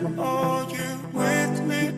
strength, are you with me?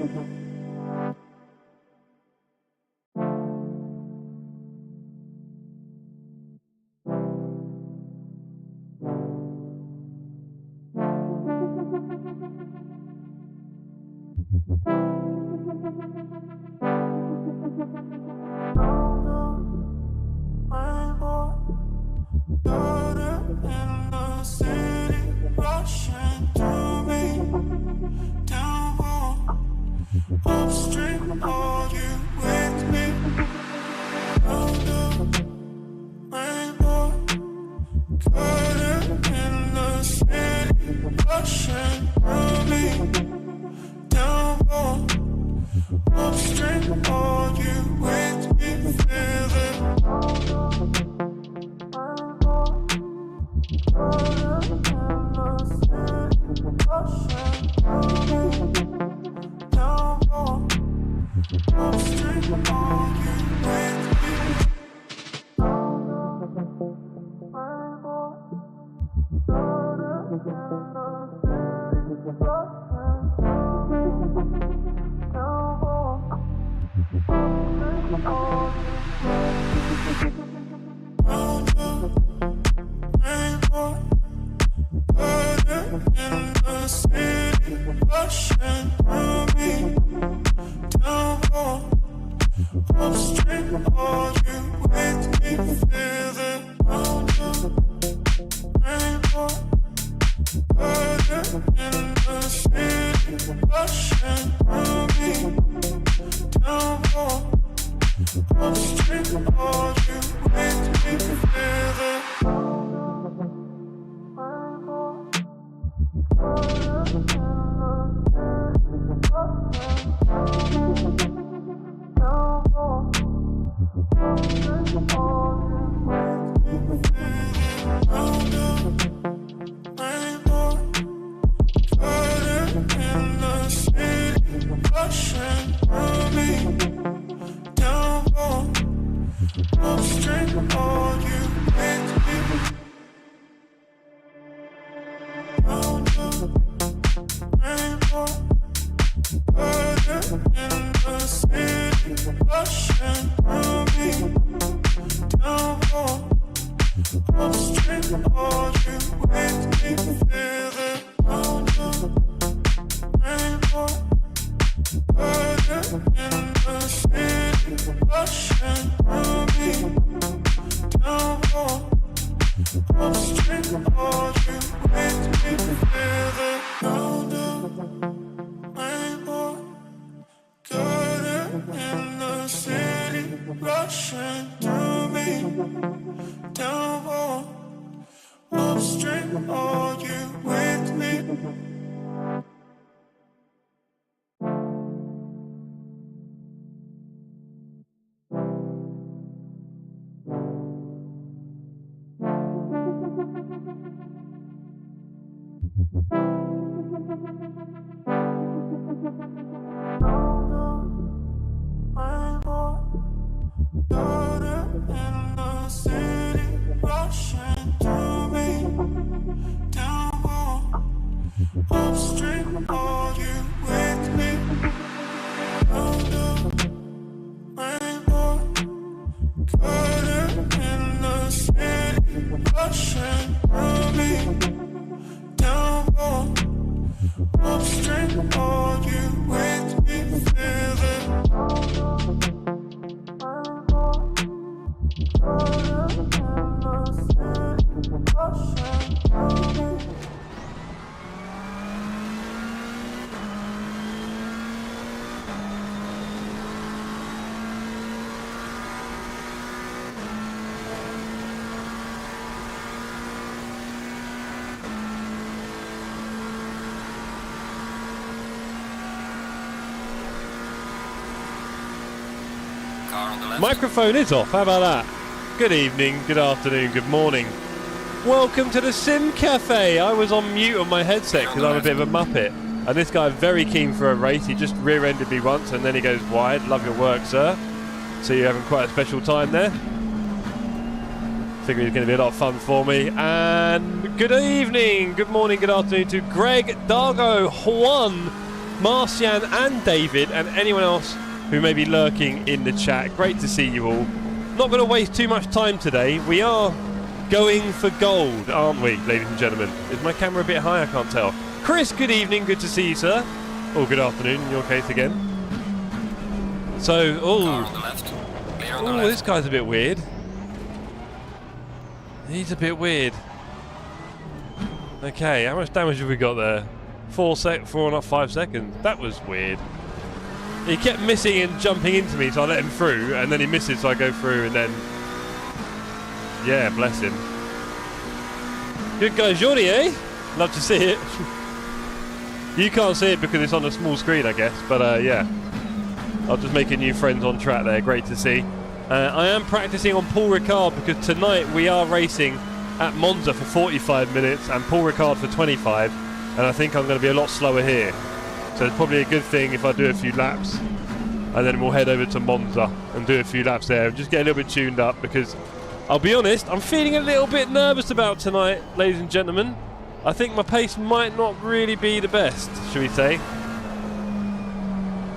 Microphone is off, how about that? Good evening, good afternoon, good morning. Welcome to the Sim Cafe. I was on mute on my headset because I'm a bit of a muppet. And this guy very keen for a race. He just rear-ended me once and then he goes wide. Love your work, sir. So you're having quite a special time there. Figured it's going to be a lot of fun for me. And good evening, good morning, good afternoon to Greg, Dargo, Juan, Marcian and David and anyone else who may be lurking in the chat. Great to see you all. Not going to waste too much time today. We are going for gold, aren't we, ladies and gentlemen? Is my camera a bit high? I can't tell. Chris, good evening. Good to see you, sir. Or good afternoon, in your case again. So, this guy's a bit weird. He's a bit weird. Okay, how much damage have we got there? 5 seconds. That was weird. He kept missing and jumping into me, so I let him through, and then he misses, so I go through, and then... Yeah, bless him. Good guy, Jordi, eh? Love to see it. You can't see it because it's on a small screen, I guess, but yeah. I'll just make new friends on track there. Great to see. I am practicing on Paul Ricard because tonight we are racing at Monza for 45 minutes and Paul Ricard for 25, and I think I'm going to be a lot slower here. So it's probably a good thing if I do a few laps and then we'll head over to Monza and do a few laps there and just get a little bit tuned up, because I'll be honest, I'm feeling a little bit nervous about tonight, ladies and gentlemen. I think my pace might not really be the best, should we say,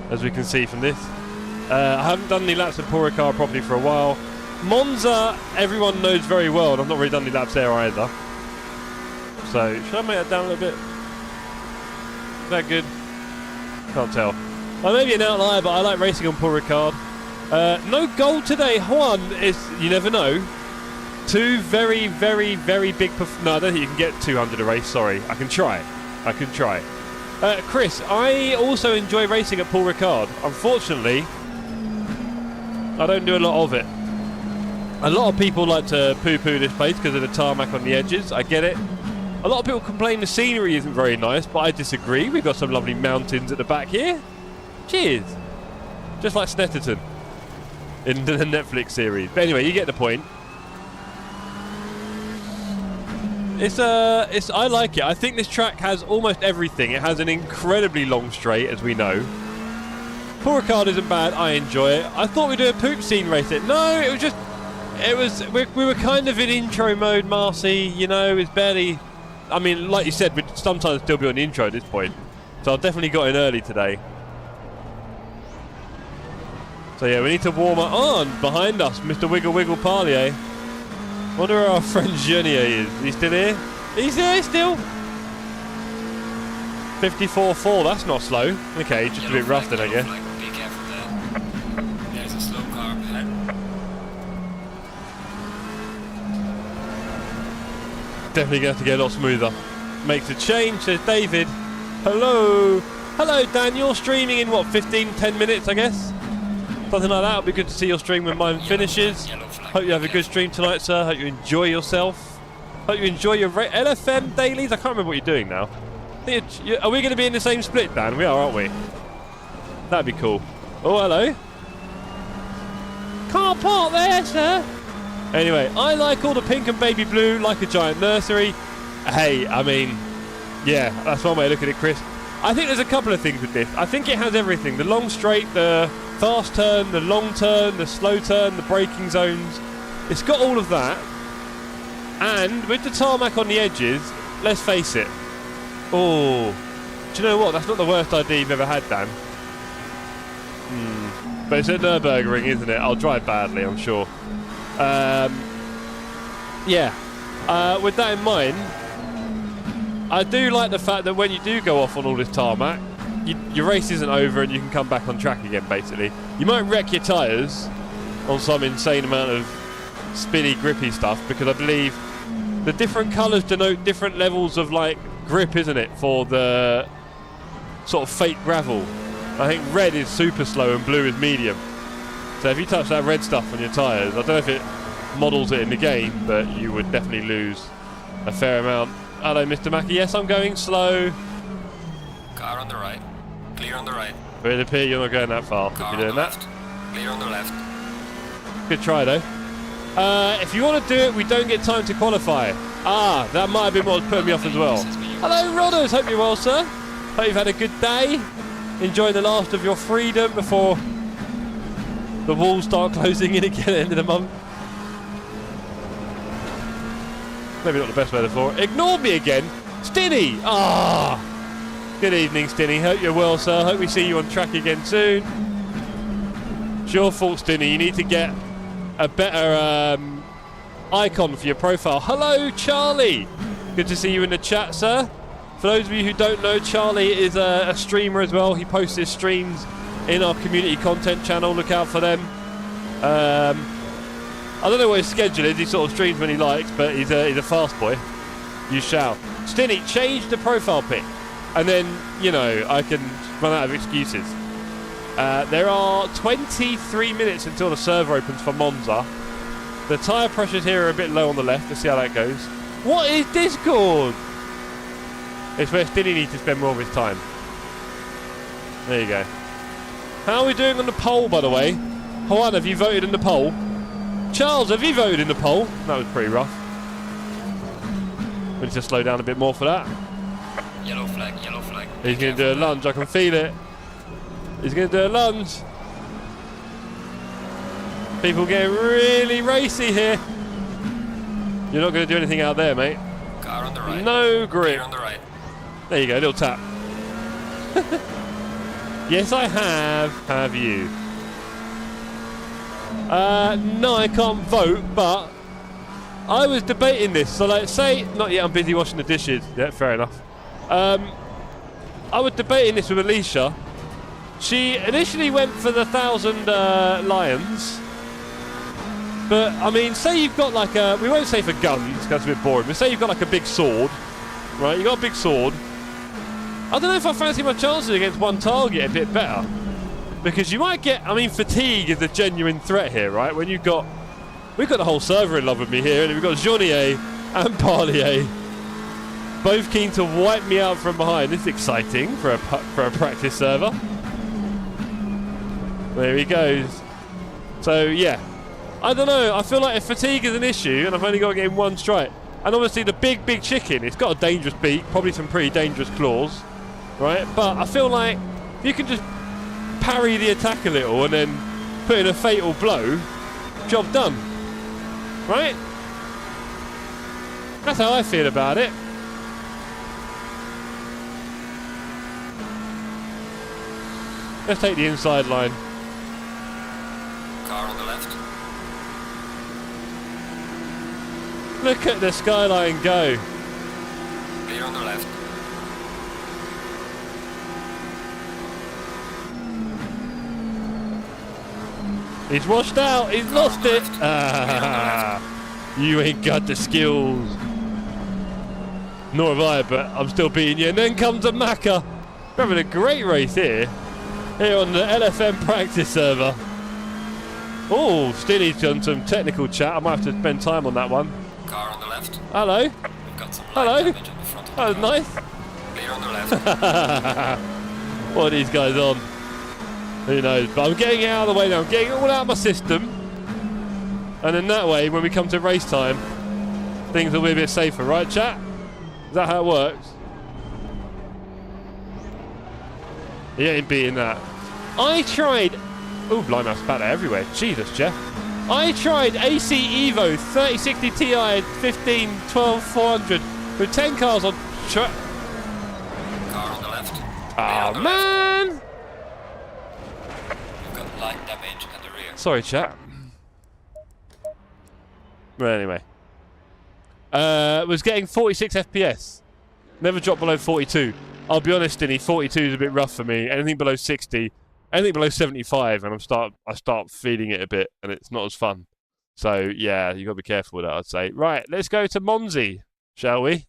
as we can see from this. I haven't done any laps at Paul Ricard properly for a while. Monza, everyone knows very well, and I've not really done any laps there either. So, should I make that down a little bit? Is that good? Can't tell. I may be an outlier, but I like racing on Paul Ricard. No gold today. Juan is, you never know. Two very, very, very big... No, I don't think you can get 200 a race. Sorry. I can try. Chris, I also enjoy racing at Paul Ricard. Unfortunately, I don't do a lot of it. A lot of people like to poo-poo this place because of the tarmac on the edges. I get it. A lot of people complain the scenery isn't very nice, but I disagree. We've got some lovely mountains at the back here. Cheers. Just like Snetterton in the Netflix series. But anyway, you get the point. I like it. I think this track has almost everything. It has an incredibly long straight, as we know. Paul Ricard isn't bad. I enjoy it. I thought we'd do a poop scene race it. No, it was just... We were kind of in intro mode, Marcy. You know, it's barely... I mean, like you said, we'd sometimes still be on the intro at this point. So I definitely got in early today. So yeah, we need to warm up. On behind us, Mr. Wiggle Wiggle Parlier. Wonder where our friend Junior is. Is he still here? He's there still. 54.4. That's not slow. Okay, just a bit rough then, I guess. Be careful there. There's a slow car up ahead. Definitely going to have to get a lot smoother. Makes a change, says David. Hello. Hello, Dan. You're streaming in what, 10 minutes, I guess? Something like that. It'll be good to see your stream when mine finishes. Hope you have a good stream tonight, sir. Hope you enjoy yourself. Hope you enjoy your LFM dailies. I can't remember what you're doing now. Are we going to be in the same split, Dan? We are, aren't we? That'd be cool. Oh, hello. Car park there, sir. Anyway, I like all the pink and baby blue, like a giant nursery. Hey, I mean, yeah, that's one way to look at it, Chris. I think there's a couple of things with this. I think it has everything. The long straight, the fast turn, the long turn, the slow turn, the braking zones. It's got all of that. And with the tarmac on the edges, let's face it. Oh, do you know what? That's not the worst idea you've ever had, Dan. But it's at Nürburgring, isn't it? I'll drive badly, I'm sure. Yeah. With that in mind, I do like the fact that when you do go off on all this tarmac, your race isn't over and you can come back on track again, basically. You might wreck your tyres on some insane amount of spinny, grippy stuff, because I believe the different colours denote different levels of, like, grip, isn't it, for the sort of fake gravel. I think red is super slow and blue is medium. So if you touch that red stuff on your tyres, I don't know if it models it in the game, but you would definitely lose a fair amount. Hello, Mr. Mackie. Yes, I'm going slow. Car on the right. Clear on the right. But it appears you're not going that far if Car you're on doing the that. left. Clear on the left. Good try, though. If you want to do it, we don't get time to qualify. Ah, that might have been what was putting me off as well. Hello, Rodders. Hope you're well, sir. Hope you've had a good day. Enjoy the last of your freedom before the walls start closing in again at the end of the month. Maybe not the best metaphor. Ignored me again. Stinny! Ah! Good evening, Stinny. Hope you're well, sir. Hope we see you on track again soon. It's your fault, Stinny. You need to get a better icon for your profile. Hello, Charlie. Good to see you in the chat, sir. For those of you who don't know, Charlie is a streamer as well. He posts his streams in our community content channel. Look out for them. I don't know what his schedule is. He sort of streams when he likes, but he's a fast boy. You shall. Stinny, change the profile pic. And then, you know, I can run out of excuses. There are 23 minutes until the server opens for Monza. The tyre pressures here are a bit low on the left. Let's see how that goes. What is Discord? It's where Stinny needs to spend more of his time. There you go. How are we doing on the poll, by the way? Juan, have you voted in the poll? Charles, have you voted in the poll? That was pretty rough. We need to slow down a bit more for that. Yellow flag, yellow flag. He's going to do a lunge. I can feel it. He's going to do a lunge. People getting really racy here. You're not going to do anything out there, mate. Car on the right. No grip. Car on the right. There you go, little tap. Yes, I have. Have you? No, I can't vote, but I was debating this. So, like, say, not yet, I'm busy washing the dishes. Yeah, fair enough. I was debating this with Alicia. She initially went for the 1,000 lions. But, I mean, say you've got like a... We won't say for guns, because that's a bit boring. But say you've got like a big sword. Right, you got a big sword. I don't know if I fancy my chances against one target a bit better. Because you might get... I mean, fatigue is a genuine threat here, right? When you've got... We've got the whole server in love with me here. And we've got Journier and Parlier. Both keen to wipe me out from behind. This is exciting for a practice server. There he goes. So, yeah. I don't know. I feel like if fatigue is an issue and I've only got to get in one strike. And obviously the big chicken, it's got a dangerous beak. Probably some pretty dangerous claws. Right? But I feel like if you can just parry the attack a little and then put in a fatal blow, job done. Right? That's how I feel about it. Let's take the inside line. Car on the left. Look at the skyline go. Clear on the left. He's washed out. He's lost it. Ah, you ain't got the skills. Nor have I, but I'm still beating you. And then comes a Macca. We're having a great race here. Here on the LFM practice server. Oh, Stinny's done some technical chat. I might have to spend time on that one. Car on the left. Hello. We've got some Hello. light damage on the front of the That was car. nice. Clear on the left. What are these guys on? Who knows? But I'm getting it out of the way now. I'm getting it all out of my system. And then that way, when we come to race time, things will be a bit safer, right, chat? Is that how it works? He ain't beating that. I tried... Oh, blind mouse spatter everywhere. Jesus, Jeff. I tried AC Evo 3060 Ti 15, 12, 400 with 10 cars on track. Car on the left. Oh, man! We've got light damage at the rear. Sorry, chat. But anyway. Was getting 46 FPS. Never dropped below 42. I'll be honest, Stinny, 42 is a bit rough for me. Anything below 60, anything below 75, and I start feeling it a bit, and it's not as fun. So yeah, you got to be careful with that, I'd say. Right, let's go to Monza, shall we?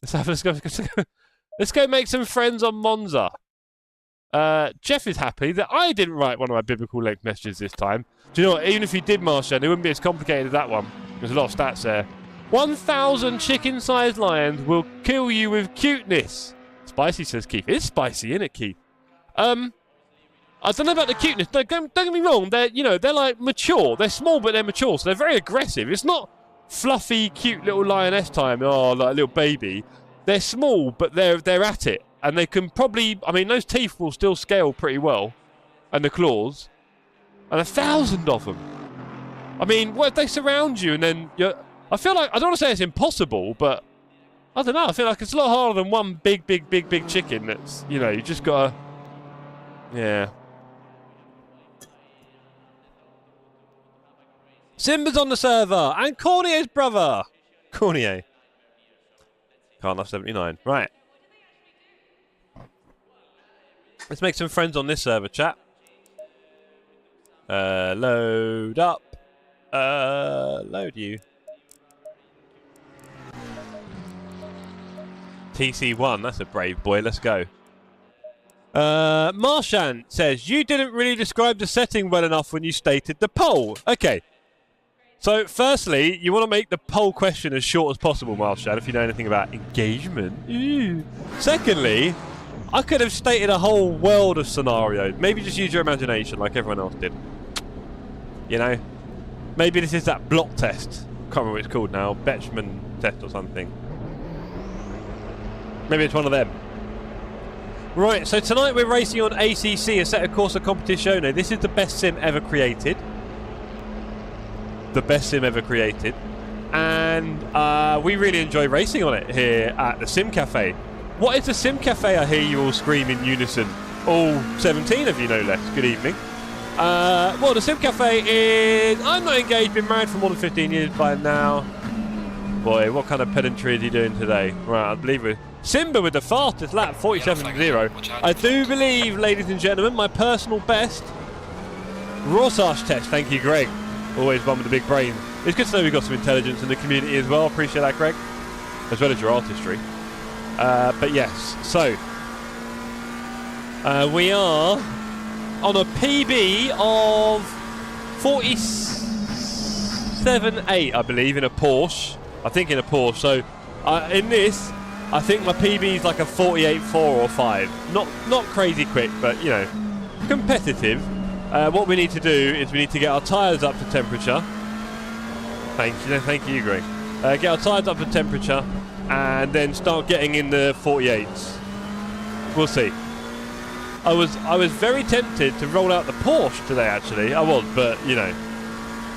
Let's go make some friends on Monza. Jeff is happy that I didn't write one of my biblical length messages this time. Do you know what? Even if you did, Martian, it wouldn't be as complicated as that one. There's a lot of stats there. 1,000 chicken-sized lions will kill you with cuteness. Spicy, says Keith. It's spicy, isn't it, Keith? I don't know about the cuteness. No, don't get me wrong. They're like mature. They're small, but they're mature, so they're very aggressive. It's not fluffy, cute little lioness time. Oh, like a little baby. They're small, but they're at it, and they can probably. I mean, those teeth will still scale pretty well, and the claws, and 1,000 of them. I mean, what if they surround you and then you're? I feel like, I don't want to say it's impossible, but I don't know. I feel like it's a lot harder than one big chicken that's, you know, you just got to, yeah. Simba's on the server, and Cornier's brother. Cornier. Can't have 79. Right. Let's make some friends on this server, chat. Load up. Load you. TC1, that's a brave boy. Let's go. Marshan says, you didn't really describe the setting well enough when you stated the poll. Okay. So, firstly, you want to make the poll question as short as possible, Marshan, if you know anything about engagement. Ooh. Secondly, I could have stated a whole world of scenarios. Maybe just use your imagination like everyone else did. You know? Maybe this is that block test. Can't remember what it's called now. Betchman test or something. Maybe it's one of them. Right, so tonight we're racing on ACC, Assetto Corsa Competizione. This is the best sim ever created. The best sim ever created. And we really enjoy racing on it here at the Sim Cafe. What is the Sim Cafe? I hear you all scream in unison. All 17 of you, no less. Good evening. Well, the Sim Cafe is... I'm not engaged, been married for more than 15 years by now. Boy, what kind of pedantry is he doing today? Right, I believe we're... Simba with the fastest lap, 47.0. I do believe, ladies and gentlemen, my personal best Rorschach test. Thank you, Greg. Always one with the big brain. It's good to know we've got some intelligence in the community as well. Appreciate that, Greg. As well as your artistry. But yes, so we are on a PB of 47.8, I believe, in a Porsche. I think in a Porsche. So in this, I think my PB is like a 48.4 or 5. Not crazy quick, but you know, competitive. What we need to do is we need to get our tyres up to temperature. Thank you, Greg. Get our tyres up to temperature, and then start getting in the 48s. We'll see. I was very tempted to roll out the Porsche today, actually. I was, but you know,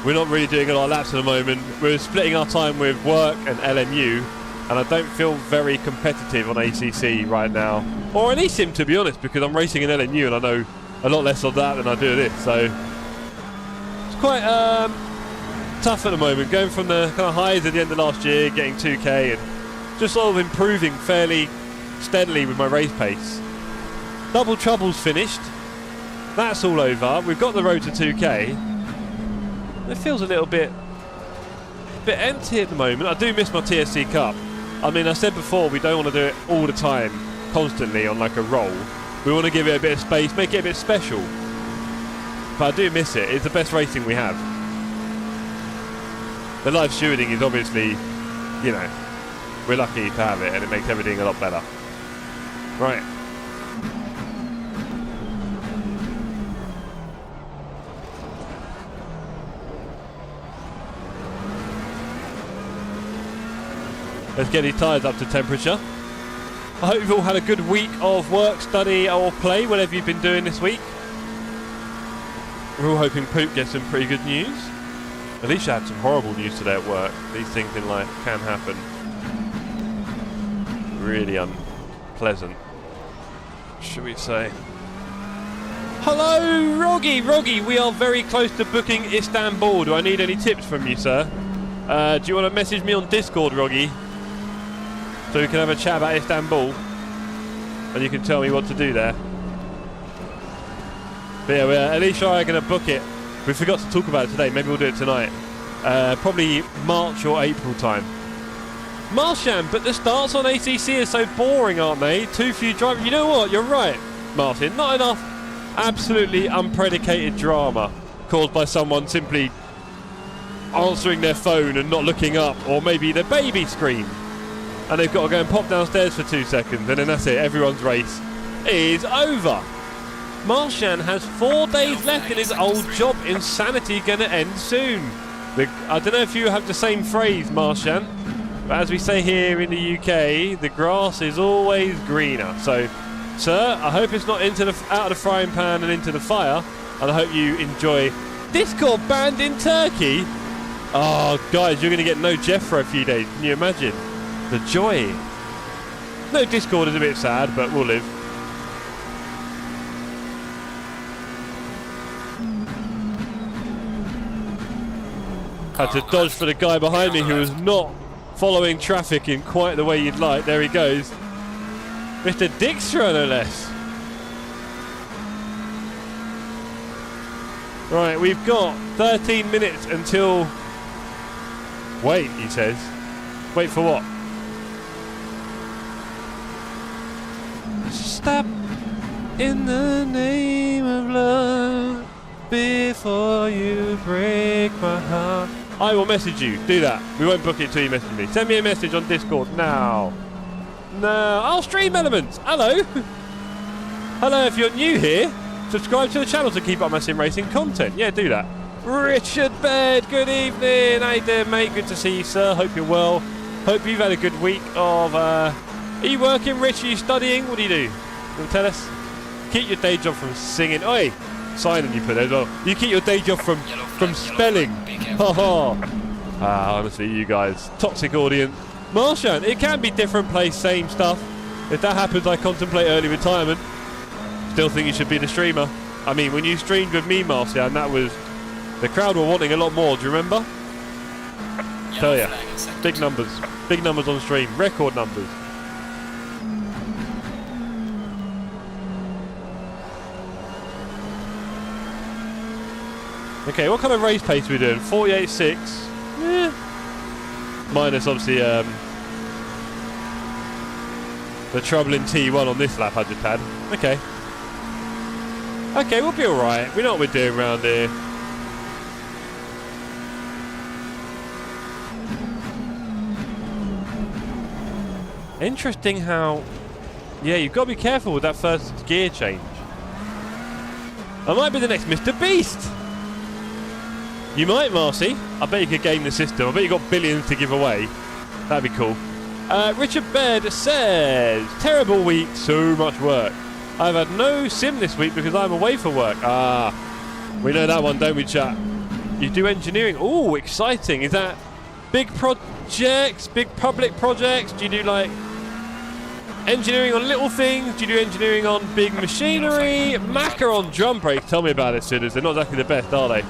we're not really doing a lot of laps at the moment. We're splitting our time with work and LMU, and I don't feel very competitive on ACC right now, or an eSIM, to be honest, because I'm racing in LMU and I know a lot less of that than I do of this. So it's quite tough at the moment, going from the kind of highs at the end of last year, getting 2K, and just sort of improving fairly steadily with my race pace. Double Trouble's finished. That's all over. We've got the road to 2K. It feels a little bit empty at the moment. I do miss my TSC Cup. I mean, I said before, we don't want to do it all the time, constantly on like a roll. We want to give it a bit of space, make it a bit special. But I do miss it. It's the best racing we have. The live stewarding is obviously, you know, we're lucky to have it, and it makes everything a lot better. Right. Let's get these tyres up to temperature. I hope you've all had a good week of work, study or play, whatever you've been doing this week. We're all hoping Poop gets some pretty good news. At least I had some horrible news today at work. These things in life can happen. Really unpleasant, should we say. Hello, Roggy! Roggy, we are very close to booking Istanbul. Do I need any tips from you, sir? Do you want to message me on Discord, Roggy? So we can have a chat about Istanbul, and you can tell me what to do there. But yeah, Alicia and I are going to book it. We forgot to talk about it today. Maybe we'll do it tonight. Probably March or April time. Marsham, but the starts on ACC are so boring, aren't they? Too few drivers. You know what? You're right, Martin. Not enough absolutely unpredicated drama caused by someone simply answering their phone and not looking up, or maybe the baby scream. And they've got to go and pop downstairs for 2 seconds, and then that's it. Everyone's race is over. Marshan has 4 days left in his old job. Insanity gonna end soon. I don't know if you have the same phrase, Marshan, but as we say here in the UK, the grass is always greener. So, sir, I hope it's not out of the frying pan and into the fire, and I hope you enjoy Discord banned in Turkey. Oh, guys, you're going to get no Jeff for a few days. Can you imagine? The joy. No Discord is a bit sad, but we'll live. Had to dodge for the guy behind me who was not following traffic in quite the way you'd like. There he goes. Mr. Dijkstra, no less. Right, we've got 13 minutes until... Wait, he says. Wait for what? Stop in the name of love before you break my heart. I will message you. Do that. We won't book it till you message me. Send me a message on Discord now. No. Oh, Stream Elements. Hello. Hello, if you're new here, subscribe to the channel to keep up my sim racing content. Yeah, do that. Richard Baird, good evening. How you doing, mate? Good to see you, sir. Hope you're well. Hope you've had a good week of... Are you working, Rich? Are you studying? What do? You want to tell us? Keep your day job from singing. Oi! Signing you put there as well. You keep your day job from spelling. Honestly, you guys. Toxic audience. Marshan, it can be different place, same stuff. If that happens, I contemplate early retirement. Still think you should be the streamer. I mean, when you streamed with me, Marcian, that was... The crowd were wanting a lot more, do you remember? Tell ya. Big numbers. Big numbers on stream. Record numbers. Okay, what kind of race pace are we doing? 48.6. Yeah. Minus, obviously, the troubling T1 on this lap I just had. Okay. Okay, we'll be alright. We know what we're doing around here. Interesting how... Yeah, you've got to be careful with that first gear change. I might be the next Mr. Beast! You might, Marcy. I bet you could game the system. I bet you got billions to give away. That'd be cool. Richard Baird says, terrible week, so much work. I've had no sim this week because I'm away for work. Ah, we know that one, don't we, chat? You do engineering. Oh, exciting. Is that big projects, big public projects? Do you do, like, engineering on little things? Do you do engineering on big machinery? Macker on drum brakes. Tell me about it, Sidders. They're not exactly the best, are they?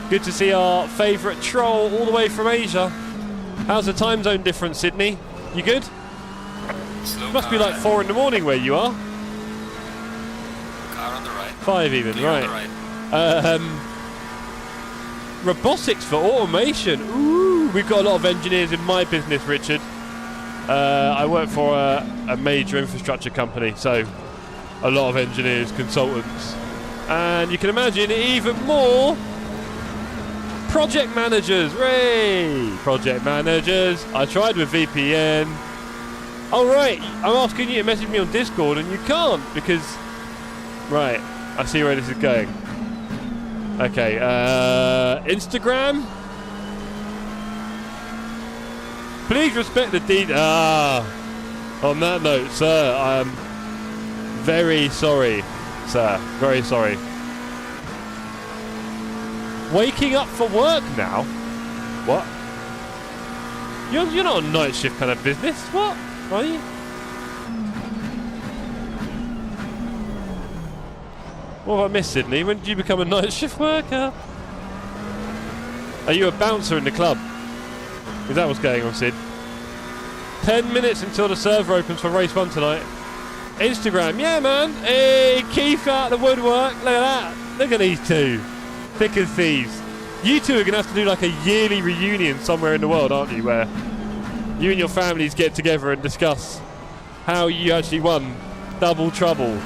Good to see our favourite troll all the way from Asia. How's the time zone difference, Sydney? You good? Must be like 4 in the morning where you are. Car on the right. 5 even, right. Robotics for automation. Ooh, we've got a lot of engineers in my business, Richard. I work for a major infrastructure company, so a lot of engineers, consultants. And you can imagine even more project managers. Ray! Project managers. I tried with VPN. Oh, right. I'm asking you to message me on Discord, and you can't because... Right. I see where this is going. Okay. Instagram? Please respect the deed. On that note, sir, I am very sorry, sir. Very sorry. Waking up for work now? What? You're not a night shift kind of business. What? Are you? What have I missed, Sydney? When did you become a night shift worker? Are you a bouncer in the club? Is that what's going on, Sid? 10 minutes until the server opens for race 1 tonight. Instagram, yeah, man. Hey, Keith out the woodwork. Look at that. Look at these two. Thick as thieves. You two are going to have to do like a yearly reunion somewhere in the world, aren't you? Where you and your families get together and discuss how you actually won Double Trouble,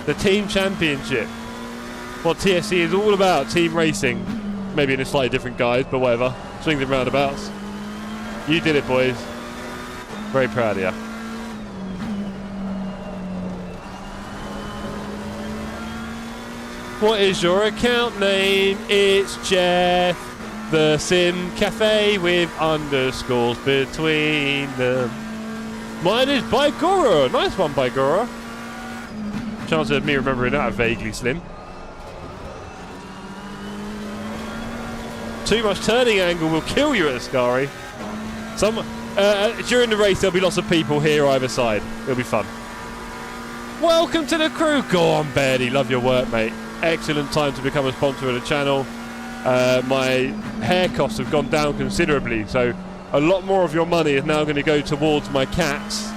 the team championship. What TSC is all about, team racing. Maybe in a slightly different guise, but whatever. Swings and roundabouts. You did it, boys. Very proud of you. What is your account name? It's Jeff. The Sim Cafe with underscores between them. Mine is Bygora. Nice one, Bygora. Chance of me remembering that are vaguely slim. Too much turning angle will kill you at Ascari. During the race, there'll be lots of people here either side. It'll be fun. Welcome to the crew. Go on, Betty. Love your work, mate. Excellent time to become a sponsor of the channel. My hair costs have gone down considerably, so a lot more of your money is now going to go towards my cats.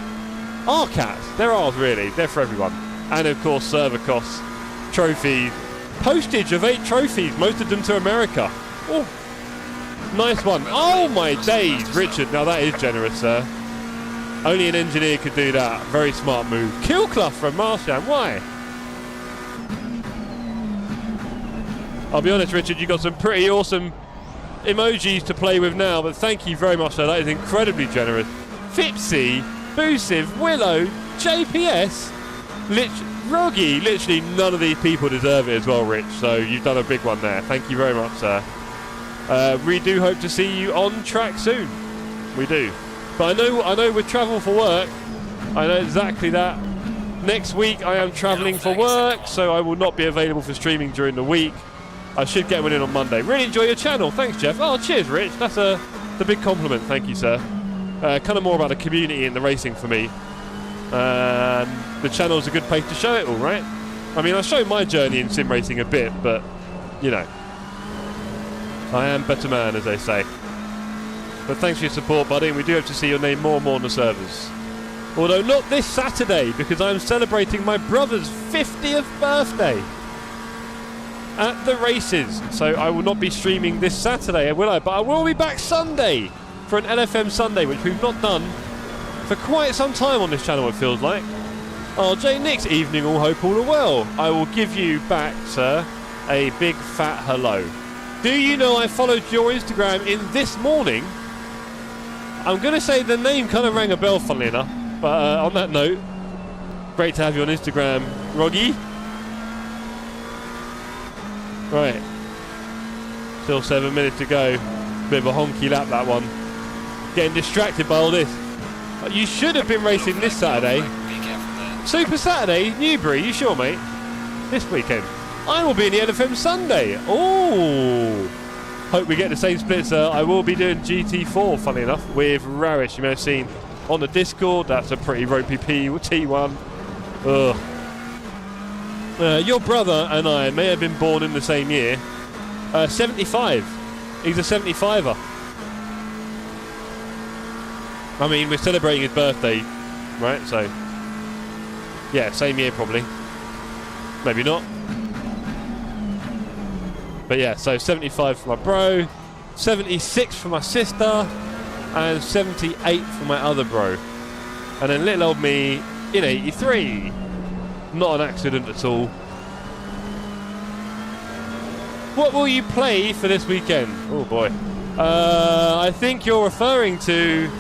Our cats. They're ours, really. They're for everyone. And, of course, server costs, trophies, postage of 8 trophies, most of them to America. Oh, nice one. Oh, my days, Richard. Now, that is generous, sir. Only an engineer could do that. Very smart move. Kill Clough from Marsham. Why? I'll be honest, Richard, you got some pretty awesome emojis to play with now, but thank you very much, sir. That is incredibly generous. Fipsy, Boosive, Willow, JPS, Roggy. Literally none of these people deserve it as well, Rich. So you've done a big one there. Thank you very much, sir. We do hope to see you on track soon. We do. But I know with travel for work, I know exactly that. Next week I am travelling for work, so I will not be available for streaming during the week. I should get one in on Monday. Really enjoy your channel. Thanks, Jeff. Oh, cheers, Rich. That's the big compliment. Thank you, sir. Kind of more about the community and the racing for me. The channel's a good place to show it all, right? I mean, I show my journey in sim racing a bit, but, you know. I am better man, as they say. But thanks for your support, buddy, and we do hope to see your name more and more on the servers. Although not this Saturday, because I'm celebrating my brother's 50th birthday at the races. So I will not be streaming this Saturday, will I? But I will be back Sunday for an LFM Sunday, which we've not done for quite some time on this channel, it feels like. RJ Nix, evening, all hope all are well. I will give you back, sir, a big fat hello. Do you know I followed your Instagram in this morning? I'm going to say the name kind of rang a bell, funnily enough. But on that note, great to have you on Instagram, Roggy. Right. Still 7 minutes to go. Bit of a honky lap, that one. Getting distracted by all this. You should have been racing this Saturday. Super Saturday, Newbury, you sure, mate? This weekend. I will be in the LFM Sunday. Oh! Hope we get the same split, sir. I will be doing GT4, funny enough, with Rarish. You may have seen on the Discord. That's a pretty ropey T1. Ugh. Your brother and I may have been born in the same year. 75. He's a 75er. I mean, we're celebrating his birthday, right? So, yeah, same year probably. Maybe not. But yeah, so 75 for my bro, 76 for my sister, and 78 for my other bro. And then little old me in 83. Not an accident at all. What will you play for this weekend? Oh boy. I think you're referring to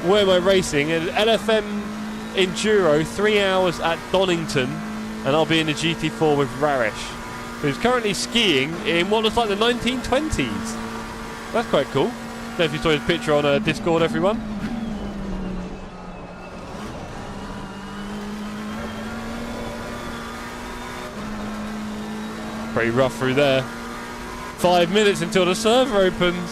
where am I racing? An LFM Enduro, 3 hours at Donington, and I'll be in the GT4 with Rarish, who's currently skiing in what looks like the 1920s. That's quite cool. Don't know if you saw his picture on Discord, everyone. Pretty rough through there. 5 minutes until the server opens.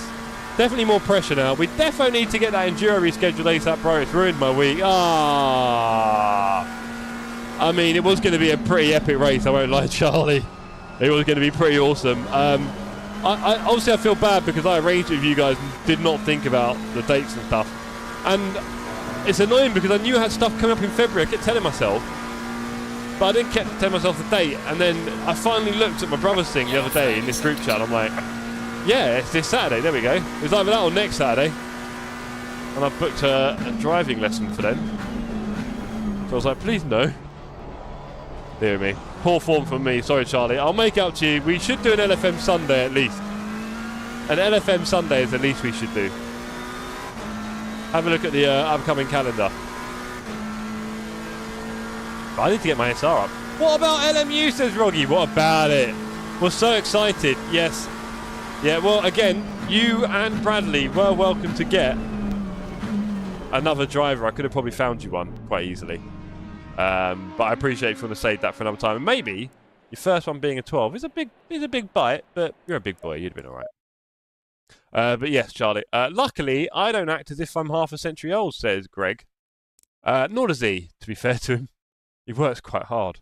Definitely more pressure now. We definitely need to get that Enduro rescheduled ASAP, bro. It's ruined my week. I mean, it was going to be a pretty epic race, I won't lie, Charlie. It was going to be pretty awesome. Obviously, I feel bad because I arranged it with you guys and did not think about the dates and stuff. And it's annoying because I knew I had stuff coming up in February. I kept telling myself. But I didn't keep telling myself the date. And then I finally looked at my brother's thing the other day in this group chat. I'm like, yeah, it's this Saturday. There we go. It was either that or next Saturday. And I booked a driving lesson for them. So I was like, please no. Dear me. Poor form from me. Sorry, Charlie. I'll make it up to you. We should do an LFM Sunday at least. An LFM Sunday is the least we should do. Have a look at the upcoming calendar. But I need to get my SR up. What about LMU, says Roggy? What about it? We're so excited. Yes. Yeah, well, again, you and Bradley were welcome to get another driver. I could have probably found you one quite easily. But I appreciate if you want to save that for another time. And maybe your first one being a 12 is a big bite, but you're a big boy. You'd have been all right. But yes, Charlie. Luckily, I don't act as if I'm half a century old, says Greg. Nor does he, to be fair to him. He works quite hard.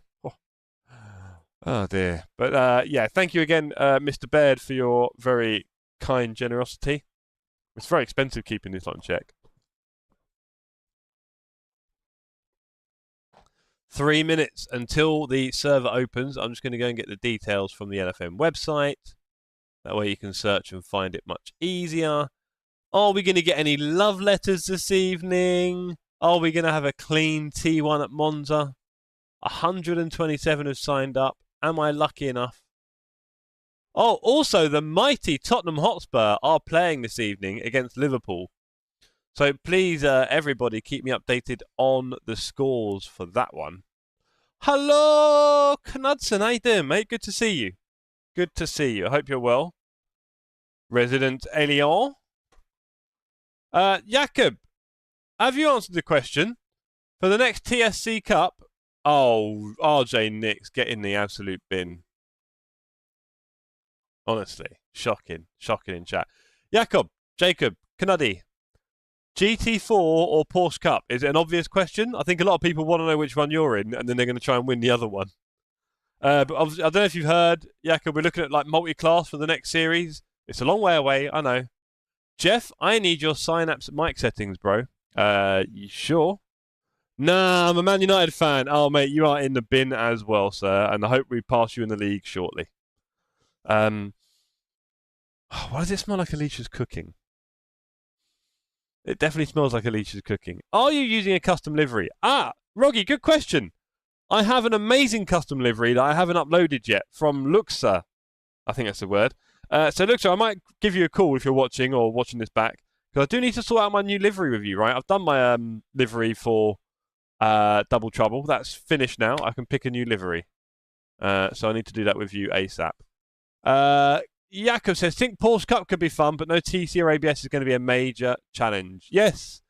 Oh dear. But yeah, thank you again, Mr. Baird, for your very kind generosity. It's very expensive keeping this on check. 3 minutes until the server opens. I'm just going to go and get the details from the LFM website. That way you can search and find it much easier. Are we going to get any love letters this evening? Are we going to have a clean T1 at Monza? 127 have signed up. Am I lucky enough? Oh, also the mighty Tottenham Hotspur are playing this evening against Liverpool. So please, everybody, keep me updated on the scores for that one. Hello, Knudsen. How you doing, mate? Good to see you. Good to see you. I hope you're well. Resident Elion. Jakob, have you answered the question? For the next TSC Cup? Oh, RJ Nix, get in the absolute bin. Honestly, shocking. Shocking in chat. Jakob, Knuddy. GT4 or Porsche Cup? Is it an obvious question? I think a lot of people want to know which one you're in, and then they're going to try and win the other one. But I don't know if you've heard, Jakob, we're looking at like multi-class for the next series. It's a long way away, I know. Jeff, I need your Synapse mic settings, bro. You sure? Nah, I'm a Man United fan. Oh, mate, you are in the bin as well, sir, and I hope we pass you in the league shortly. Why does it smell like Alicia's cooking? It definitely smells like Alicia's cooking. Are you using a custom livery? Ah, Roggy, good question. I have an amazing custom livery that I haven't uploaded yet from Luxa. I think that's the word. So Luxa, I might give you a call if you're watching or watching this back, because I do need to sort out my new livery with you, right? I've done my livery for Double Trouble. That's finished now. I can pick a new livery. So I need to do that with you ASAP. Jakob says, think Porsche Cup could be fun, but no TC or ABS is going to be a major challenge. Yes.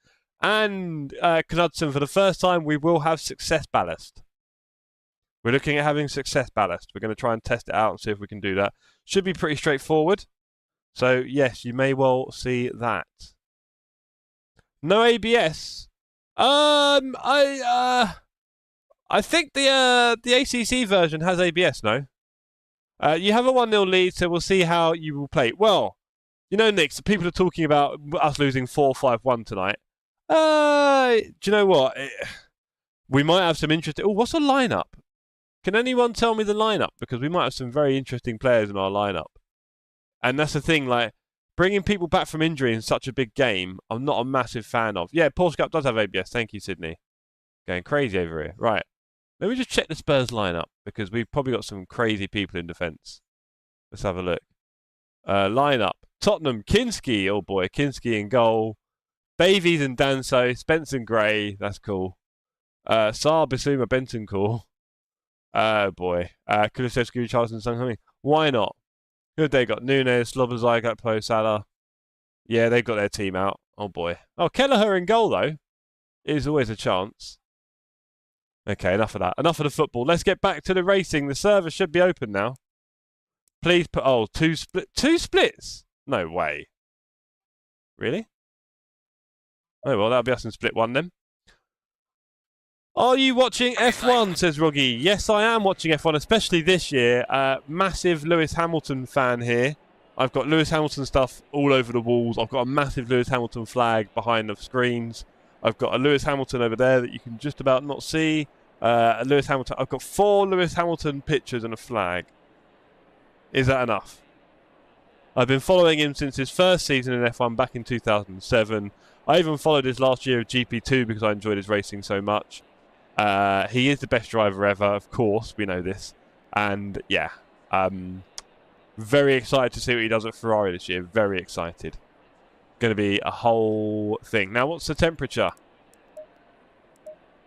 And Knudsen, for the first time, we will have success ballast. We're looking at having success ballast. We're going to try and test it out and see if we can do that. Should be pretty straightforward. So, yes, you may well see that. No ABS. I think the ACC version has ABS, no? You have a 1-0 lead, so we'll see how you will play. Well, you know, Nick, so people are talking about us losing 4-5-1 tonight. Do you know what? We might have some interesting... Oh, what's the lineup? Can anyone tell me the lineup? Because we might have some very interesting players in our lineup. And that's the thing, like, bringing people back from injury in such a big game, I'm not a massive fan of. Yeah, Porsche Cup does have ABS. Thank you, Sydney. Going crazy over here. Right. Let me just check the Spurs lineup, because we've probably got some crazy people in defence. Let's have a look. Lineup. Tottenham, Kinski. Oh boy, Kinski in goal. Davies and Danso. Spence and Gray. That's cool. Saar, Bissouma, Bentancur. Oh boy. Kulusevski, Richarlison, Sung. Why not? Who have they got? Nunes, Slobozai, Gakpo, Salah. Yeah, they've got their team out. Oh boy. Oh, Kelleher in goal though. Is always a chance. Okay, enough of that. Enough of the football. Let's get back to the racing. The server should be open now. Please put... Oh, two splits? No way. Really? Oh, well, that'll be us in split one then. Are you watching F1, says Roggy. Yes, I am watching F1, especially this year. Massive Lewis Hamilton fan here. I've got Lewis Hamilton stuff all over the walls. I've got a massive Lewis Hamilton flag behind the screens. I've got a Lewis Hamilton over there that you can just about not see. Lewis Hamilton. I've got 4 Lewis Hamilton pictures and a flag. Is that enough? I've been following him since his first season in F1 back in 2007. I even followed his last year of GP2 because I enjoyed his racing so much. He is the best driver ever, of course. We know this. And yeah, very excited to see what he does at Ferrari this year. Very excited. Going to be a whole thing. Now, what's the temperature?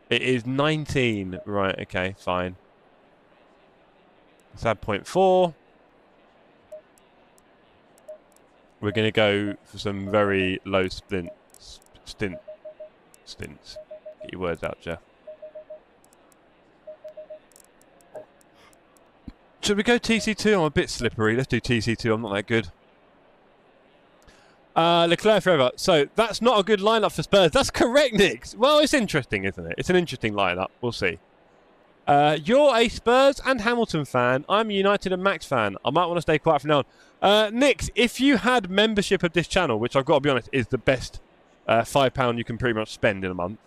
It is 19. Right, okay, fine. Let's add 0.4. We're going to go for some very low stints. Get your words out, Jeff. Should we go TC2? I'm a bit slippery. Let's do TC2. I'm not that good. Leclerc forever. So that's not a good lineup for Spurs. That's correct, Nick. Well, it's interesting, isn't it? It's an interesting lineup. We'll see. You're a Spurs and Hamilton fan. I'm a United and Max fan. I might want to stay quiet from now on. Nick, if you had membership of this channel, which I've got to be honest is the best £5 you can pretty much spend in a month,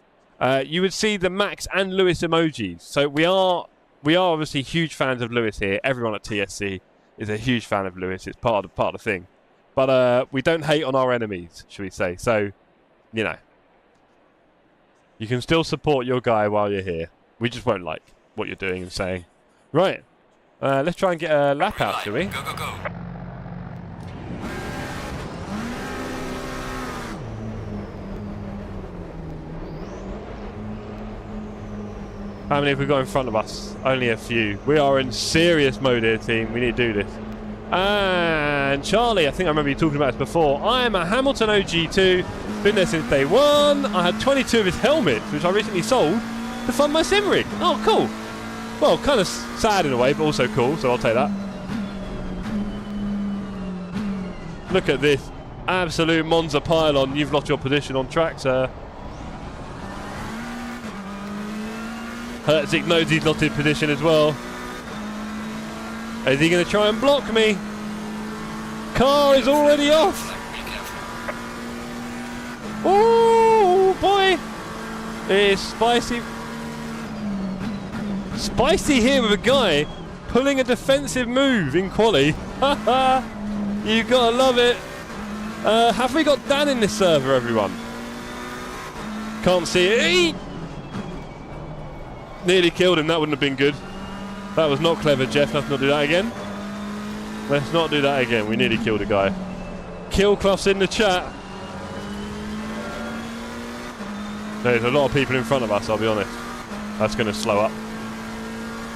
you would see the Max and Lewis emojis. So we are obviously huge fans of Lewis here. Everyone at TSC is a huge fan of Lewis. It's part of the thing. But we don't hate on our enemies, should we say. So, you know, you can still support your guy while you're here. We just won't like what you're doing and saying. Right. Let's try and get a lap out, shall we? Go, go, go. How many have we got in front of us? Only a few. We are in serious mode here, team. We need to do this. And Charlie, I think I remember you talking about this before. I am a Hamilton OG2. Been there since day one. I had 22 of his helmets, which I recently sold to fund my sim rig. Oh, cool. Well, kind of sad in a way, but also cool, so I'll take that. Look at this. Absolute Monza pylon. You've lost your position on track, sir. Heusinkveld knows he's lost his position as well. Is he going to try and block me? Car is already off. Be careful. Oh boy. It is spicy. Spicy here with a guy pulling a defensive move in quali. You gotta love it. Have we got Dan in this server, everyone? Can't see it. Nearly killed him. That wouldn't have been good. That was not clever, Jeff. Let's not do that again. Let's not do that again. We nearly killed a guy. Killclough's in the chat. There's a lot of people in front of us, I'll be honest. That's going to slow up.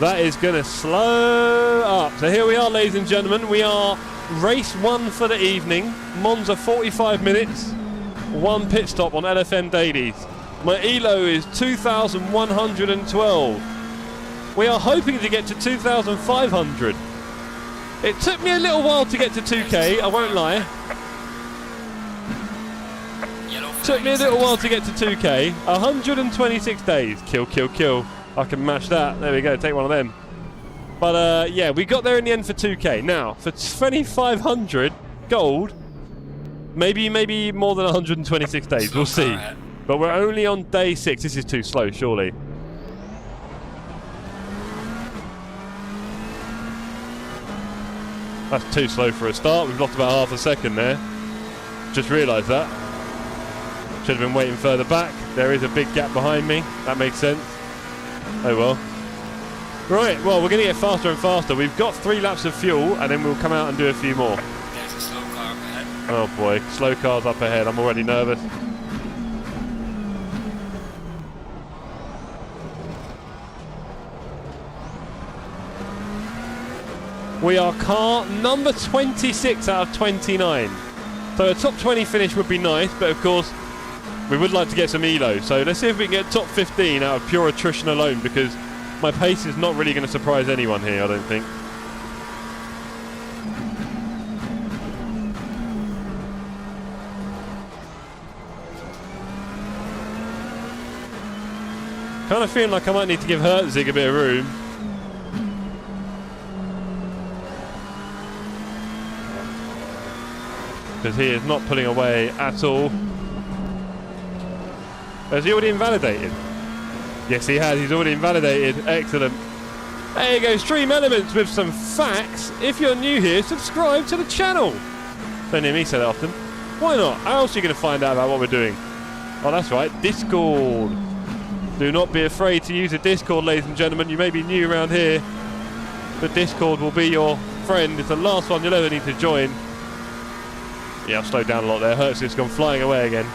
That is going to slow up. So here we are, ladies and gentlemen. We are race 1 for the evening. Monza 45 minutes. 1 pit stop on LFM dailies. My ELO is 2,112. We are hoping to get to 2,500. It took me a little while to get to 2K, I won't lie. Took me a little while to get to 2K. 126 days. Kill, kill, kill. I can match that. There we go, take one of them. But yeah, we got there in the end for 2K. Now, for 2,500 gold, maybe more than 126 days. We'll see. But we're only on day 6. This is too slow, surely. That's too slow for a start. We've lost about half a second there. Just realised that. Should have been waiting further back. There is a big gap behind me. That makes sense. Oh well. Right, well, we're going to get faster and faster. We've got 3 laps of fuel, and then we'll come out and do a few more. There's a slow car up ahead. Oh boy, slow cars up ahead. I'm already nervous. We are car number 26 out of 29. So a top 20 finish would be nice, but of course we would like to get some ELO. So let's see if we can get top 15 out of pure attrition alone, because my pace is not really going to surprise anyone here, I don't think. Kind of feeling like I might need to give Heusinkveld a bit of room. Because he is not pulling away at all. Has he already invalidated? Yes, he has. He's already invalidated. Excellent. There you go. Stream Elements with some facts. If you're new here, subscribe to the channel. Don't hear me say that often. Why not? How else are you going to find out about what we're doing? Oh, that's right. Discord. Do not be afraid to use a Discord, ladies and gentlemen. You may be new around here, but Discord will be your friend. It's the last one you'll ever need to join. Yeah, I've slowed down a lot there. Heusinkveld's gone flying away again.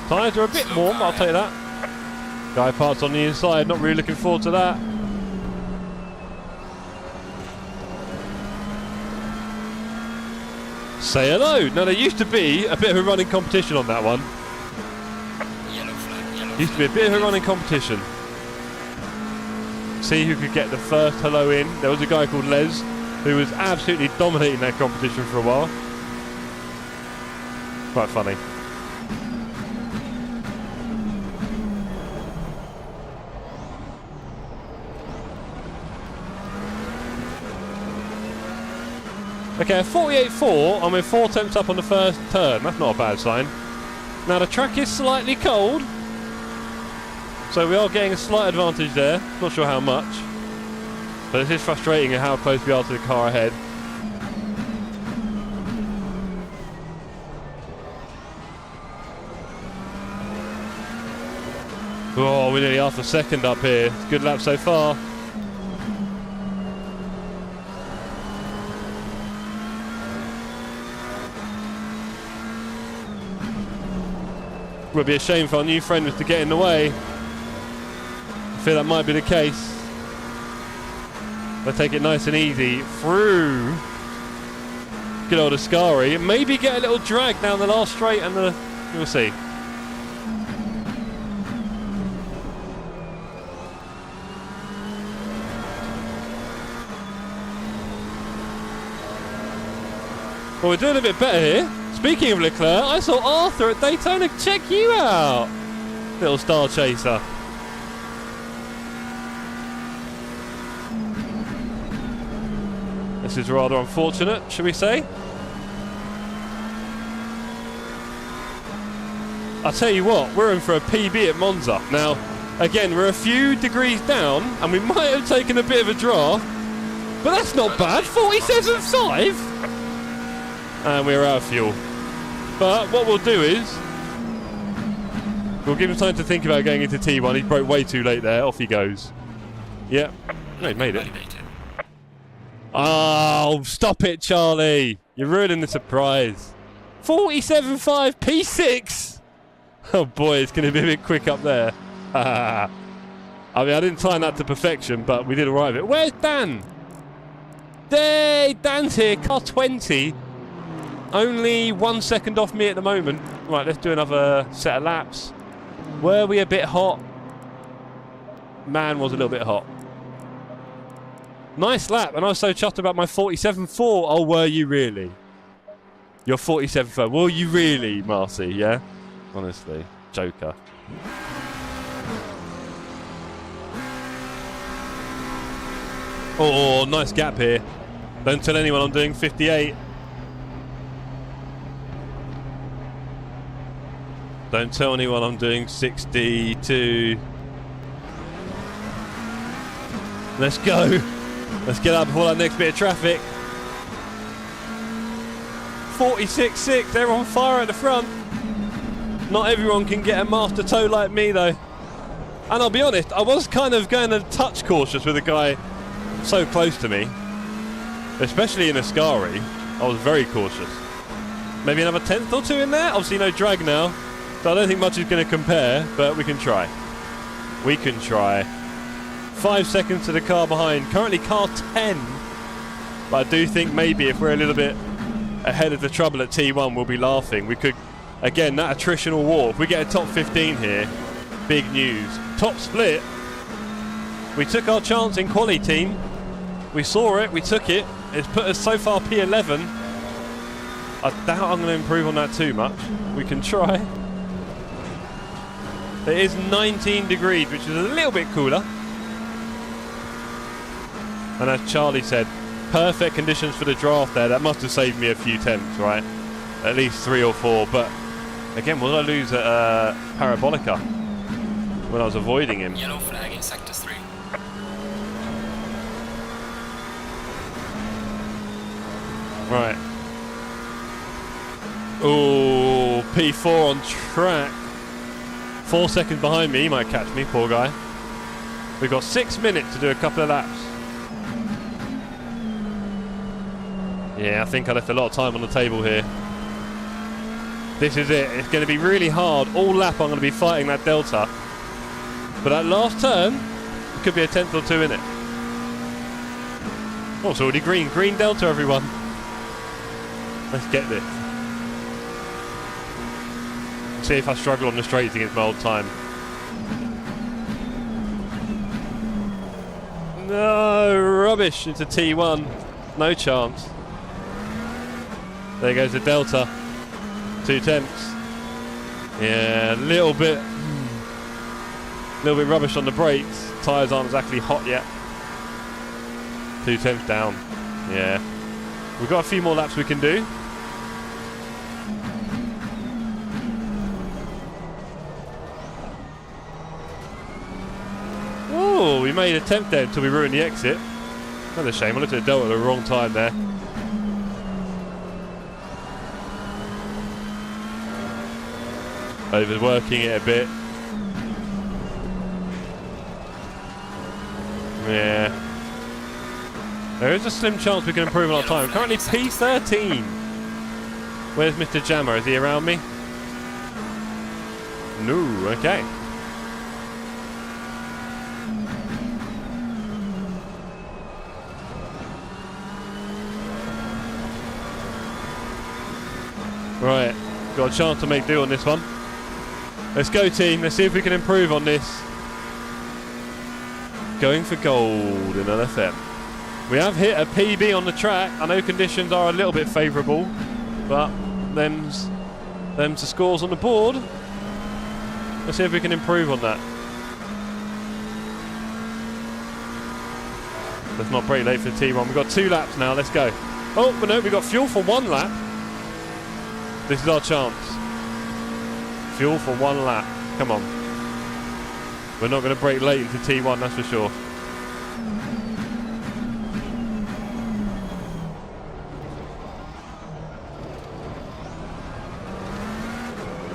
Tyres are a bit warm, I'll take that. Guy parts on the inside, not really looking forward to that. Say hello. Now, there used to be a bit of a running competition on that one. Yellow flag. Used to be a bit of a running competition. See who could get the first hello in. There was a guy called Les who was absolutely dominating that competition for a while. Quite funny. Okay, 48.4, I'm with 4 attempts up on the first turn. That's not a bad sign. Now the track is slightly cold, so we are getting a slight advantage there. Not sure how much, but it is frustrating at how close we are to the car ahead. Oh, we're nearly half a second up here. Good lap so far. Would be a shame if our new friend was to get in the way. I feel that might be the case. They'll take it nice and easy through good old Ascari. Maybe get a little drag down the last straight and we'll see. Well, we're doing a bit better here. Speaking of Leclerc, I saw Arthur at Daytona. Check you out. Little star chaser. This is rather unfortunate, should we say? I'll tell you what, we're in for a PB at Monza. Now, again, we're a few degrees down, and we might have taken a bit of a draft, but that's not bad. 47.5. And we're out of fuel. But what we'll do is we'll give him time to think about going into T1. He broke way too late there. Off he goes. Yep. No, he made it. Oh, stop it, Charlie. You're ruining the surprise. 47.5 P6. Oh boy, it's going to be a bit quick up there. I mean, I didn't time that to perfection, but we did all right with it. Where's Dan? Hey, Dan's here. Car 20. Only 1 second off me at the moment. Right, let's do another set of laps. Were we a bit hot? Man was a little bit hot. Nice lap, and I was so chuffed about my 47.4. Oh, were you really? Your 47.4. Were you really, Marcy? Yeah? Honestly. Joker. Oh, nice gap here. Don't tell anyone I'm doing 58. Don't tell anyone I'm doing 62. Let's go. Let's get out before that next bit of traffic. 46.6. They're on fire at the front. Not everyone can get a master toe like me, though. And I'll be honest, I was kind of going a touch cautious with a guy so close to me. Especially in Ascari. I was very cautious. Maybe another tenth or two in there. Obviously no drag now. So I don't think much is going to compare, but we can try. We can try. 5 seconds to the car behind. Currently car 10. But I do think maybe if we're a little bit ahead of the trouble at T1, we'll be laughing. We could, again, that attritional war. If we get a top 15 here, big news. Top split. We took our chance in quali team. We saw it. We took it. It's put us so far P11. I doubt I'm going to improve on that too much. We can try. It is 19 degrees, which is a little bit cooler. And as Charlie said, perfect conditions for the draft there. That must have saved me a few tenths, right? At least 3 or 4. But again, what did I lose at Parabolica when I was avoiding him? Yellow flag in sector 3. Right. Oh, P4 on track. 4 seconds behind me. He might catch me, poor guy. We've got 6 minutes to do a couple of laps. Yeah, I think I left a lot of time on the table here. This is it. It's going to be really hard. All lap I'm going to be fighting that delta. But that last turn, it could be a tenth or two in it. Oh, it's already green. Green delta, everyone. Let's get this. See if I struggle on the straights against my old time. No, rubbish into T1. No chance. There goes the Delta. 2 tenths. Yeah, a little bit rubbish on the brakes. Tyres aren't exactly hot yet. 2 tenths down. Yeah. We've got a few more laps we can do. Oh, we made a 10th there until we ruined the exit. That's a shame. I looked at the Delta at the wrong time there. Overworking it a bit. Yeah. There is a slim chance we can improve on our time. Currently P13. Where's Mr. Jammer? Is he around me? No. Okay. Right. Got a chance to make do on this one. Let's go, team. Let's see if we can improve on this. Going for gold in LFM. We have hit a PB on the track. I know conditions are a little bit favourable, but them's the scores on the board. Let's see if we can improve on that. Let's not break late for the T1. We've got 2 laps now. Let's go. Oh, but no, we've got fuel for 1 lap. This is our chance. Fuel for 1 lap. Come on. We're not going to break late into T1, that's for sure.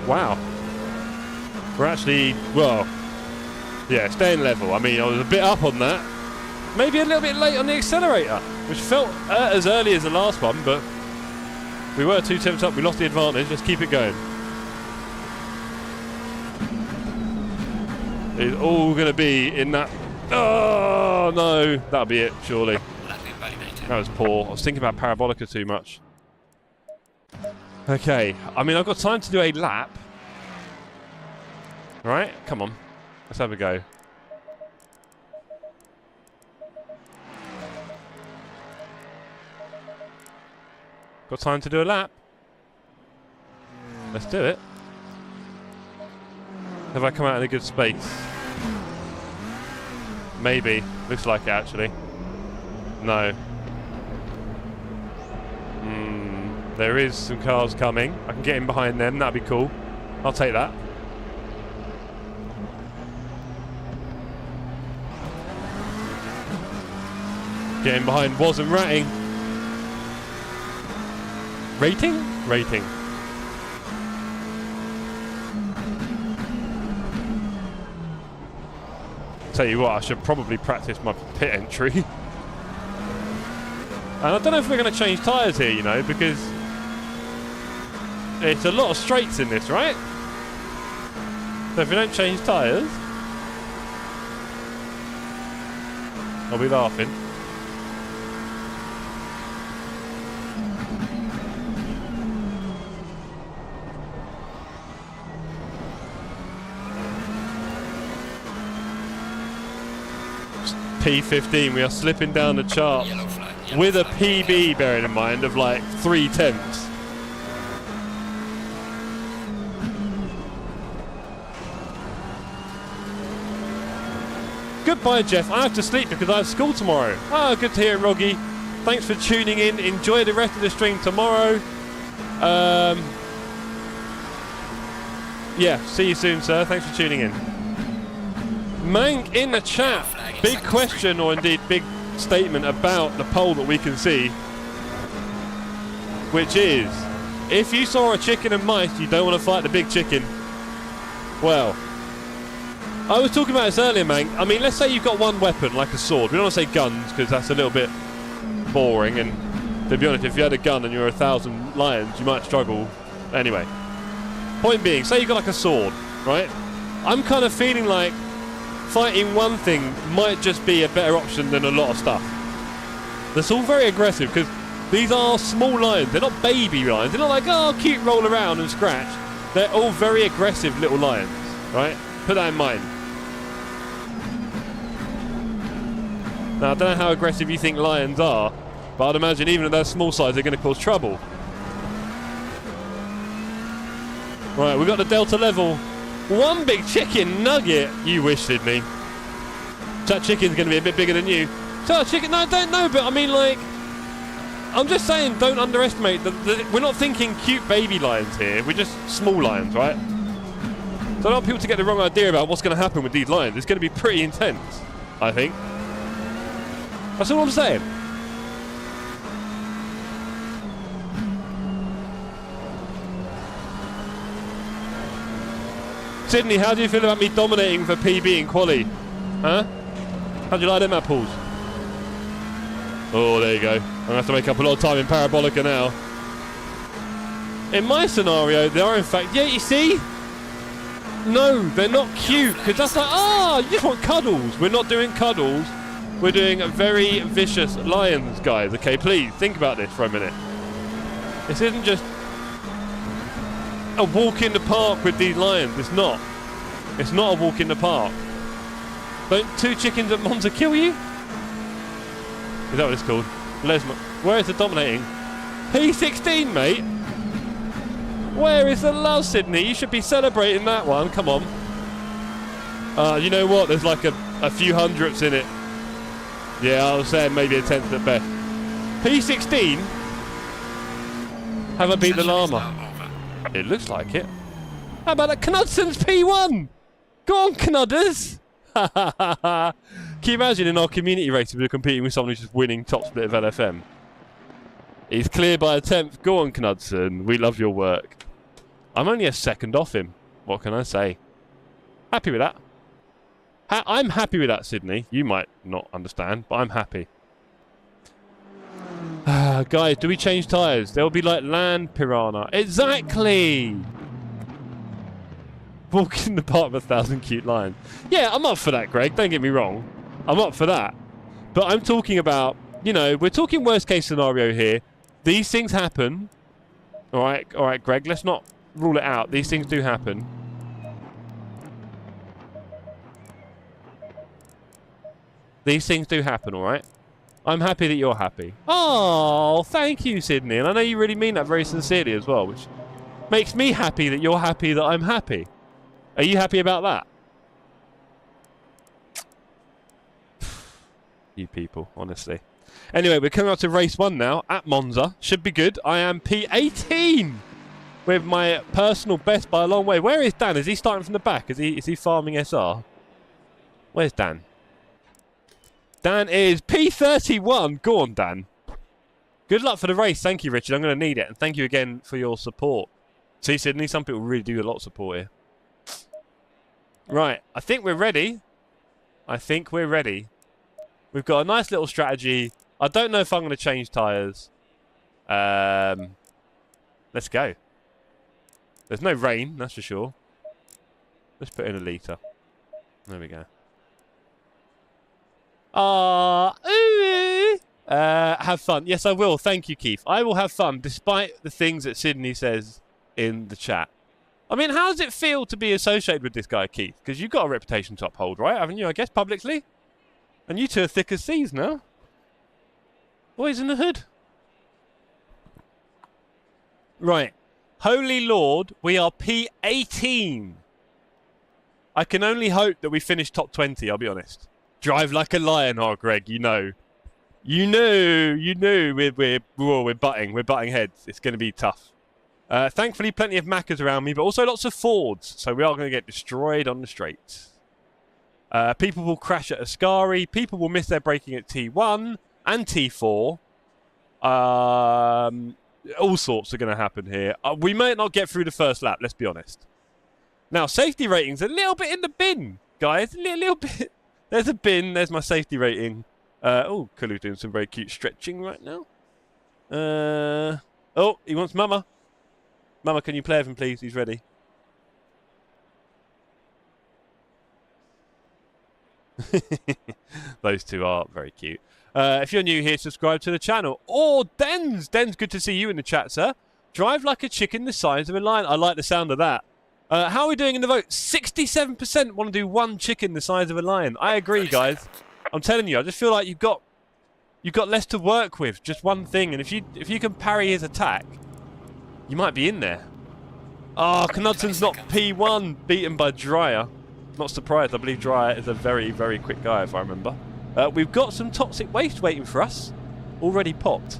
Wow. We're actually, well, yeah, staying level. I mean, I was a bit up on that. Maybe a little bit late on the accelerator, which felt as early as the last one, but we were 2 tenths up. We lost the advantage. Let's keep it going. It's all going to be in that. Oh, no. That'll be it, surely. That was poor. I was thinking about Parabolica too much. Okay. I mean, I've got time to do a lap. Right? Come on. Let's have a go. Got time to do a lap. Let's do it. Have I come out in a good space? Maybe. Looks like it, actually. No. There is some cars coming. I can get in behind them. That'd be cool. I'll take that. Getting behind wasn't ratting. Rating? Rating. Tell you what, I should probably practice my pit entry. And I don't know if we're going to change tyres here, you know, because it's a lot of straights in this, right? So if we don't change tyres, I'll be laughing. P15, we are slipping down the chart with a PB, bearing in mind, of like 3 tenths. Goodbye, Jeff. I have to sleep because I have school tomorrow. Ah, good to hear, Roggy. Thanks for tuning in. Enjoy the rest of the stream tomorrow. Yeah, see you soon, sir. Thanks for tuning in. Mank in the chat. Big question, or indeed big statement about the poll that we can see, which is, if you saw a chicken and mice, you don't want to fight the big chicken. Well, I was talking about this earlier, Mank. I mean, let's say you've got one weapon, like a sword. We don't want to say guns, because that's a little bit boring, and to be honest, if you had a gun and you were 1,000 lions, you might struggle. Anyway, point being, say you've got like a sword, right? I'm kind of feeling like fighting one thing might just be a better option than a lot of stuff. That's all very aggressive, because these are small lions. They're not baby lions. They're not like, oh, cute, roll around and scratch. They're all very aggressive little lions, right? Put that in mind. Now, I don't know how aggressive you think lions are, But I'd imagine even at that small size, they're going to cause trouble. Right, we've got the Delta level. One big chicken nugget. You wish, Sydney. That chicken's going to be a bit bigger than you. So that chicken, no, I don't know, but I mean, like, I'm just saying, don't underestimate. We're not thinking cute baby lions here. We're just small lions, right? So I don't want people to get the wrong idea about what's going to happen with these lions. It's going to be pretty intense, I think. That's all I'm saying. Sydney, how do you feel about me dominating for PB in quali? Huh? How do you like them apples? Oh, there you go. I'm going to have to make up a lot of time in Parabolica now. In my scenario, they are in fact... Yeah, you see? No, they're not cute, because that's like, you just want cuddles. We're not doing cuddles. We're doing very vicious lions, guys. Okay, please, think about this for a minute. This isn't just a walk in the park with these lions. It's not. It's not a walk in the park. Don't 2 chickens at Monza kill you? Is that what it's called? Where is the dominating? P16, mate. Where is the love, Sydney? You should be celebrating that one. Come on. You know what? There's like a few hundredths in it. Yeah, I was saying maybe a tenth at best. P16? Have I beat the llama? It looks like it. How about that Knudson's P1? Go on, Knudders. Can you imagine in our community race if we were competing with someone who's just winning top split of LFM? He's clear by a tenth. Go on, Knudsen. We love your work. I'm only a second off him. What can I say? Happy with that. I'm happy with that, Sydney. You might not understand, but I'm happy. Guys, do we change tyres? They'll be like land piranha. Exactly! Walk in the park with 1,000 cute lions. Yeah, I'm up for that, Greg. Don't get me wrong. I'm up for that. But I'm talking about, you know, we're talking worst case scenario here. These things happen. All right, Greg, let's not rule it out. These things do happen. These things do happen, all right? I'm happy that you're happy. Oh, thank you, Sydney. And I know you really mean that very sincerely as well, which makes me happy that you're happy that I'm happy. Are you happy about that? You people, honestly. Anyway, we're coming up to race 1 now at Monza. Should be good. I am P18 with my personal best by a long way. Where is Dan? Is he starting from the back? Is he farming SR? Where's Dan? Dan is P31. Go on, Dan. Good luck for the race. Thank you, Richard. I'm going to need it. And thank you again for your support. See, Sydney, some people really do a lot of support here. Right. I think we're ready. We've got a nice little strategy. I don't know if I'm going to change tyres. Let's go. There's no rain, that's for sure. Let's put in a litre. There we go. Have fun. Yes, I will. Thank you, Keith. I will have fun, despite the things that Sydney says in the chat. I mean, how does it feel to be associated with this guy, Keith? Because you've got a reputation to uphold, right? Haven't you, I guess, publicly? And you two are thick as thieves now. Boys in the hood. Right. Holy Lord, we are P18. I can only hope that we finish top 20, I'll be honest. Drive like a lion, Greg, you know. You know we're butting heads. It's going to be tough. Thankfully, plenty of Maccas around me, but also lots of Fords. So we are going to get destroyed on the straights. People will crash at Ascari. People will miss their braking at T1 and T4. All sorts are going to happen here. We might not get through the first lap, let's be honest. Now, safety rating's a little bit in the bin, guys. A little bit. There's a bin. There's my safety rating. Oh, Kulu's doing some very cute stretching right now. Oh, he wants Mama. Mama, can you play with him, please? He's ready. Those two are very cute. If you're new here, subscribe to the channel. Or Dens. Dens, good to see you in the chat, sir. Drive like a chicken the size of a lion. I like the sound of that. How are we doing in the vote? 67% want to do one chicken the size of a lion. I agree, guys. I'm telling you, I just feel like you've got You've got less to work with, just one thing. And if you can parry his attack, you might be in there. Oh, Knudson's not P1, beaten by Dreyer. Not surprised, I believe Dreyer is a very, very quick guy, if I remember. We've got some toxic waste waiting for us. Already popped.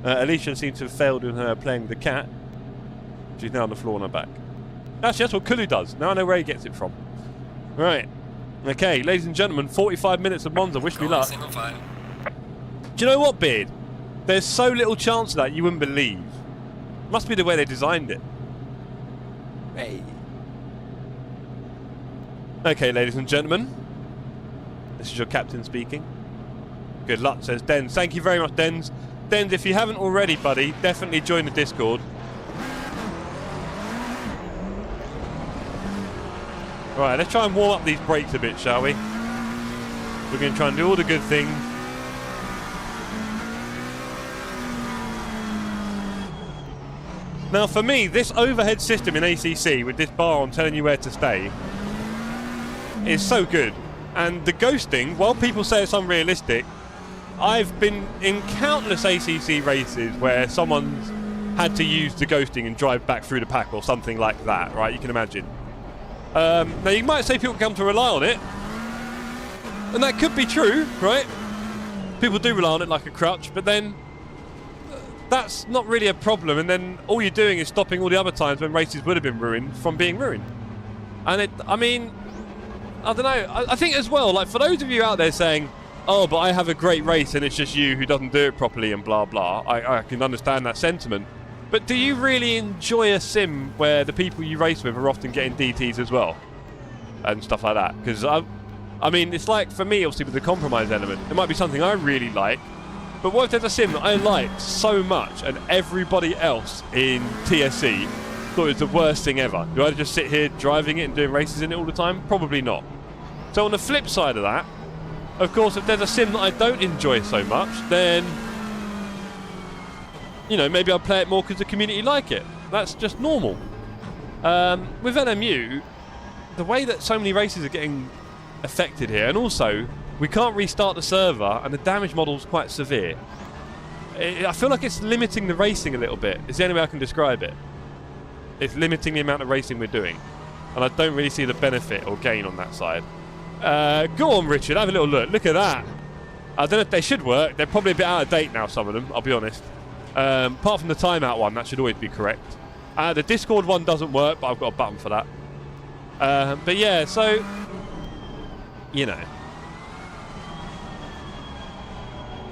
Alicia seems to have failed in her playing with the cat. She's now on the floor on her back. Actually, that's what Kulu does. Now I know where he gets it from. Right. Okay, ladies and gentlemen, 45 minutes of Monza. Wish me luck. Do you know what, Beard? There's so little chance of that you wouldn't believe. Must be the way they designed it. Hey. Okay, ladies and gentlemen. This is your captain speaking. Good luck, says Dens. Thank you very much, Dens. Dens, if you haven't already, buddy, definitely join the Discord. Right, let's try and warm up these brakes a bit, shall we? We're going to try and do all the good things. Now, for me, this overhead system in ACC with this bar on telling you where to stay is so good. And the ghosting, while people say it's unrealistic, I've been in countless ACC races where someone's had to use the ghosting and drive back through the pack or something like that, right? You can imagine. Now, you might say people come to rely on it, and that could be true, right? People do rely on it like a crutch, but then that's not really a problem, and then all you're doing is stopping all the other times when races would have been ruined from being ruined. And I mean, I don't know, I think as well, like for those of you out there saying, oh, but I have a great race and it's just you who doesn't do it properly and blah, blah, I can understand that sentiment. But do you really enjoy a sim where the people you race with are often getting DTs as well? And stuff like that? Because, I mean, it's like, for me, obviously, with the compromise element, it might be something I really like, but what if there's a sim that I like so much and everybody else in TSC thought it was the worst thing ever? Do I just sit here driving it and doing races in it all the time? Probably not. So on the flip side of that, of course, if there's a sim that I don't enjoy so much, then, you know, maybe I'll play it more because the community like it. That's just normal. With NMU, the way that so many races are getting affected here, and also we can't restart the server and the damage model's quite severe. I feel like it's limiting the racing a little bit. It's the only way I can describe it. It's limiting the amount of racing we're doing, and I don't really see the benefit or gain on that side. Go on, Richard, have a little look. Look at that. I don't know if they should work. They're probably a bit out of date now, some of them, I'll be honest. Apart from the timeout one, that should always be correct. The Discord one doesn't work, but I've got a button for that. But yeah, so, you know.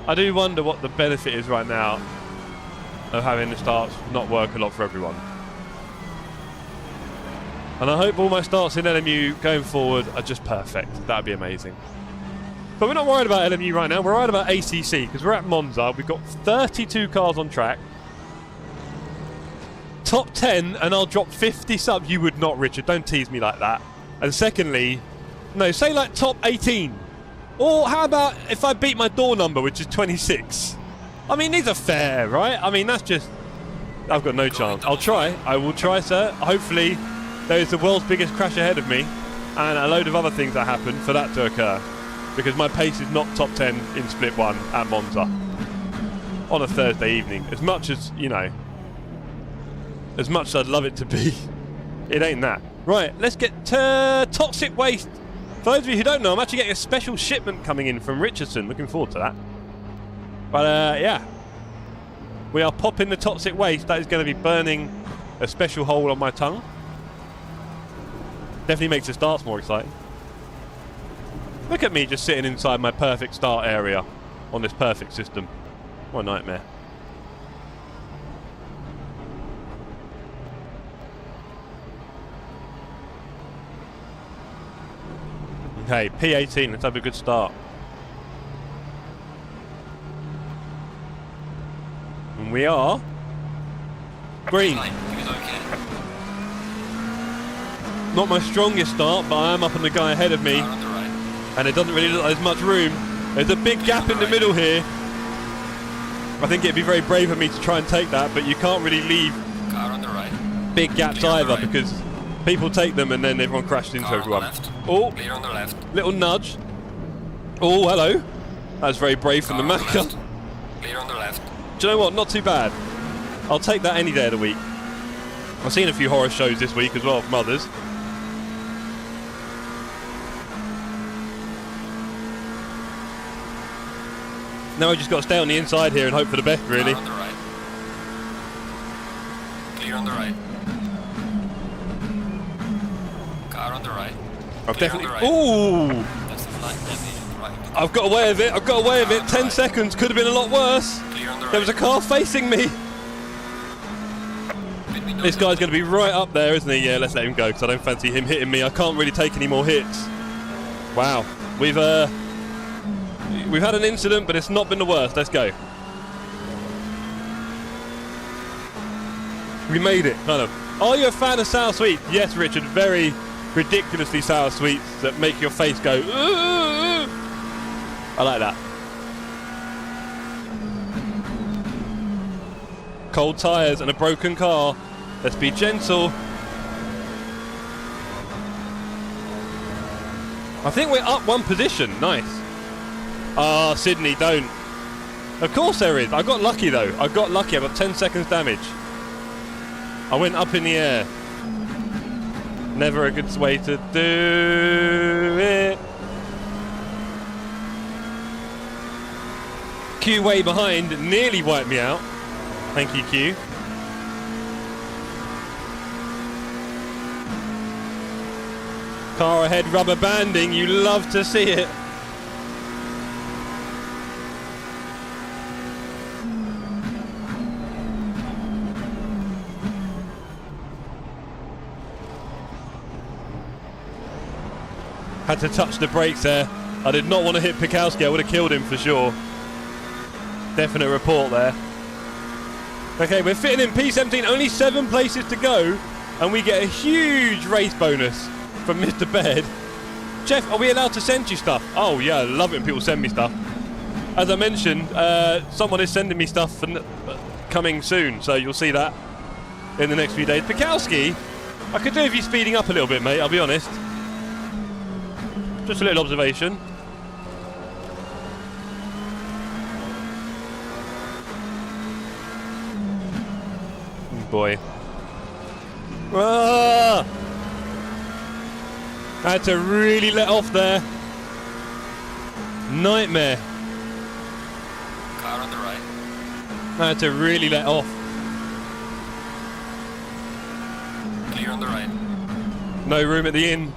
I do wonder what the benefit is right now of having the starts not work a lot for everyone. And I hope all my starts in LMU going forward are just perfect. That would be amazing. But we're not worried about LMU right now. We're worried about ACC because we're at Monza. We've got 32 cars on track. Top 10 and I'll drop 50 subs. You would not, Richard. Don't tease me like that. And secondly, no, say like top 18. Or how about if I beat my door number, which is 26? I mean, these are fair, right? I mean, that's just... I've got no chance. I'll try. I will try, sir. Hopefully, there is the world's biggest crash ahead of me and a load of other things that happen for that to occur. Because my pace is not top 10 in Split 1 at Monza on a Thursday evening. As much as, you know, as much as I'd love it to be, it ain't that. Right, let's get to Toxic Waste. For those of you who don't know, I'm actually getting a special shipment coming in from Richardson. Looking forward to that. But, yeah. We are popping the Toxic Waste. That is going to be burning a special hole on my tongue. Definitely makes the starts more exciting. Look at me just sitting inside my perfect start area on this perfect system. What a nightmare. Okay, P18, let's have a good start. And we are green. Not my strongest start, but I am up on the guy ahead of me. And it doesn't really look like there's much room. There's a big gap in the middle here. I think it'd be very brave of me to try and take that, but you can't really leave big gaps either because people take them and then everyone crashes into everyone. Oh, little nudge. Oh, hello. That's very brave from the Macca. Clear on the left. Do you know what? Not too bad. I'll take that any day of the week. I've seen a few horror shows this week as well from others. Now we just got to stay on the inside here and hope for the best, really. Car on the right. Clear on the right. Car on the right. I've Clear definitely... on the right. Ooh! That's the flight damage on the right. I've got away with it. I've got away with it. 10 seconds. Could have been a lot worse. Clear on the right. There was a car facing me. This guy's going to be right up there, isn't he? Yeah, let's let him go because I don't fancy him hitting me. I can't really take any more hits. Wow. We've had an incident, but it's not been the worst. Let's go. We made it, kind of. Are you a fan of sour sweets? Yes, Richard. Very ridiculously sour sweets that make your face go, ooh. I like that. Cold tyres and a broken car. Let's be gentle. I think we're up one position. Nice. Ah, Sydney, don't. Of course there is. I got lucky though. I got lucky. I got 10 seconds damage. I went up in the air. Never a good way to do it. Q way behind nearly wiped me out. Thank you, Q. Car ahead, rubber banding. You love to see it. Had to touch the brakes there. I did not want to hit Pikowski. I would have killed him for sure. Definite report there. Okay, we're fitting in P17. Only 7 places to go. And we get a huge race bonus from Mr. Baird. Jeff, are we allowed to send you stuff? Oh, yeah, I love it when people send me stuff. As I mentioned, someone is sending me stuff coming soon. So you'll see that in the next few days. Pikowski, I could do with you speeding up a little bit, mate. I'll be honest. Just a little observation. Boy. Ah! I had to really let off there. Nightmare. Car on the right. I had to really let off. Clear on the right. No room at the inn.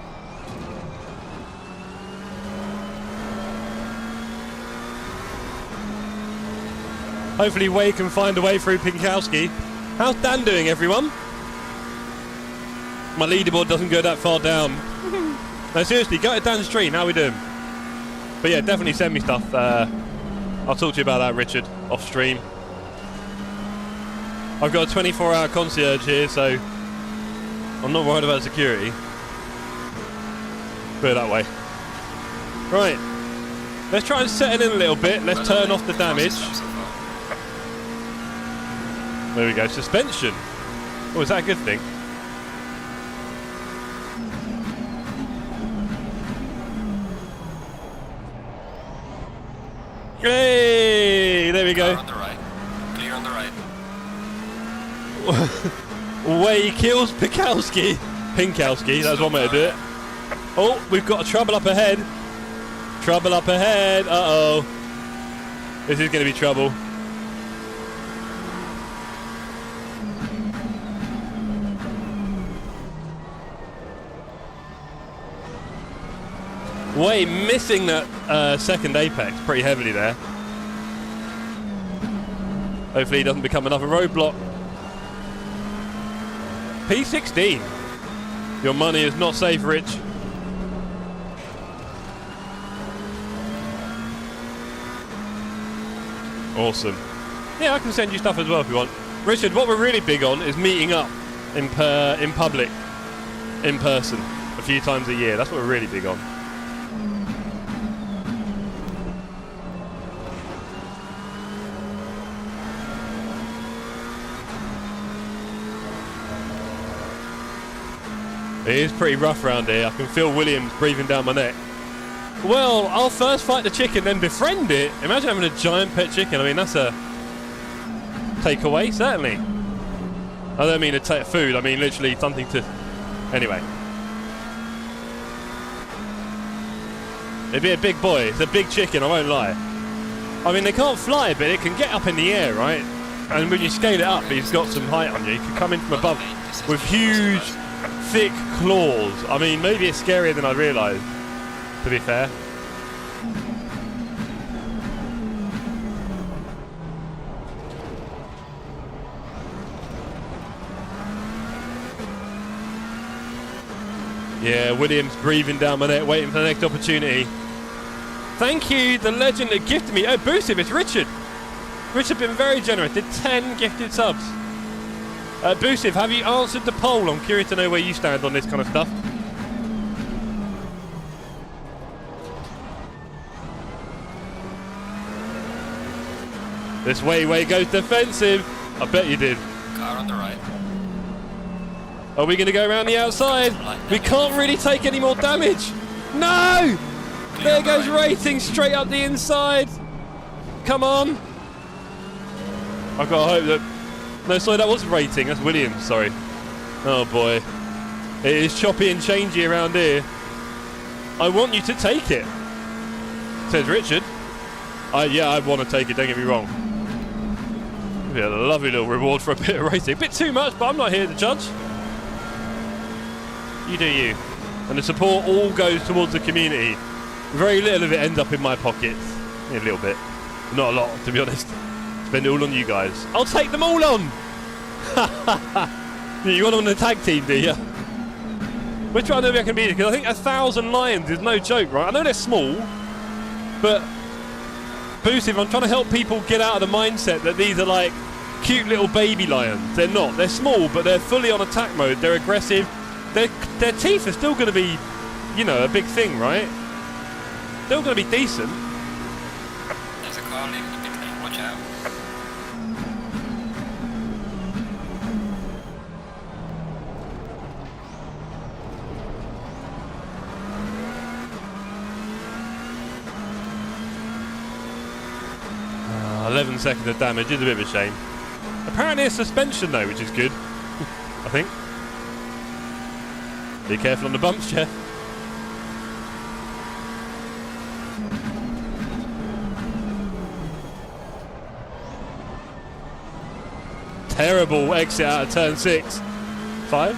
Hopefully Way can find a way through Pikowski. How's Dan doing, everyone? My leaderboard doesn't go that far down. No, seriously, go to Dan's stream. How are we doing? But yeah, definitely send me stuff. I'll talk to you about that, Richard, off stream. I've got a 24-hour concierge here, so I'm not worried about security. Put it that way. Right. Let's try and settle in a little bit. Let's turn off the damage. There we go. Suspension. Oh, is that a good thing? Hey! There we go. Car on the right. Clear on the right. Way kills Pikowski. Pinkowski. That's one way to do it. Oh, we've got a trouble up ahead. Trouble up ahead. Uh-oh. This is going to be trouble. Way missing that second apex pretty heavily there. Hopefully he doesn't become another roadblock. P16. Your money is not safe, Rich. Awesome. Yeah, I can send you stuff as well if you want. Richard, what we're really big on is meeting up in public, in person, a few times a year. That's what we're really big on. It is pretty rough around here. I can feel Williams breathing down my neck. Well, I'll first fight the chicken, then befriend it. Imagine having a giant pet chicken. I mean, that's a takeaway, certainly. I don't mean a food. I mean literally something to... Anyway. It'd be a big boy. It's a big chicken, I won't lie. I mean, they can't fly, but it can get up in the air, right? And when you scale it up, it's got some height on you. You can come in from above with huge, thick claws. I mean, maybe it's scarier than I realised, to be fair. Yeah, Williams breathing down my neck, waiting for the next opportunity. Thank you, the legend that gifted me. Oh, Boosted, it's Richard. Richard been very generous, did 10 gifted subs. Boosted, have you answered the poll? I'm curious to know where you stand on this kind of stuff. This way goes defensive. I bet you did. Car on the right. Are we going to go around the outside? We can't really take any more damage. No! There goes Rating straight up the inside. Come on. I've got to hope that... No, sorry, that was Rating. That's Williams, sorry. Oh, boy. It is choppy and changey around here. I want you to take it, says Richard. Yeah, I want to take it, don't get me wrong. It'd be a lovely little reward for a bit of racing. A bit too much, but I'm not here to judge. You do you. And the support all goes towards the community. Very little of it ends up in my pockets. A little bit. Not a lot, to be honest. Spend it all on you guys. I'll take them all on! You want them on the tag team, do you? We're trying to know if I can beat it, because I think 1,000 lions is no joke, right? I know they're small, but... Boosted, I'm trying to help people get out of the mindset that these are like cute little baby lions. They're not. They're small, but they're fully on attack mode. They're aggressive. Their teeth are still going to be, you know, a big thing, right? Still going to be decent. There's a car leaving the pit lane. Watch out. Oh, 11 seconds of damage is a bit of a shame. Apparently it's suspension though, which is good. I think. Be careful on the bumps, Jeff. Terrible exit out of turn 6. 5.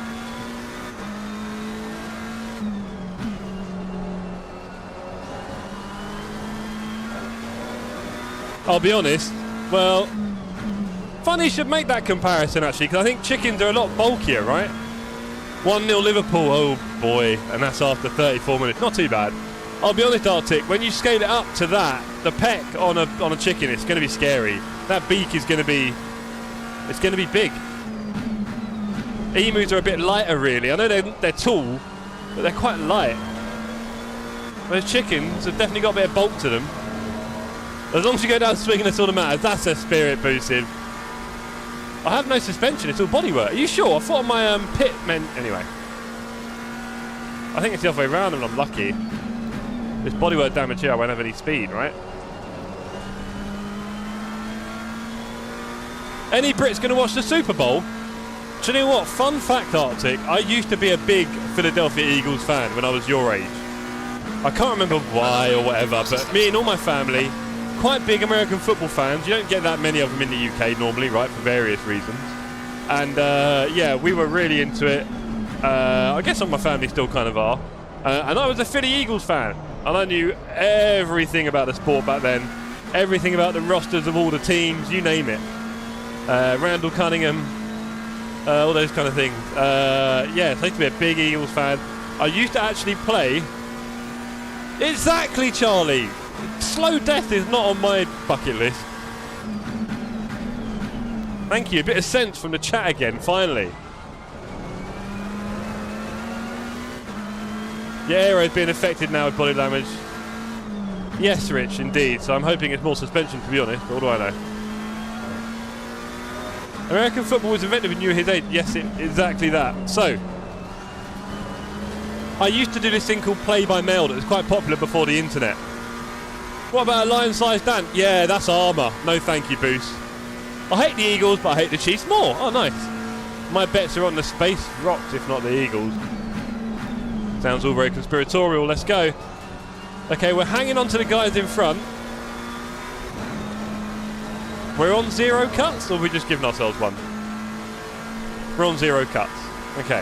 I'll be honest, well, funny you should make that comparison actually, because I think chickens are a lot bulkier, right? 1-0 Liverpool, oh boy, and that's after 34 minutes. Not too bad. I'll be honest, Arctic, when you scale it up to that, the peck on a chicken, it's going to be scary. That beak is going to be, it's going to be big. Emus are a bit lighter, really. I know they're tall, but they're quite light. Those chickens have definitely got a bit of bulk to them. As long as you go down swinging, that's all that matters. That's a spirit boosted. I have no suspension, it's all bodywork. Are you sure? I thought on my pit meant... Anyway. I think it's the other way around and I'm lucky. This bodywork damage here, I won't have any speed, right? Any Brits going to watch the Super Bowl? Do you know what? Fun fact, Arctic. I used to be a big Philadelphia Eagles fan when I was your age. I can't remember why or whatever, but me and all my family... Quite big American football fans. You don't get that many of them in the UK normally, right, for various reasons. And yeah, we were really into it. I guess some of my family still kind of are. And I was a Philly Eagles fan. And I knew everything about the sport back then. Everything about the rosters of all the teams, you name it. Randall Cunningham, all those kind of things. Yeah, so I used to be a big Eagles fan. I used to actually play... Exactly, Charlie! Slow death is not on my bucket list. Thank you. A bit of sense from the chat again, finally. Yeah, Aero's being affected now with body damage. Yes, Rich, indeed. So I'm hoping it's more suspension, to be honest. What do I know? American football was invented when you were his age. Yes, exactly that. So, I used to do this thing called play by mail that was quite popular before the internet. What about a lion-sized ant? Yeah, that's armour. No thank you, Boost. I hate the Eagles, but I hate the Chiefs more. Oh, nice. My bets are on the Space Rocks, if not the Eagles. Sounds all very conspiratorial. Let's go. Okay, we're hanging on to the guys in front. We're on 0 cuts, or are we just giving ourselves one? We're on 0 cuts. Okay.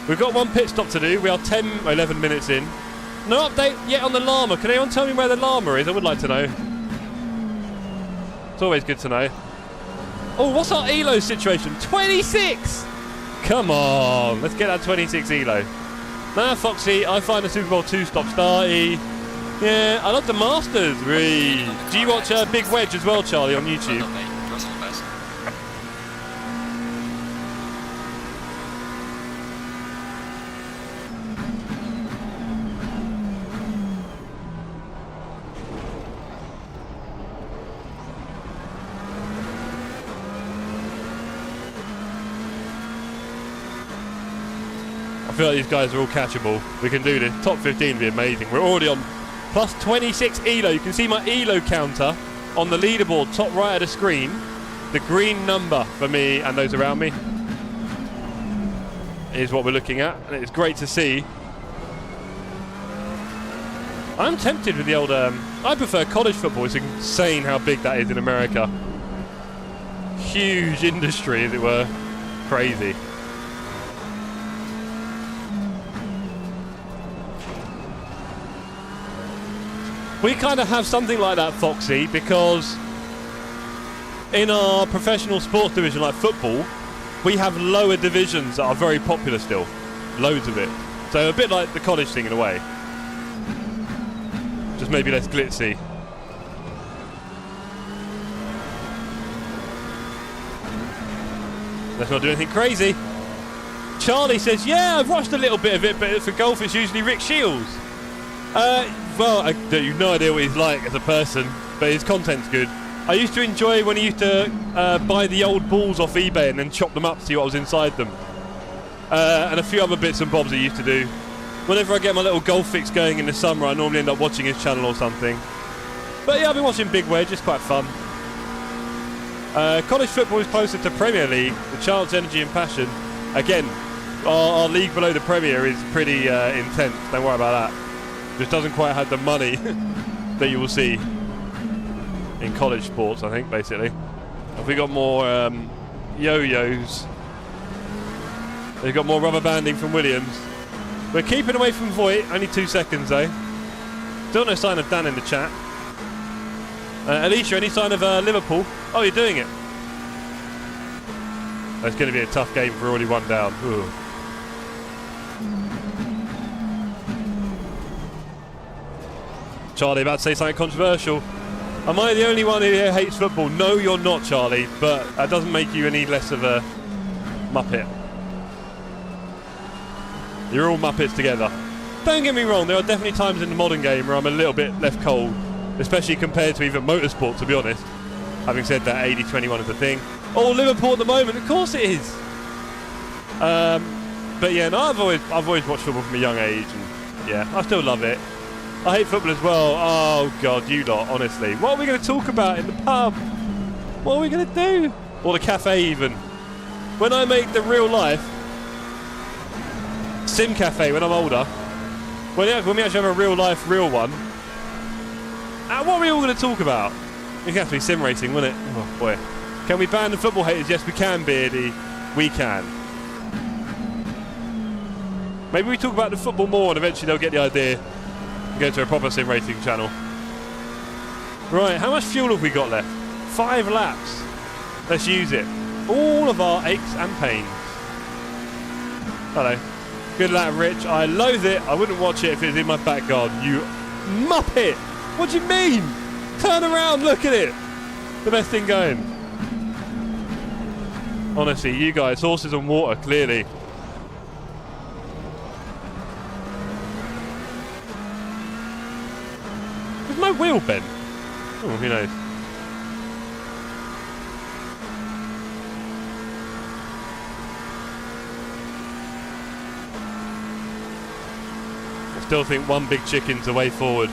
We've got one pit stop to do. We are 10 or 11 minutes in. No update yet on the llama. Can anyone tell me where the llama is? I would like to know. It's always good to know. Oh, what's our ELO situation? 26! Come on. Let's get that 26 ELO. Nah, Foxy, I find the Super Bowl 2 stop starty. Yeah, I love the Masters. Really. Do you watch Big Wedge as well, Charlie, on YouTube? I feel like these guys are all catchable. We can do this. Top 15 would be amazing. We're already on plus 26 ELO. You can see my ELO counter on the leaderboard, top right of the screen. The green number for me and those around me is what we're looking at, and it's great to see. I'm tempted with the old... I prefer college football. It's insane how big that is in America. Huge industry, as it were. Crazy. We kind of have something like that, Foxy, because in our professional sports division like football, we have lower divisions that are very popular still. Loads of it. So a bit like the college thing in a way. Just maybe less glitzy. Let's not do anything crazy. Charlie says, yeah, I've watched a little bit of it, but for golf it's usually Rick Shields. Well, you've no idea what he's like as a person, but his content's good. I used to enjoy when he used to buy the old balls off eBay and then chop them up to see what was inside them. And a few other bits and bobs he used to do. Whenever I get my little golf fix going in the summer, I normally end up watching his channel or something. But yeah, I've been watching Big Wedge, it's quite fun. College football is closer to Premier League, the chance, energy and passion. Again, our league below the Premier is pretty intense, don't worry about that. Just doesn't quite have the money that you will see in college sports, I think, basically. Have we got more yo-yos? They've got more rubber banding from Williams. We're keeping away from Voigt, only 2 seconds though. Still no sign of Dan in the chat. Alicia, any sign of Liverpool? Oh, you're doing it. That's going to be a tough game for already one down. Ooh. Charlie, about to say something controversial. Am I the only one who here hates football? No, you're not, Charlie, but that doesn't make you any less of a Muppet. You're all Muppets together. Don't get me wrong, there are definitely times in the modern game where I'm a little bit left cold, especially compared to even motorsport, to be honest. Having said that, 80-21 is a thing. Oh, Liverpool at the moment, of course it is. But yeah, no, I've always watched football from a young age, and yeah, I still love it. I hate football as well. Oh God, you lot, honestly. What are we going to talk about in the pub? What are we going to do? Or the cafe even. When I make the real life sim cafe when I'm older, when we actually have a real life real one, what are we all going to talk about? It has to be sim racing, wouldn't it? Oh boy. Can we ban the football haters? Yes, we can, Beardy. We can. Maybe we talk about the football more and eventually they'll get the idea. Go to a proper sim racing channel. Right, how much fuel have we got left? 5 laps. Let's use it. All of our aches and pains. Hello. Good lap, Rich. I loathe it. I wouldn't watch it if it was in my back garden. You muppet! What do you mean? Turn around, look at it. The best thing going. Honestly, you guys, horses and water, clearly. Is my wheel bent? Oh, who knows? still think one big chicken's the way forward.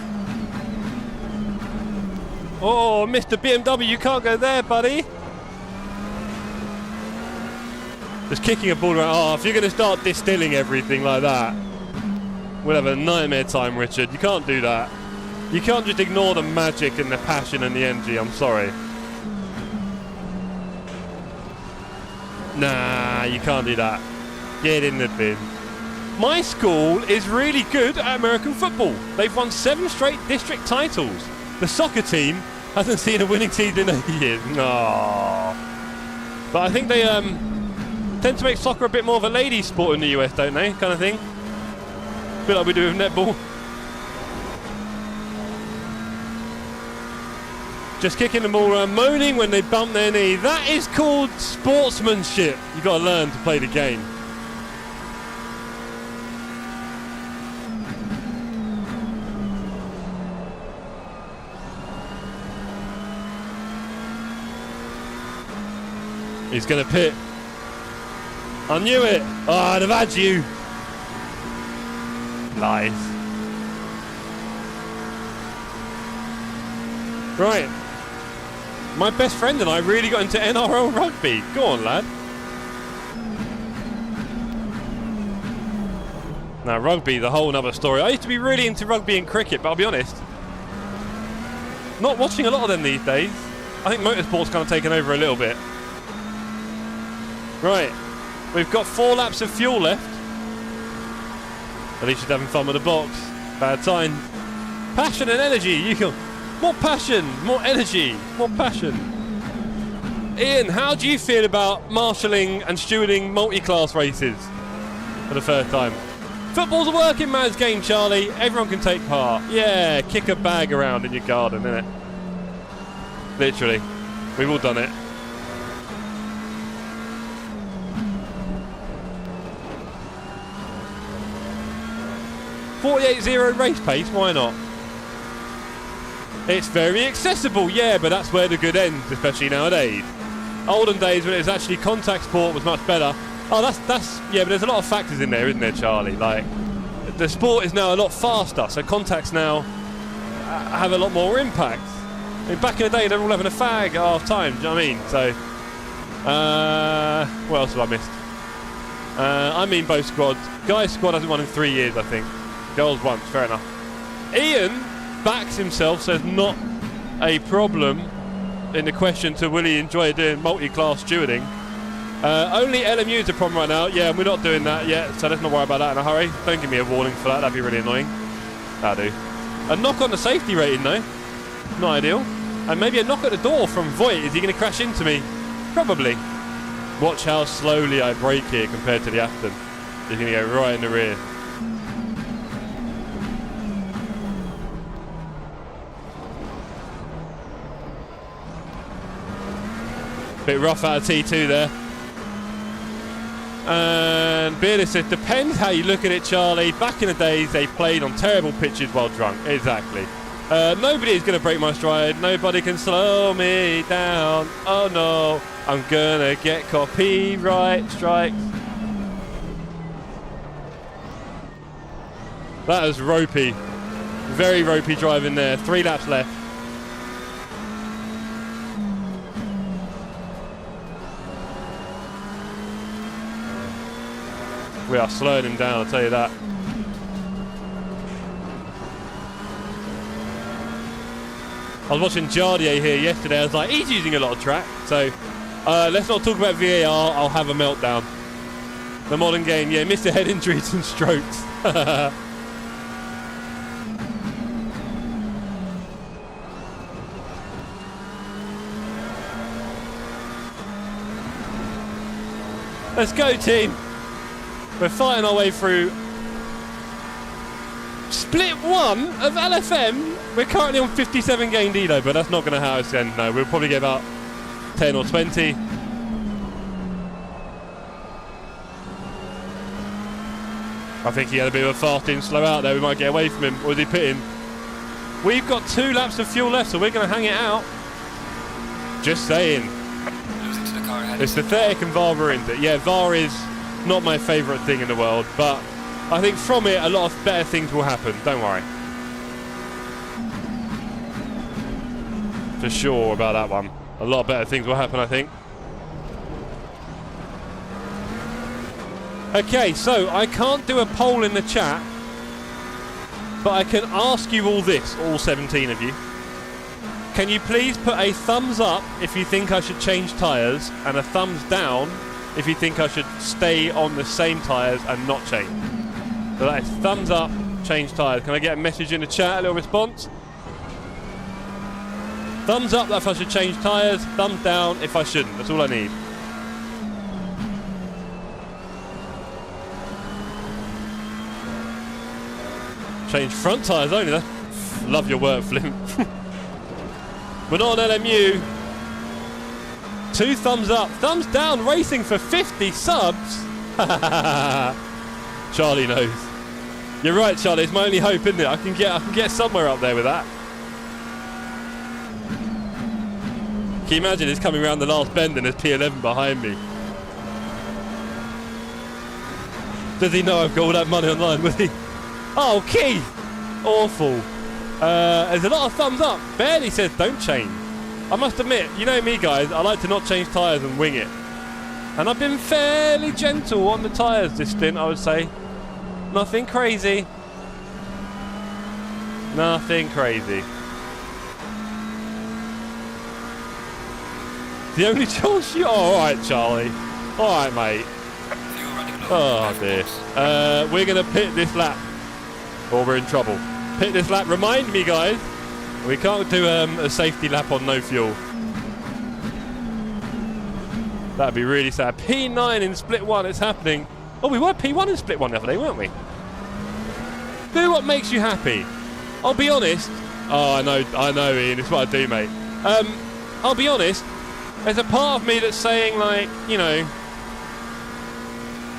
Oh, Mr. BMW, you can't go there, buddy. Just kicking a ball around. Oh, if you're going to start distilling everything like that, we'll have a nightmare time, Richard. You can't do that. You can't just ignore the magic and the passion and the energy. I'm sorry. Nah, you can't do that. Get in the bin. My school is really good at American football. They've won 7 straight district titles. The soccer team hasn't seen a winning season in 8 years. No. But I think they tend to make soccer a bit more of a ladies' sport in the US, don't they? Kind of thing. A bit like we do with netball. Just kicking them all around, moaning when they bump their knee. That is called sportsmanship. You've got to learn to play the game. He's going to pit. I knew it. Oh, I'd have had you. Lies. Right. My best friend and I really got into NRL rugby. Go on, lad. Now, rugby's a whole other story. I used to be really into rugby and cricket, but I'll be honest, not watching a lot of them these days. I think motorsport's kind of taken over a little bit. Right, we've got 4 laps of fuel left. At least she's having fun with the box. Bad sign. Passion and energy. You can more passion, more energy, more passion. Ian, how do you feel about marshalling and stewarding multi-class races for the first time? Football's a working man's game, Charlie. Everyone can take part. Yeah, kick a bag around in your garden, innit? Literally, we've all done it. .48.0 race pace, why not? It's very accessible, yeah, but that's where the good ends, especially nowadays. Olden days when it was actually contact sport was much better. Oh, that's yeah, but there's a lot of factors in there, isn't there, Charlie? Like, the sport is now a lot faster, so contacts now have a lot more impact. I mean, back in the day, they were all having a fag at half time, do you know what I mean? So, what else have I missed? I mean both squads. Guys' squad hasn't won in 3 years, I think. Girls once, fair enough. Ian backs himself, says not a problem in the question to will he enjoy doing multi-class stewarding. Only LMU is a problem right now. Yeah, we're not doing that yet, so let's not worry about that in a hurry. Don't give me a warning for that, that'd be really annoying. That'll do. A knock on the safety rating though, not ideal. And maybe a knock at the door from Voigt. Is he going to crash into me? Probably. Watch how slowly I brake here compared to the Aston. He's going to go right in the rear. Bit rough out of T2 there. And Bearded says, depends how you look at it, Charlie. Back in the days, they played on terrible pitches while drunk. Exactly. Nobody is going to break my stride. Nobody can slow me down. Oh no, I'm going to get copyright strikes. That was ropey. Very ropey driving there. 3 laps left. We are slowing him down, I'll tell you that. I was watching Jardier here yesterday. I was like, he's using a lot of track. So let's not talk about VAR. I'll have a meltdown. The modern game, yeah, missed head injuries and strokes. Let's go, team. We're fighting our way through split 1 of LFM. We're currently on 57 gained ELO, but that's not going to how it's end. No, we'll probably get about 10 or 20. I think he had a bit of a fast in, slow out there. We might get away from him. Or is he pitting? We've got 2 laps of fuel left, so we're going to hang it out. Just saying. Losing to the car ahead. It's pathetic and VAR ruined it. Yeah, VAR is not my favourite thing in the world, but I think from it, a lot of better things will happen. Don't worry. For sure about that one. A lot of better things will happen, I think. Okay, so I can't do a poll in the chat, but I can ask you all this, all 17 of you. Can you please put a thumbs up if you think I should change tyres, and a thumbs down if you think I should stay on the same tyres and not change? So that is thumbs up, change tyres. Can I get a message in the chat, a little response? Thumbs up if I should change tyres, thumbs down if I shouldn't. That's all I need. Change front tyres only. Love your work, Flint. We're not on LMU. 2 thumbs up, thumbs down, racing for 50 subs. Charlie knows. You're right, Charlie. It's my only hope, isn't it? I can get somewhere up there with that. Can you imagine it's coming around the last bend and there's P11 behind me? Does he know I've got all that money online, will he? Oh, Keith! Awful. There's a lot of thumbs up. Barely says don't change. I must admit, you know me guys, I like to not change tyres and wing it. And I've been fairly gentle on the tyres this stint, I would say. Nothing crazy. Nothing crazy. The only chance you... Oh, alright, Charlie. Alright, mate. Oh, dear. We're going to pit this lap. Or we're in trouble. Pit this lap. Remind me, guys. We can't do a safety lap on no fuel. That'd be really sad. P9 in split 1. It's happening. Oh, we were P1 in split 1 the other day, weren't we? Do what makes you happy. I'll be honest. Oh, I know, Ian. It's what I do, mate. I'll be honest. There's a part of me that's saying, like, you know,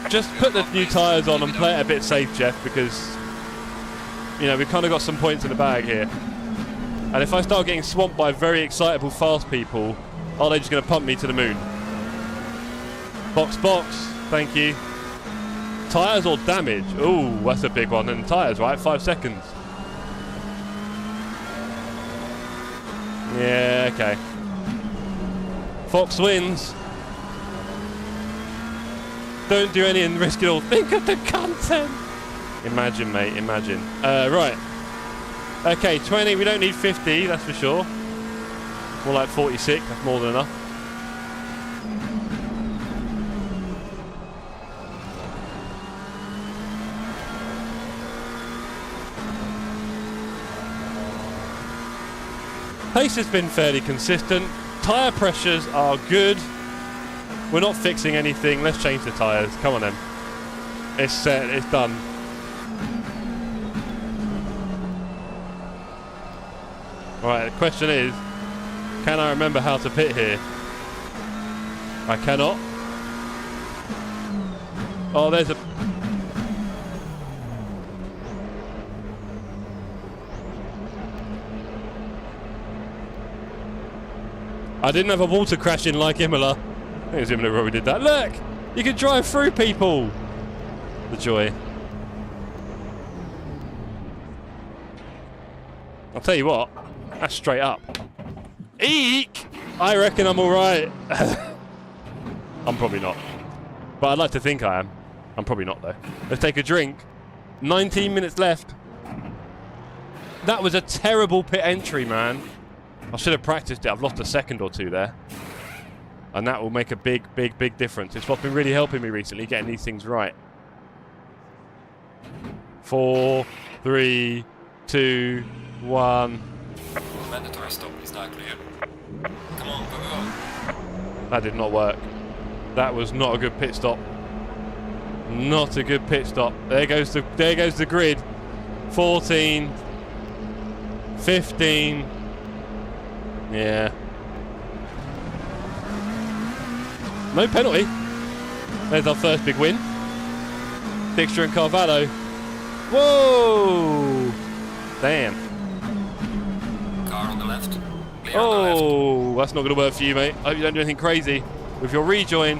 just put the new tyres on and play it a bit safe, Jeff, because, you know, we've kind of got some points in the bag here. And if I start getting swamped by very excitable fast people, are they just going to pump me to the moon? Box, thank you. Tyres or damage? Ooh, that's a big one. And tyres, right? 5 seconds. Yeah, okay. Fox wins. Don't do any and risk it all. Think of the content. Imagine, mate, imagine. Right. Okay, 20. We don't need 50, that's for sure. More like 46. That's more than enough. Pace has been fairly consistent. Tyre pressures are good. We're not fixing anything. Let's change the tyres. Come on then. It's set. It's done. Alright, the question is, can I remember how to pit here? I cannot. Oh, there's a... I didn't have a water crash in like Imola. I think it was Imola where we did that. Look! You can drive through people! The joy. I'll tell you what. That's straight up. Eek! I reckon I'm alright. I'm probably not. But I'd like to think I am. I'm probably not though. Let's take a drink. 19 minutes left. That was a terrible pit entry, man. I should have practiced it. I've lost a second or two there. And that will make a big, big, big difference. It's what's been really helping me recently, getting these things right. 4, 3, 2, 1. Mandatory stop is now clear. Come on, go. That did not work. That was not a good pit stop. Not a good pit stop. There goes the grid. 14, 15. Yeah. No penalty. There's our first big win. Fixture and Carvalho. Whoa! Damn. Car on the left. Clear on the left. Oh, that's not going to work for you, mate. I hope you don't do anything crazy with your rejoin.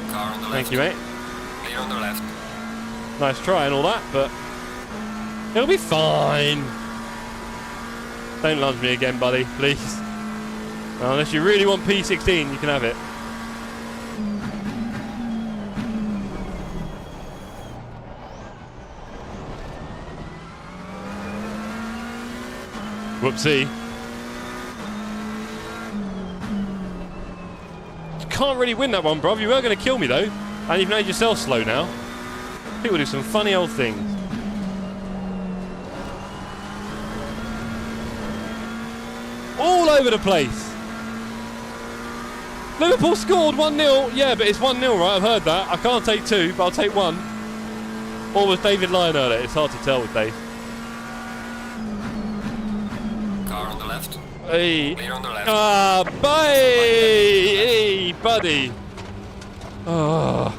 Car on the the left. Thank you, mate. Clear on the left. Nice try and all that, but it'll be fine. Don't lunge me again, buddy, please. Well, unless you really want P16, you can have it. Whoopsie. You can't really win that one, bruv. You were going to kill me, though. And you've made yourself slow now. People do some funny old things. All over the place. Liverpool scored 1-0. Yeah, but it's 1-0, right? I've heard that. I can't take 2, but I'll take 1. Or was David lying earlier? It's hard to tell with Dave. Car on the left. Hey. Clear on the left. Ah, bye. Hey, buddy. Oh.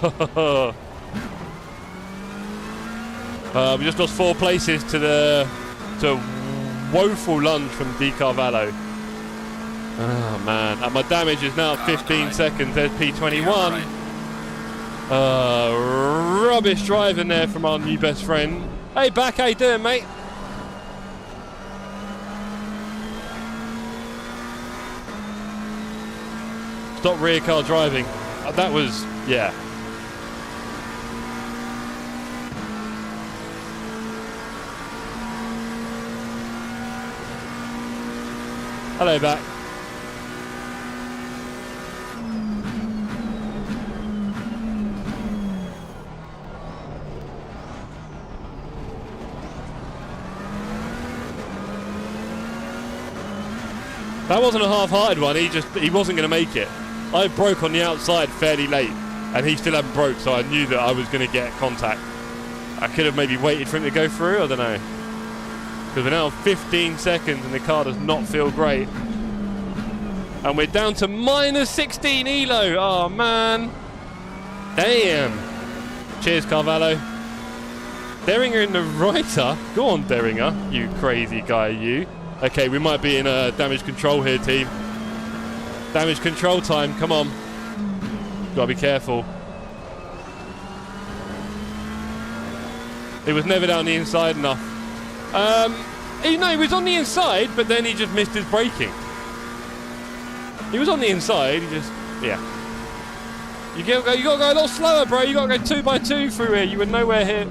We just lost 4 places to woeful lunge from Di Carvalho. Oh man, and my damage is now 15 seconds. There's P21. Rubbish driving there from our new best friend. Hey, back, how you doing, mate? Stop rear car driving. That was, yeah. Hello, back. That wasn't a half-hearted one. He wasn't going to make it. I broke on the outside fairly late, and he still hadn't broke, so I knew that I was going to get contact. I could have maybe waited for him to go through. I don't know. Because we're now on 15 seconds, and the car does not feel great. And we're down to minus 16 ELO. Oh man. Damn. Cheers, Carvalho. Derringer in the writer. Go on, Derringer. You crazy guy, you. Okay, we might be in damage control here, team. Damage control time, come on. Gotta be careful. It was never down the inside enough. He was on the inside, but then he just missed his braking. He was on the inside, he just, yeah. You gotta go a lot slower, bro. You gotta go 2x2 through here. You were nowhere here,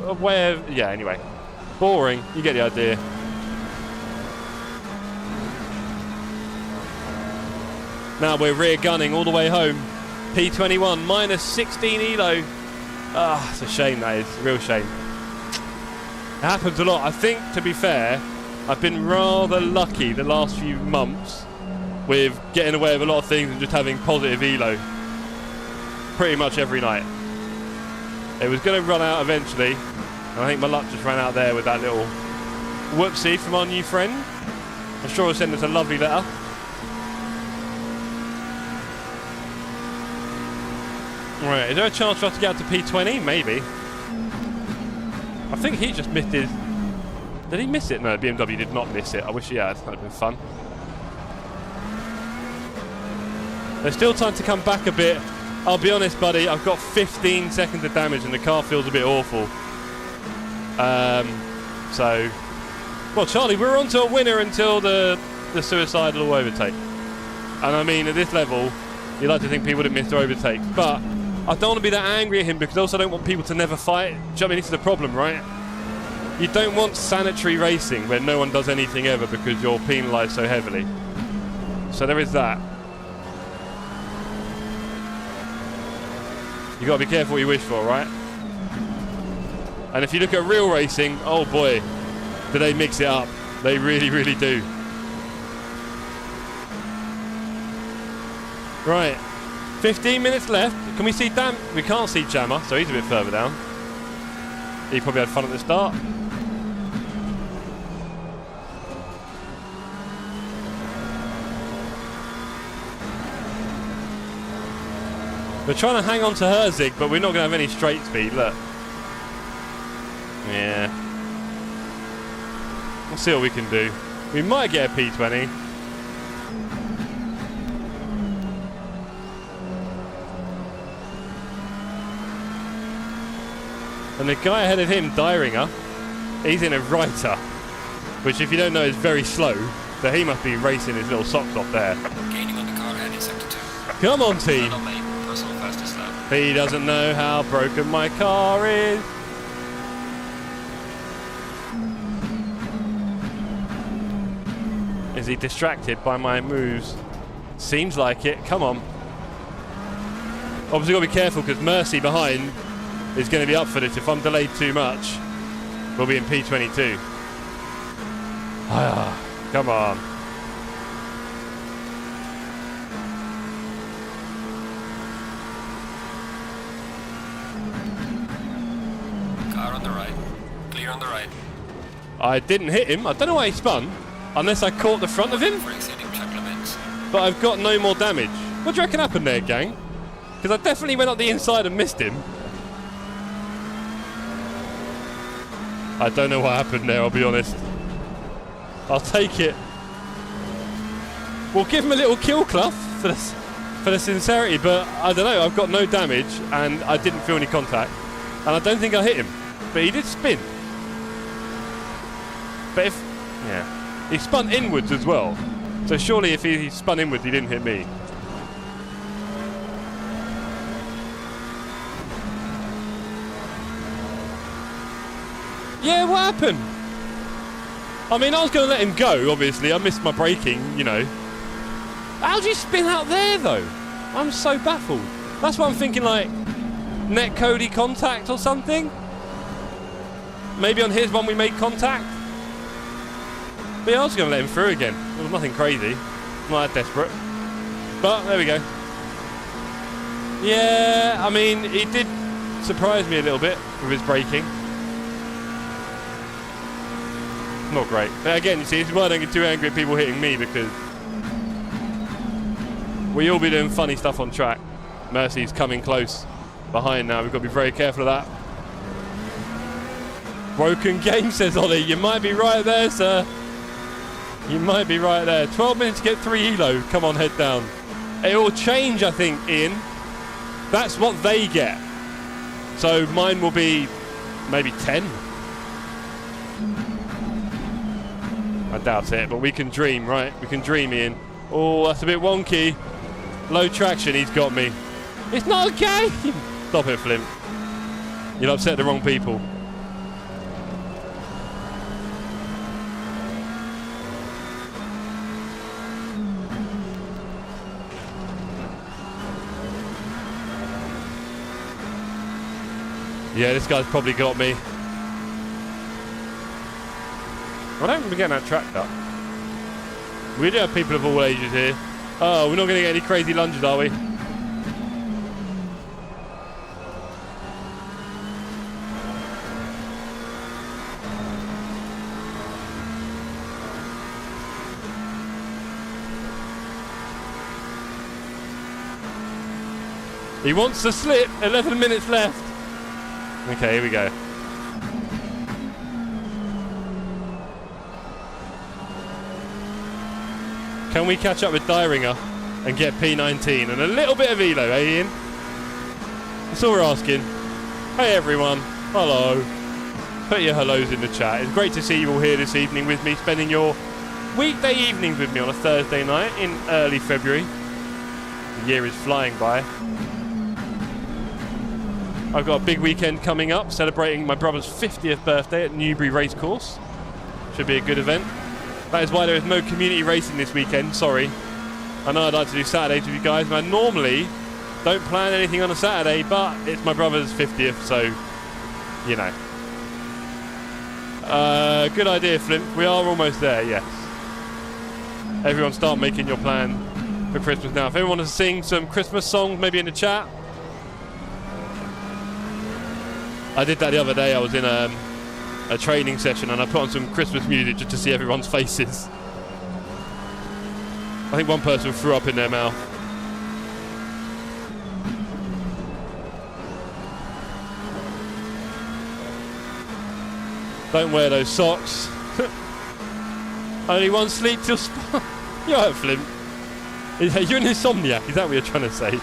yeah, anyway. Boring, you get the idea. Now we're rear gunning all the way home. P21, minus 16 ELO. Ah, it's a shame, that is. A real shame. It happens a lot. I think, to be fair, I've been rather lucky the last few months with getting away with a lot of things and just having positive ELO pretty much every night. It was going to run out eventually, and I think my luck just ran out there with that little whoopsie from our new friend. I'm sure he'll send us a lovely letter. Right, is there a chance for us to get out to P20? Maybe. I think he just missed his... Did he miss it? No, BMW did not miss it. I wish he had. That'd have been fun. There's still time to come back a bit. I'll be honest, buddy. I've got 15 seconds of damage and the car feels a bit awful. So... Well, Charlie, we're on to a winner until the suicidal overtake. And I mean, at this level, you'd like to think people would have missed their overtake. But... I don't want to be that angry at him because I also don't want people to never fight. Do you know what I mean? This is the problem, right? You don't want sanitary racing where no one does anything ever because you're penalised so heavily. So there is that. You got to be careful what you wish for, right? And if you look at real racing, oh boy, do they mix it up. They really, really do. Right. 15 minutes left. Can we see Dan? We can't see Jammer, so he's a bit further down. He probably had fun at the start. We're trying to hang on to Heusinkveld, but we're not going to have any straight speed. Look. Yeah. We'll see what we can do. We might get a P20. And the guy ahead of him, Dyringer, he's in a Reiter, which if you don't know is very slow, so he must be racing his little socks off there. Gaining on the car ahead in sector 2. Come on, team. Not mate, personal fastest lap. He doesn't know how broken my car is. Is he distracted by my moves? Seems like it. Come on. Obviously got to be careful because Mercy behind is going to be up for this. If I'm delayed too much, we'll be in P22. Come on. Car on the right. Clear on the right. I didn't hit him. I don't know why he spun, unless I caught the front of him. For exceeding track limits. But I've got no more damage. What do you reckon happened there, gang? Because I definitely went up the inside and missed him. I don't know what happened there, I'll be honest. I'll take it. We'll give him a little kill cloth for the sincerity, but I don't know, I've got no damage and I didn't feel any contact. And I don't think I hit him. But he did spin. But yeah. He spun inwards as well. So surely if he spun inwards, he didn't hit me. Yeah, what happened? I mean, I was going to let him go, obviously. I missed my braking, you know. How'd you spin out there, though? I'm so baffled. That's what I'm thinking, like, netcode contact or something? Maybe on his one we made contact? But yeah, I was going to let him through again. It was nothing crazy. Not that desperate. But, there we go. Yeah, I mean, he did surprise me a little bit with his braking. Not great. But again, you see, this is why I don't get too angry at people hitting me, because we all be doing funny stuff on track. Mercy's coming close behind now. We've got to be very careful of that. Broken game, says Ollie. You might be right there, sir. You might be right there. 12 minutes to get 3 ELO. Come on, head down. It will change, I think, Ian. That's what they get. So mine will be maybe 10. I doubt it, but we can dream, right? We can dream, Ian. Oh, that's a bit wonky. Low traction, he's got me. It's not a game! Stop it, Flint. You'll upset the wrong people. Yeah, this guy's probably got me. I don't remember getting that tracked up. We do have people of all ages here. Oh, we're not going to get any crazy lunges, are we? He wants to slip. 11 minutes left. Okay, here we go. Can we catch up with Dyringer and get P19 and a little bit of ELO, eh, Ian? That's all we're asking. Hey, everyone. Hello. Put your hellos in the chat. It's great to see you all here this evening with me, spending your weekday evenings with me on a Thursday night in early February. The year is flying by. I've got a big weekend coming up, celebrating my brother's 50th birthday at Newbury Racecourse. Should be a good event. That is why there is no community racing this weekend, sorry. I know I'd like to do Saturdays with you guys, and I normally don't plan anything on a Saturday, but it's my brother's 50th, so, you know. Good idea, Flint. We are almost there, yes. Everyone start making your plan for Christmas now. If everyone wants to sing some Christmas songs, maybe in the chat. I did that the other day. I was in a training session and I put on some Christmas music just to see everyone's faces. I think one person threw up in their mouth. Don't wear those socks. Only one sleep till You're right, Flint. You're an insomniac, is that what you're trying to say?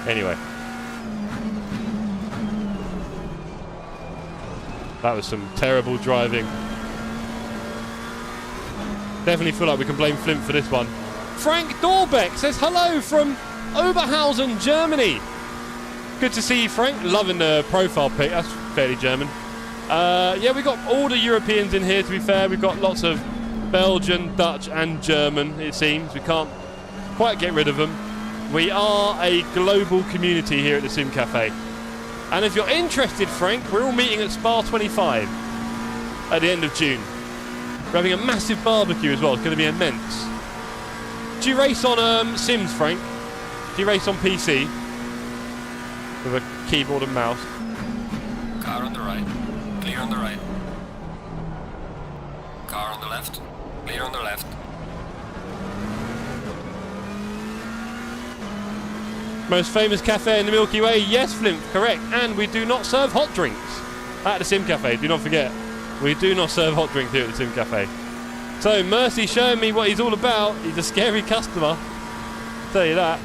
Anyway. That was some terrible driving. Definitely feel like we can blame Flint for this one. Frank Dorbeck says hello from Oberhausen, Germany. Good to see you, Frank. Loving the profile pic. That's fairly German. Yeah, we've got all the Europeans in here, to be fair. We've got lots of Belgian, Dutch and German, it seems. We can't quite get rid of them. We are a global community here at the Sim Cafe. And if you're interested, Frank, we're all meeting at Spa 25 at the end of June. We're having a massive barbecue as well. It's going to be immense. Do you race on Sims, Frank? Do you race on PC? With a keyboard and mouse? Car on the right. Clear on the right. Car on the left. Clear on the left. Most famous cafe in the Milky Way? Yes, Flint, correct. And we do not serve hot drinks at the Sim Cafe. Do not forget, we do not serve hot drinks here at the Sim Cafe. So Mercy's showing me what he's all about. He's a scary customer, I'll tell you that.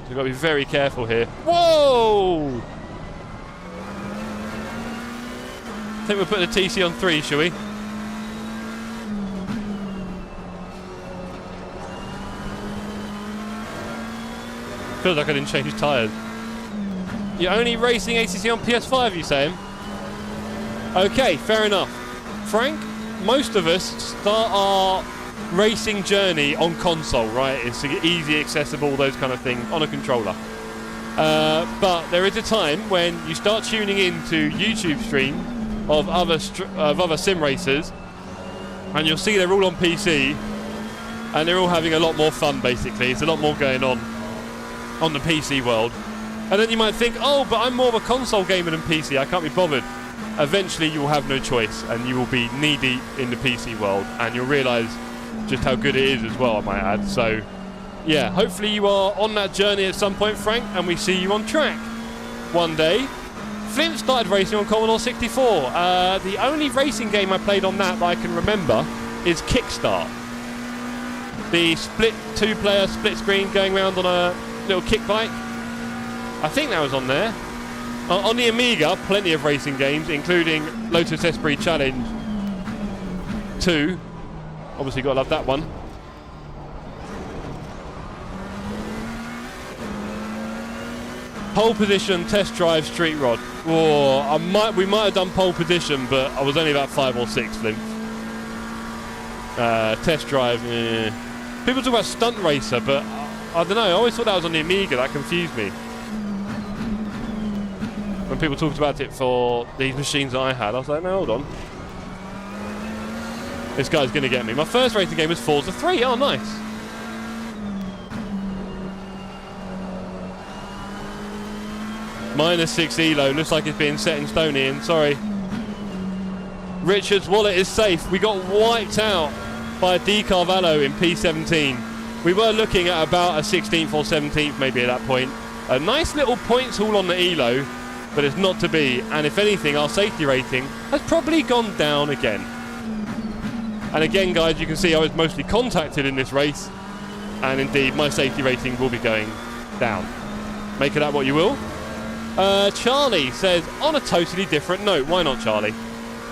So we've got to be very careful here. Whoa! I think we'll put the TC on 3, shall we? Feels like I didn't change tyres. You're only racing ACC on PS5, you saying? Okay, fair enough. Frank, most of us start our racing journey on console, right? It's easy, accessible, those kind of things, on a controller. But there is a time when you start tuning into YouTube stream of other sim racers, and you'll see they're all on PC, and they're all having a lot more fun, basically. It's a lot more going on the PC world. And then you might think, oh, but I'm more of a console gamer than PC, I can't be bothered. Eventually you will have no choice and you will be knee-deep in the PC world, and you'll realise just how good it is as well, I might add. So, yeah, hopefully you are on that journey at some point, Frank, and we see you on track one day. Flint started racing on Commodore 64. The only racing game I played on that I can remember is Kickstart. The two-player split screen going around on a little kick bike. I think that was on there. On the Amiga, plenty of racing games, including Lotus Esprit Challenge 2. Obviously, gotta love that one. Pole position, test drive, street rod. Oh, we might have done pole position, but I was only about 5 or 6, Flint. Test drive, yeah. People talk about stunt racer, but I don't know, I always thought that was on the Amiga. That confused me. When people talked about it for these machines that I had, I was like, no, hold on. This guy's going to get me. My first racing game was Forza 3. Oh, nice. -6 ELO. Looks like it's being set in stone, Ian. Sorry. Richard's wallet is safe. We got wiped out by a Decarvalho in P17. We were looking at about a 16th or 17th maybe at that point. A nice little points haul on the ELO, but it's not to be. And if anything, our safety rating has probably gone down again. And again, guys, you can see I was mostly contacted in this race. And indeed, my safety rating will be going down. Make of that what you will. Charlie says, on a totally different note. Why not, Charlie?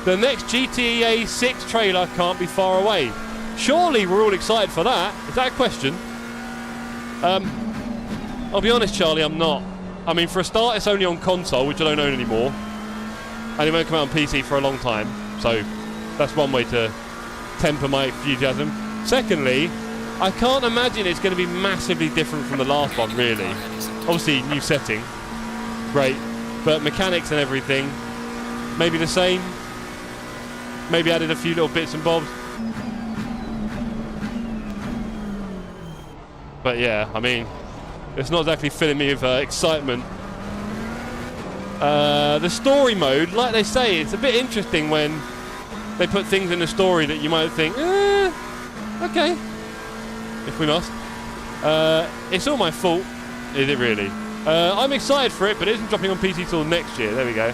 The next GTA 6 trailer can't be far away. Surely we're all excited for that. Is that a question? I'll be honest, Charlie, I'm not. I mean, for a start, it's only on console, which I don't own anymore. And it won't come out on PC for a long time. So that's one way to temper my enthusiasm. Secondly, I can't imagine it's going to be massively different from the last one, really. Obviously, new setting. Great. But mechanics and everything, maybe the same. Maybe added a few little bits and bobs. But yeah, I mean, it's not exactly filling me with excitement. The story mode, like they say, it's a bit interesting when they put things in the story that you might think, okay, if we must. It's all my fault, is it really? I'm excited for it, but it isn't dropping on PC till next year. There we go.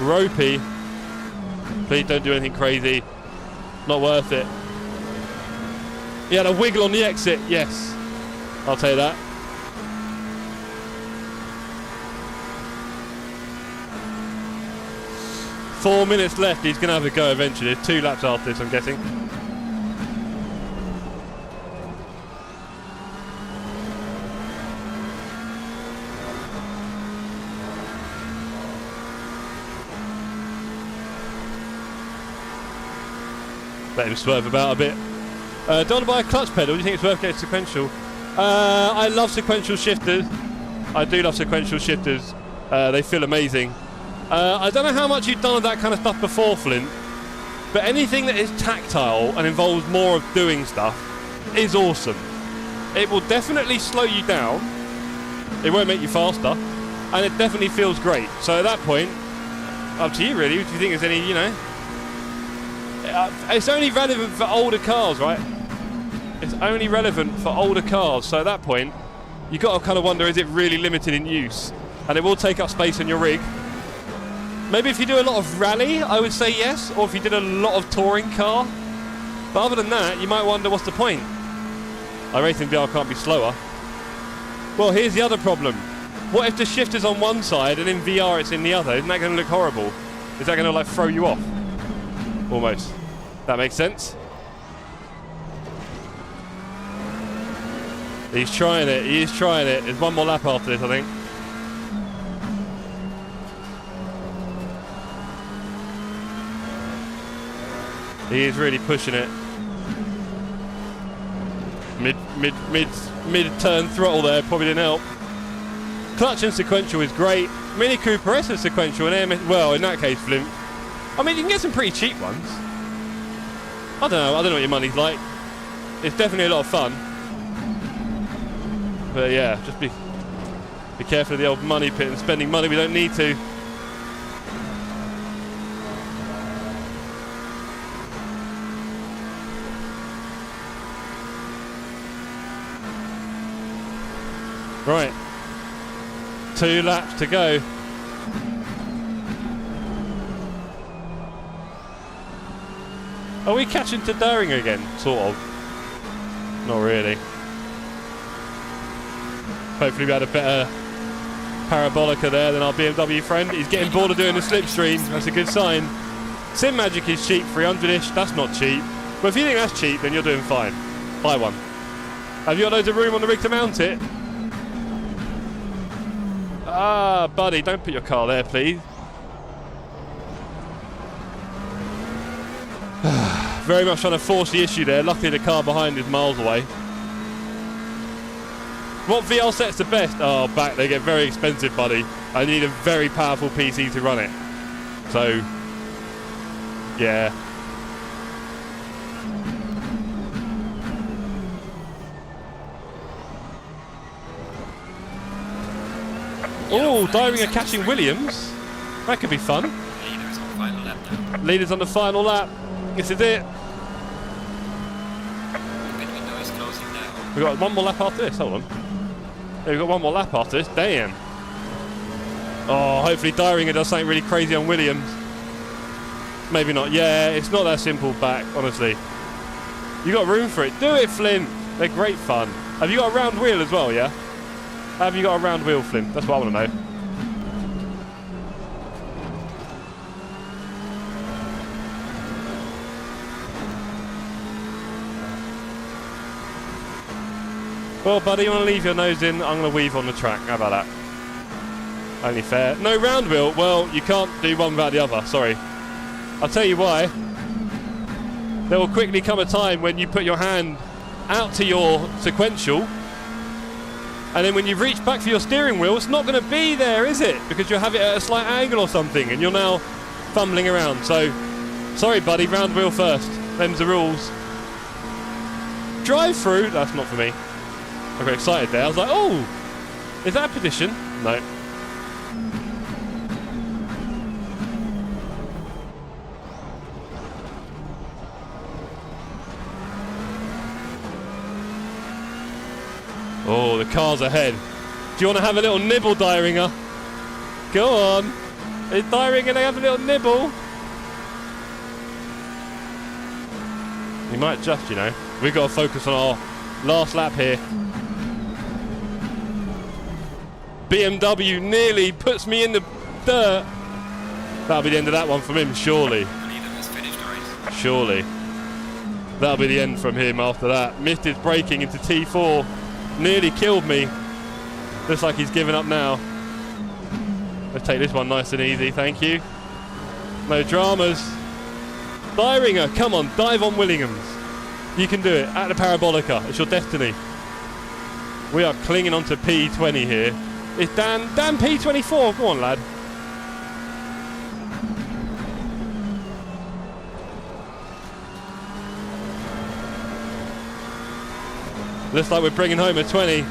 ropey. Please don't do anything crazy. Not worth it. He had a wiggle on the exit. Yes. I'll tell you that. Four minutes left. He's going to have a go eventually. There's 2 laps after this, I'm guessing. Let him swerve about a bit. Don't want to buy a clutch pedal. Do you think it's worth getting sequential? I love sequential shifters. I do love sequential shifters. They feel amazing. I don't know how much you've done of that kind of stuff before, Flint, but anything that is tactile and involves more of doing stuff is awesome. It will definitely slow you down. It won't make you faster, and it definitely feels great. So at that point, up to you really. If you think there's any, you know, it's only relevant for older cars, right? It's only relevant for older cars. So at that point, you've got to kind of wonder, is it really limited in use? And it will take up space in your rig. Maybe if you do a lot of rally, I would say yes, or if you did a lot of touring car. But other than that, you might wonder, what's the point? iRacing VR can't be slower. Well, here's the other problem. What if the shift is on one side and in VR it's in the other? Isn't that going to look horrible? Is that going to like throw you off? Almost. That makes sense. He's trying it. He is trying it. There's one more lap after this, I think. He is really pushing it. Mid turn throttle there probably didn't help. Clutch and sequential is great. Mini Cooper S is sequential and AMS. Well, in that case, Flint. I mean, you can get some pretty cheap ones. I don't know what your money's like. It's definitely a lot of fun. But yeah, just be careful of the old money pit and spending money we don't need to. Right. 2 laps to go. Are we catching to Daringer again? Sort of. Not really. Hopefully we had a better parabolica there than our BMW friend. He's getting bored of doing the slipstream. That's a good sign. Simagic is cheap, 300-ish. That's not cheap. But if you think that's cheap, then you're doing fine. Buy one. Have you got loads of room on the rig to mount it? Ah, buddy, don't put your car there, please. Very much trying to force the issue there. Luckily the car behind is miles away. What VR set's the best? Oh, back, they get very expensive, buddy. I need a very powerful PC to run it. So, yeah. Oh, Daringer catching Williams. That could be fun. Leaders on the final lap now. Leaders on the final lap. This is it. Pit window is closing now. We've got one more lap after this. Hold on. Yeah, we've got one more lap after this. Damn. Oh, hopefully Daringer does something really crazy on Williams. Maybe not. Yeah, it's not that simple back, honestly. You got room for it. Do it, Flint. They're great fun. Have you got a round wheel as well, yeah? Have you got a round wheel, Flint? That's what I want to know. Well, buddy, you want to leave your nose in? I'm going to weave on the track. How about that? Only fair. No round wheel. Well, you can't do one without the other. Sorry. I'll tell you why. There will quickly come a time when you put your hand out to your sequential, and then when you reach back for your steering wheel, it's not going to be there, is it? Because you'll have it at a slight angle or something, and you're now fumbling around. So, sorry, buddy, round wheel first. Them's the rules. Drive through, that's not for me. I got excited there. I was like, oh, is that a position? No. Oh, the car's ahead. Do you want to have a little nibble, Daringer? Go on. It's tiring and they have a little nibble. He might just, you know. We've got to focus on our last lap here. BMW nearly puts me in the dirt. That'll be the end of that one from him, surely. Surely. That'll be the end from him after that. Missed his braking into T4. Nearly killed me. Looks like he's given up now. Let's take this one nice and easy, thank you. No dramas. Dyringer, come on, dive on Willinghams. You can do it. At the Parabolica, it's your destiny. We are clinging on to P20 here. It's Dan P24, go on lad. Looks like we're bringing home a 20.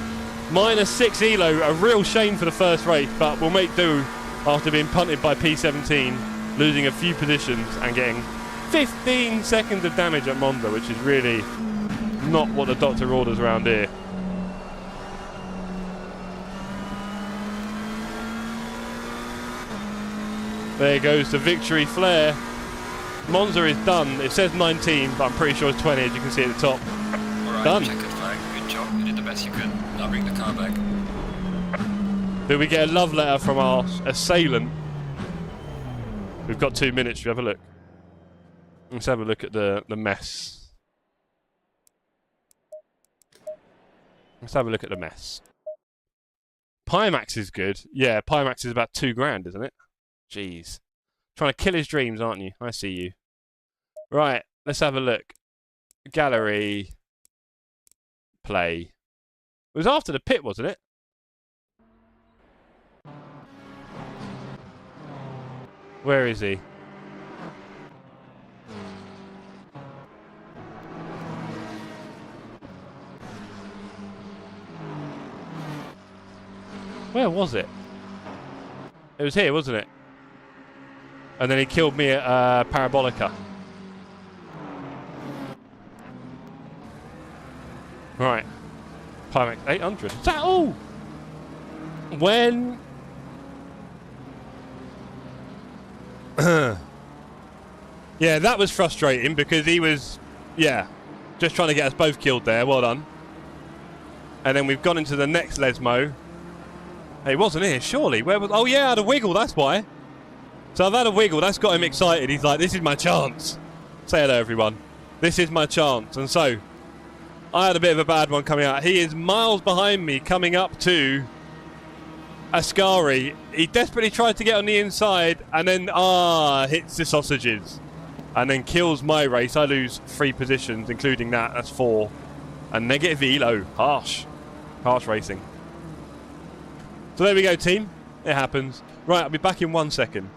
-6 ELO, a real shame for the first race, but we'll make do after being punted by P17, losing a few positions and getting 15 seconds of damage at Monza, which is really not what the doctor orders around here. There goes the victory flare. Monza is done. It says 19, but I'm pretty sure it's 20, as you can see at the top. Alright, Done. checkered flag. Good job. You did the best you could. Now bring the car back. Do we get a love letter from our assailant? We've got 2 minutes. Should we have a look? Let's have a look at the mess. Let's have a look at the mess. Pimax is good. Yeah, Pimax is about 2 grand, isn't it? Jeez. Trying to kill his dreams, aren't you? I see you. Right, let's have a look. Gallery. Play. It was after the pit, wasn't it? Where is he? Where was it? It was here, wasn't it? And then he killed me at Parabolica. Right. Pimax 800. Is that all? When... yeah, that was frustrating because he was, yeah, just trying to get us both killed there. Well done. And then we've gone into the next Lesmo. He wasn't here, surely. Where was... oh, yeah, I had a wiggle, that's why. So I've had a wiggle, that's got him excited. He's like, this is my chance. Say hello, everyone. This is my chance. And so, I had a bit of a bad one coming out. He is miles behind me coming up to Ascari. He desperately tried to get on the inside and then, hits the sausages. And then kills my race. I lose 3 positions, including that. That's 4. And negative ELO. Harsh. Harsh racing. So there we go, team. It happens. Right, I'll be back in 1 second.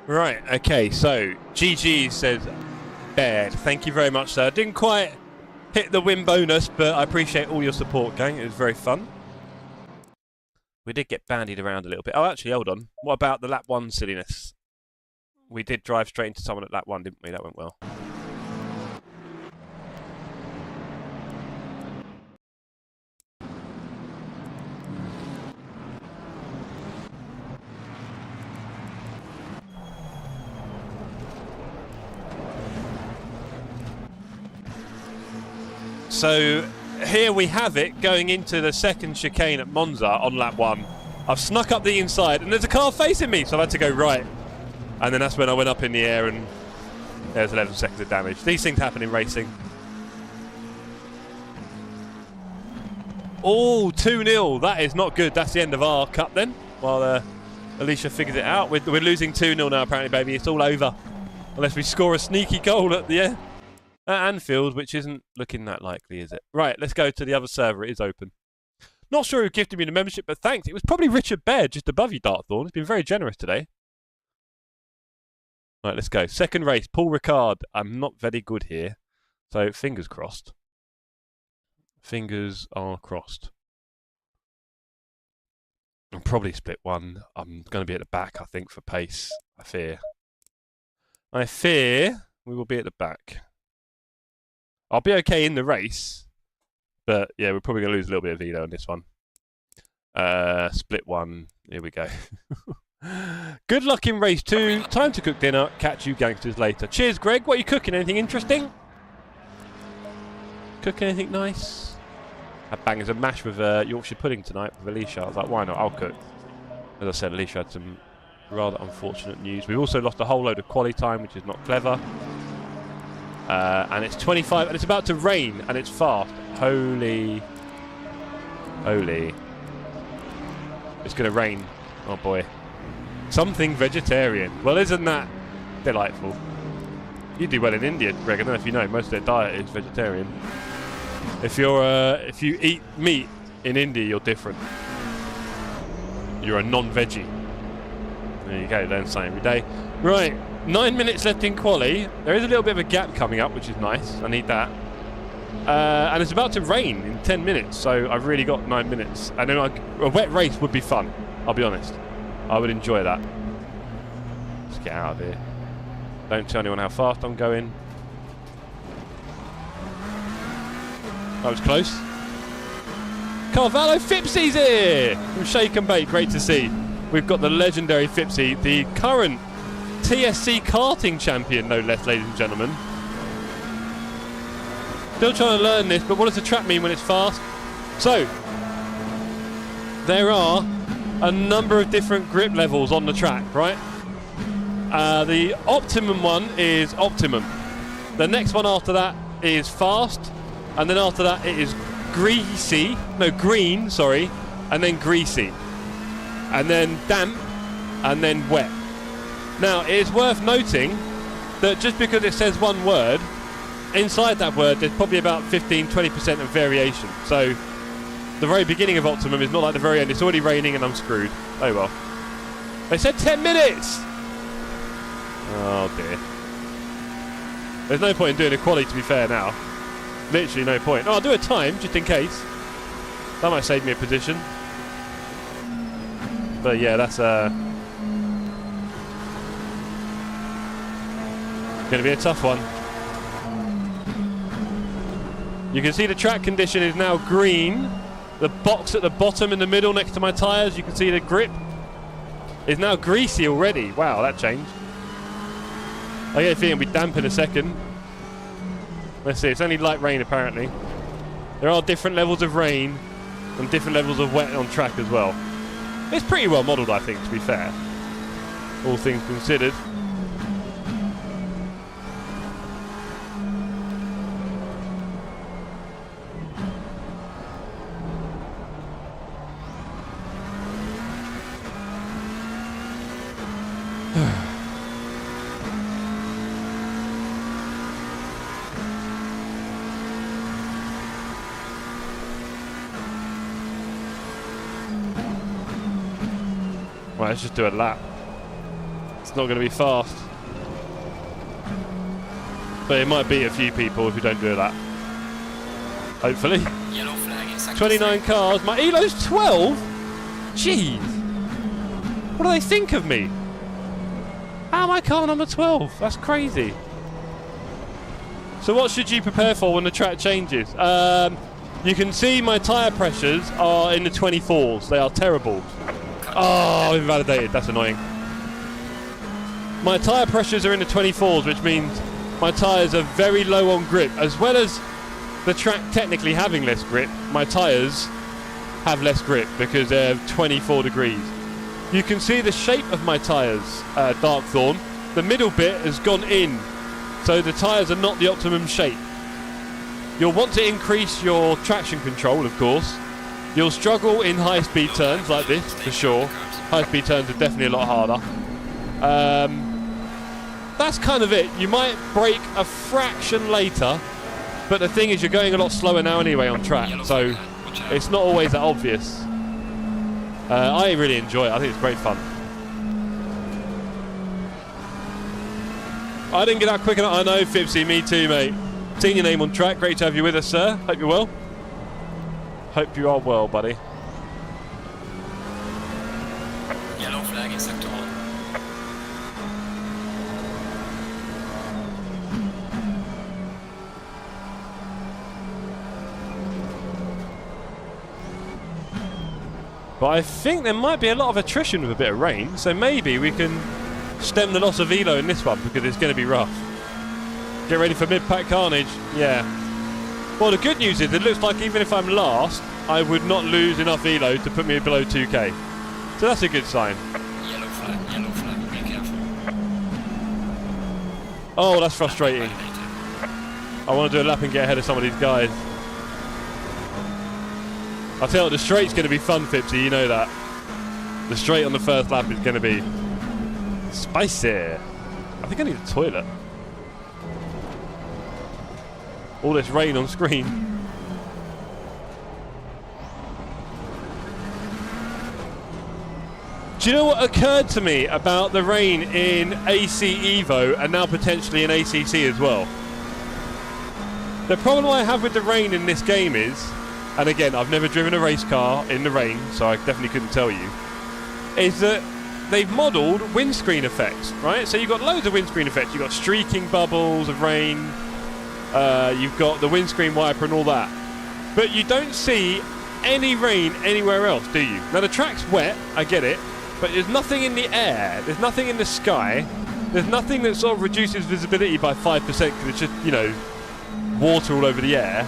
Right, okay, so GG says Baird. Thank you very much, sir. Didn't quite hit the win bonus, but I appreciate all your support, gang. It was very fun. We did get bandied around a little bit. Oh, actually, hold on. What about the lap 1 silliness? We did drive straight into someone at lap 1, didn't we? That went well. So here we have it, going into the second chicane at Monza on lap 1. I've snuck up the inside and there's a car facing me, so I had to go right. And then that's when I went up in the air and there's 11 seconds of damage. These things happen in racing. Oh, 2-0. That is not good. That's the end of our cup then, while Alicia figures it out. We're losing 2-0 now, apparently, baby. It's all over. Unless we score a sneaky goal at the end. At Anfield, which isn't looking that likely, is it? Right, let's go to the other server. It is open. Not sure who gifted me the membership, but thanks. It was probably Richard Baird, just above you, Dartthorn. He's been very generous today. Right, let's go. Second race, Paul Ricard. I'm not very good here, so fingers crossed. Fingers are crossed. I'll probably split one. I'm going to be at the back, I think, for pace. I fear we will be at the back. I'll be okay in the race, but yeah, we're probably going to lose a little bit of velo on this one. Split one. Here we go. Good luck in race 2. Time to cook dinner. Catch you gangsters later. Cheers, Greg. What are you cooking? Anything interesting? Cooking anything nice? Had bangers and mash with Yorkshire pudding tonight with Alicia. I was like, why not? I'll cook. As I said, Alicia had some rather unfortunate news. We've also lost a whole load of quali time, which is not clever. And it's 25, and it's about to rain, and it's fast. Holy. It's going to rain. Oh boy. Something vegetarian. Well, isn't that delightful? You do well in India, Greg. I don't know if you know, most of their diet is vegetarian. If you eat meat in India, you're different. You're a non-veggie. There you go, learn something every day. Right, 9 minutes left in quali. There is a little bit of a gap coming up, which is nice. I need that. And it's about to rain in 10 minutes, so I've really got 9 minutes. And then a wet race would be fun, I'll be honest. I would enjoy that. Let's get out of here. Don't tell anyone how fast I'm going. That was close. Carvalho Fipsy's here! From Shake and Bake, great to see. We've got the legendary Fipsy, the current TSC karting champion, no less, ladies and gentlemen. Still trying to learn this, but what does the track mean when it's fast? So, there are a number of different grip levels on the track, right? The optimum one is optimum. The next one after that is fast, and then after that it is green, sorry, and then greasy, and then damp, and then wet. Now, it is worth noting that just because it says one word, inside that word there's probably about 15-20% of variation. So the very beginning of optimum is not like the very end. It's already raining and I'm screwed. Oh well. They said 10 minutes! Oh dear. There's no point in doing a quali, to be fair, now. Literally no point. Oh, I'll do a time, just in case. That might save me a position. But yeah, that's going to be a tough one. You can see the track condition is now green. The box at the bottom in the middle next to my tyres, you can see the grip is now greasy already. Wow, that changed. I get a feeling it'll be damp in a second. Let's see, it's only light rain apparently. There are different levels of rain and different levels of wet on track as well. It's pretty well modelled, I think, to be fair. All things considered. Right, let's just do a lap. It's not going to be fast. But it might beat a few people if you don't do that. Hopefully. Yellow flag in sector 29 3. cars. My ELO's 12? Jeez. What do they think of me? How am I coming on the 12? That's crazy. So what should you prepare for when the track changes? You can see my tyre pressures are in the 24s. They are terrible. Oh, invalidated. That's annoying. My tyre pressures are in the 24s, which means my tyres are very low on grip. As well as the track technically having less grip, my tyres have less grip because they're 24 degrees. You can see the shape of my tyres, Darkthorn. The middle bit has gone in, so the tyres are not the optimum shape. You'll want to increase your traction control, of course. You'll struggle in high-speed turns like this, for sure. High-speed turns are definitely a lot harder. That's kind of it. You might brake a fraction later, but the thing is you're going a lot slower now anyway on track, so it's not always that obvious. I really enjoy it. I think it's great fun. I didn't get out quick enough. I know, Fipsy, me too, mate. Seen your name on track. Great to have you with us, sir. Hope you're well. Hope you are well, buddy. Yellow flag in sector 1. But I think there might be a lot of attrition with a bit of rain, so maybe we can stem the loss of ELO in this one because it's going to be rough. Get ready for mid-pack carnage. Yeah. Well, the good news is it looks like even if I'm last, I would not lose enough ELO to put me below 2k. So that's a good sign. Yellow flag, be careful. Oh, that's frustrating. I want to do a lap and get ahead of some of these guys. I'll tell you what, the straight's going to be fun, Fipsy, you know that. The straight on the first lap is going to be spicy. I think I need a toilet. All this rain on screen. Do you know what occurred to me about the rain in AC Evo and now potentially in ACC as well? The problem I have with the rain in this game is, and again, I've never driven a race car in the rain, so I definitely couldn't tell you, is that they've modelled windscreen effects, right? So you've got loads of windscreen effects. You've got streaking bubbles of rain. You've got the windscreen wiper and all that. But you don't see any rain anywhere else, do you? Now, the track's wet, I get it, but there's nothing in the air. There's nothing in the sky. There's nothing that sort of reduces visibility by 5% because it's just, you know, water all over the air.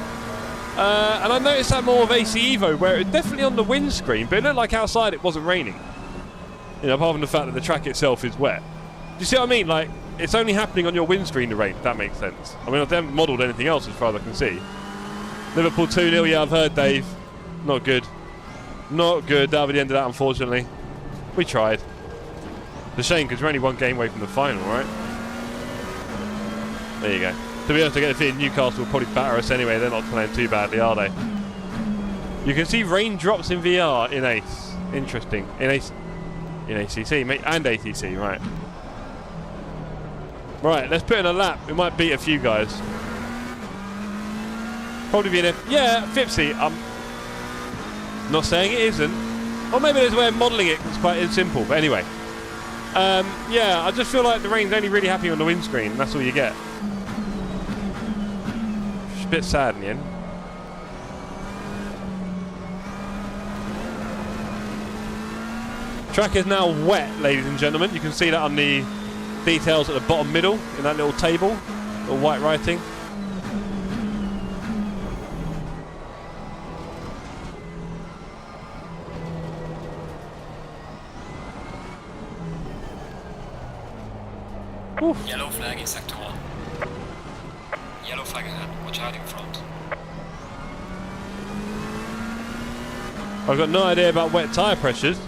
And I noticed that more of AC Evo, where it was definitely on the windscreen, but it looked like outside it wasn't raining. You know, apart from the fact that the track itself is wet. Do you see what I mean? Like, it's only happening on your windscreen, the rain, if that makes sense. I mean, I haven't modelled anything else as far as I can see. Liverpool 2-0, yeah, I've heard, Dave. Not good. Not good. That'll be the end of that, unfortunately. We tried. It's a shame, because we're only one game away from the final, right? There you go. To be honest, I get the feeling Newcastle will probably batter us anyway. They're not playing too badly, are they? You can see raindrops in VR in Ace. Interesting. In ACC, mate, and ATC, right. Right, let's put in a lap. We might beat a few guys. Probably be in a... Yeah, Fipsy, I'm not saying it isn't. Or maybe there's a way of modelling it, it's quite simple. But anyway. Yeah, I just feel like the rain's only really happening on the windscreen. That's all you get. It's a bit sad in the end. Track is now wet, ladies and gentlemen. You can see that on the details at the bottom middle in that little table, little white writing. Oof. Yellow flag in sector 1. Yellow flag ahead. Watch out in front. I've got no idea about wet tyre pressures.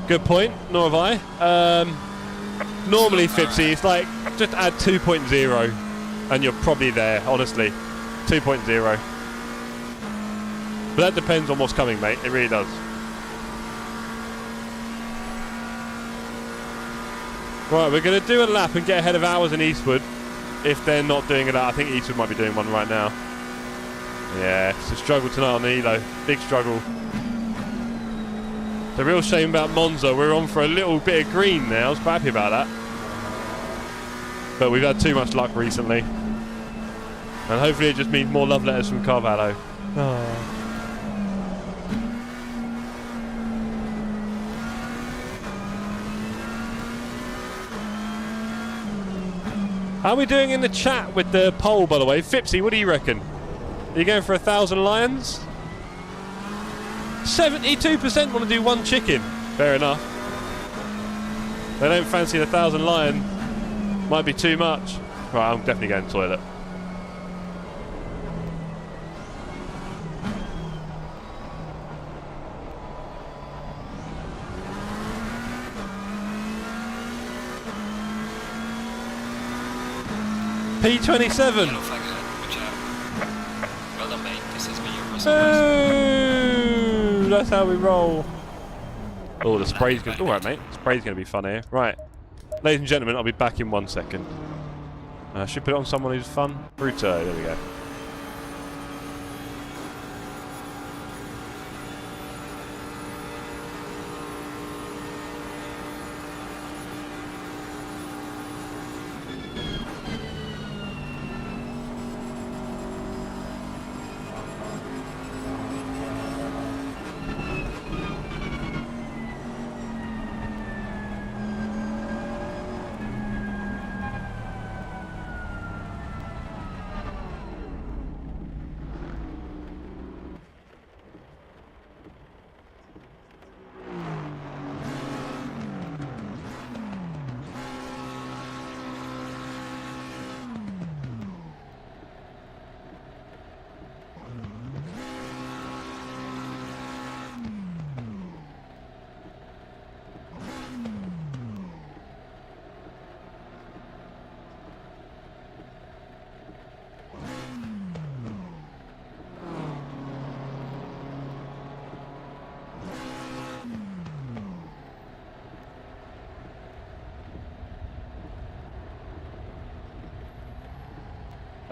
Good point, nor have I. Normally, Fipsy, it's like, just add 2.0 and you're probably there, honestly. 2.0. But that depends on what's coming, mate. It really does. Right, we're going to do a lap and get ahead of ours in Eastwood. If they're not doing it, I think Eastwood might be doing one right now. Yeah, it's a struggle tonight on the ELO. Big struggle. The real shame about Monza, we're on for a little bit of green now. I was quite happy about that. But we've had too much luck recently. And hopefully it just means more love letters from Carvalho. Oh. How are we doing in the chat with the poll, by the way? Fipsy, what do you reckon? Are you going for 1,000 lions? 72% want to do one chicken. Fair enough. They don't fancy 1,000 lion. Might be too much. Right, I'm definitely going to the toilet. P27. Yellow flag ahead. Good job. Well done, mate. This is me, your Russell. Oh, that's how we roll. Oh, the spray's going to... Alright, mate. Spray's going to be fun here. Right. Ladies and gentlemen, I'll be back in 1 second. Should put it on someone who's fun. Bruto. There we go.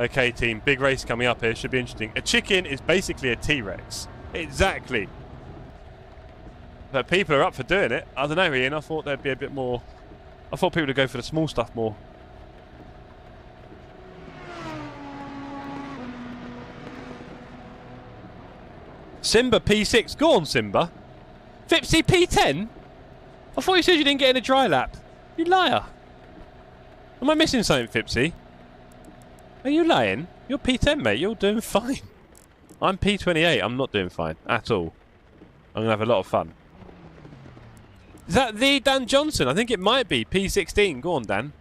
Okay, team, big race coming up here. Should be interesting. A chicken is basically a T-Rex. Exactly. But people are up for doing it. I don't know, Ian. I thought there'd be a bit more... I thought people would go for the small stuff more. Simba P6. Go on, Simba. Fipsy P10? I thought you said you didn't get in a dry lap. You liar. Am I missing something, Fipsy? Are you lying? You're P10, mate. You're doing fine. I'm P28. I'm not doing fine at all. I'm going to have a lot of fun. Is that the Dan Johnson? I think it might be. P16. Go on, Dan.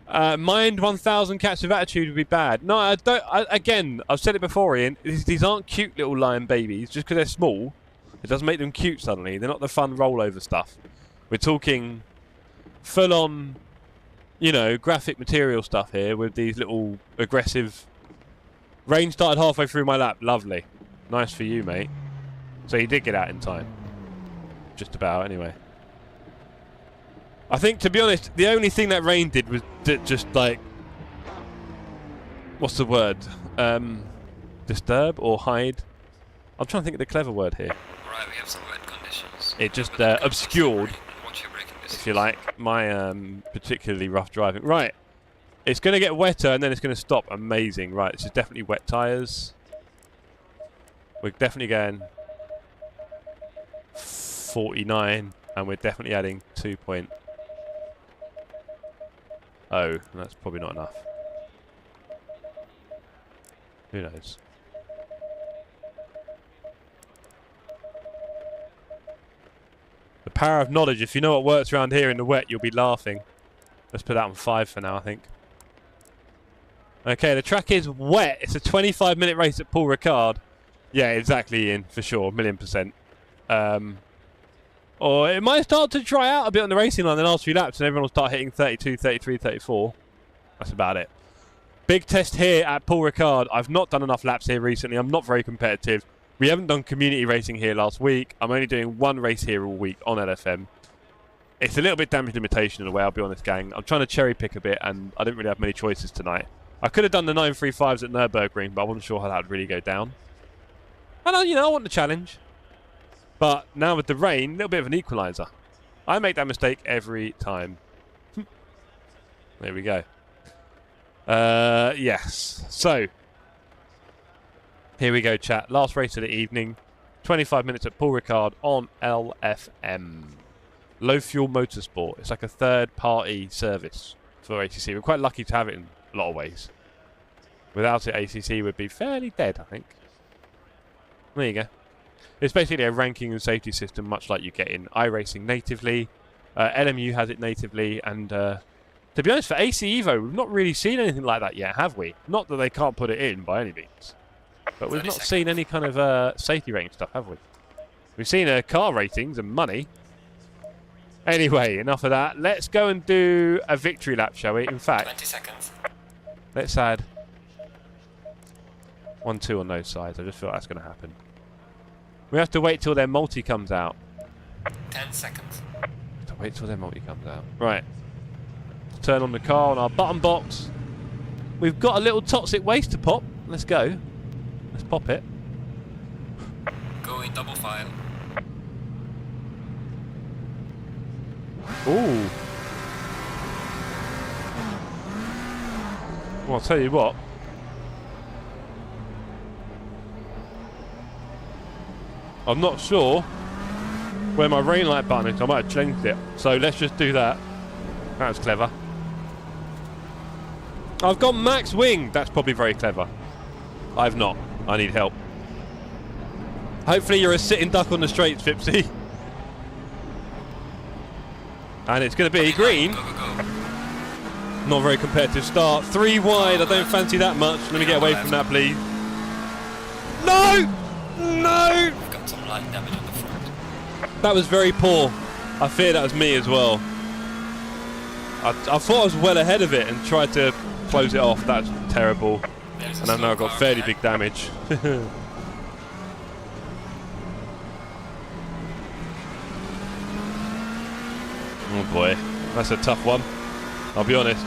Mind 1,000 cats with attitude would be bad. No, I don't. Again, I've said it before, Ian. These aren't cute little lion babies. Just because they're small, it doesn't make them cute suddenly. They're not the fun rollover stuff. We're talking full-on... you know, graphic material stuff here with these little aggressive... Rain started halfway through my lap. Lovely. Nice for you, mate. So you did get out in time. Just about, anyway. I think, to be honest, the only thing that rain did was just, like... What's the word? Disturb or hide? I'm trying to think of the clever word here. Alright, we have some wet conditions. It just obscured... if you like, my particularly rough driving. Right, it's going to get wetter and then it's going to stop. Amazing. Right, this is definitely wet tyres. We're definitely going 49 and we're definitely adding 2.0. And that's probably not enough. Who knows? The power of knowledge. If you know what works around here in the wet, you'll be laughing. Let's put that on 5 for now, I think. Okay, the track is wet. It's a 25-minute race at Paul Ricard. Yeah, exactly, Ian, for sure, 1,000,000%. Or it might start to dry out a bit on the racing line the last few laps and everyone will start hitting 32, 33, 34. That's about it. Big test here at Paul Ricard. I've not done enough laps here recently. I'm not very competitive. We haven't done community racing here last week. I'm only doing one race here all week on LFM. It's a little bit damage limitation in a way, I'll be honest, gang. I'm trying to cherry pick a bit, and I didn't really have many choices tonight. I could have done the 935s at Nürburgring, but I wasn't sure how that would really go down. And, you know, I want the challenge. But now with the rain, a little bit of an equaliser. I make that mistake every time. There we go. Yes. So, here we go, chat. Last race of the evening. 25 minutes at Paul Ricard on LFM. Low Fuel Motorsport. It's like a third-party service for ACC. We're quite lucky to have it in a lot of ways. Without it, ACC would be fairly dead, I think. There you go. It's basically a ranking and safety system, much like you get in iRacing natively. LMU has it natively, and to be honest, for AC Evo, we've not really seen anything like that yet, have we? Not that they can't put it in by any means, but we've not seen any kind of safety rating stuff, have we? We've seen car ratings and money. Anyway, enough of that. Let's go and do a victory lap, shall we? In fact, 20 seconds. let's add 1-2 on those sides. I just feel that's going to happen. We have to wait till their multi comes out. 10 seconds. Wait till their multi comes out. Right. Let's turn on the car on our button box. We've got a little toxic waste to pop. Let's go. Let's pop it. Go in double file. Ooh. Well, I'll tell you what. I'm not sure where my rain light button is. I might have changed it. So let's just do that. That was clever. I've got max wing. That's probably very clever. I've not. I need help. Hopefully you're a sitting duck on the straights, Fipsy. And it's going to be green. Go, go, go. Not very competitive start. 3 wide. I don't fancy that much. Let me get away from that, please. No! No! We've got some light damage on the front. That was very poor. I fear that was me as well. I thought I was well ahead of it and tried to close it off. That's terrible. And I know I've got fairly big damage. Oh boy, that's a tough one. I'll be honest.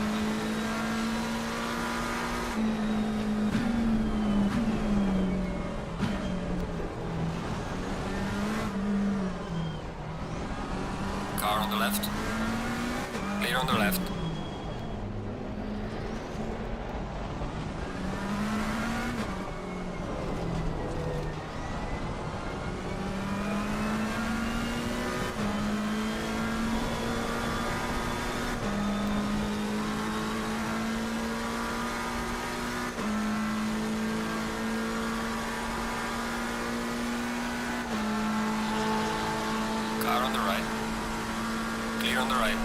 Car on the left. Clear on the left. Car on the right. Clear on the right.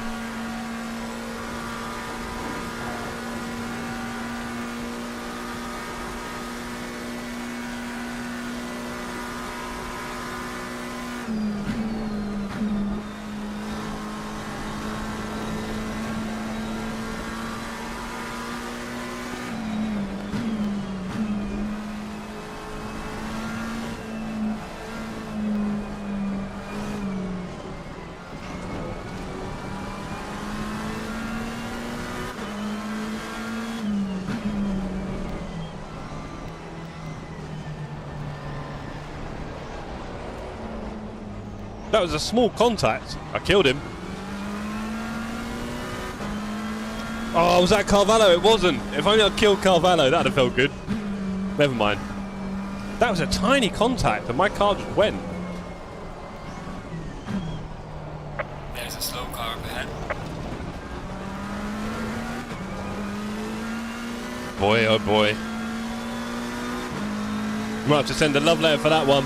That was a small contact. I killed him. Oh, was that Carvalho? It wasn't. If only I'd killed Carvalho, that'd have felt good. Never mind. That was a tiny contact and my car just went. There's a slow car up ahead. Boy, oh boy. Might have to send a love letter for that one.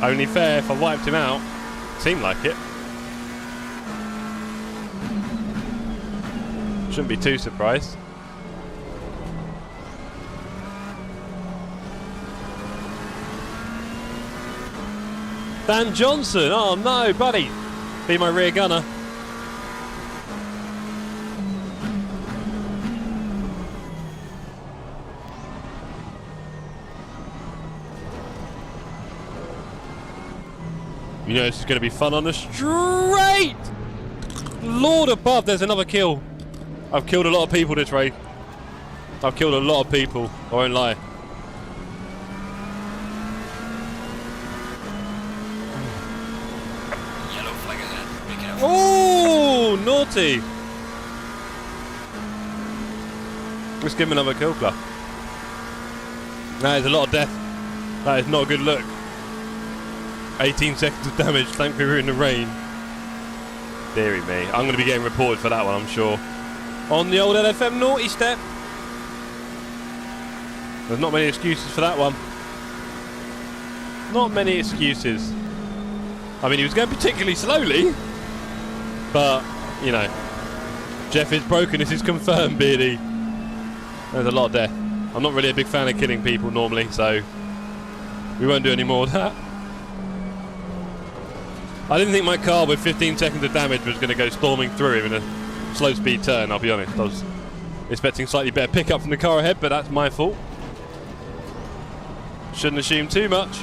Only fair if I wiped him out. Seemed like it. Shouldn't be too surprised. Dan Johnson, oh no, buddy. Be my rear gunner. You know this is going to be fun on the straight! Lord above, there's another kill. I've killed a lot of people this race. I've killed a lot of people, I won't lie. Yellow flag ahead. Be careful. Oh, naughty! Let's give him another kill club. That is a lot of death. That is not a good look. 18 seconds of damage, thankfully we're in the rain. Deary me. I'm going to be getting reported for that one, I'm sure. On the old LFM naughty step. There's not many excuses for that one. Not many excuses. I mean, he was going particularly slowly. But, you know. Jeff is broken, this is confirmed, Beardy. There's a lot of death. I'm not really a big fan of killing people normally, so we won't do any more of that. I didn't think my car with 15 seconds of damage was going to go storming through him in a slow speed turn, I'll be honest. I was expecting slightly better pickup from the car ahead, but that's my fault. Shouldn't assume too much.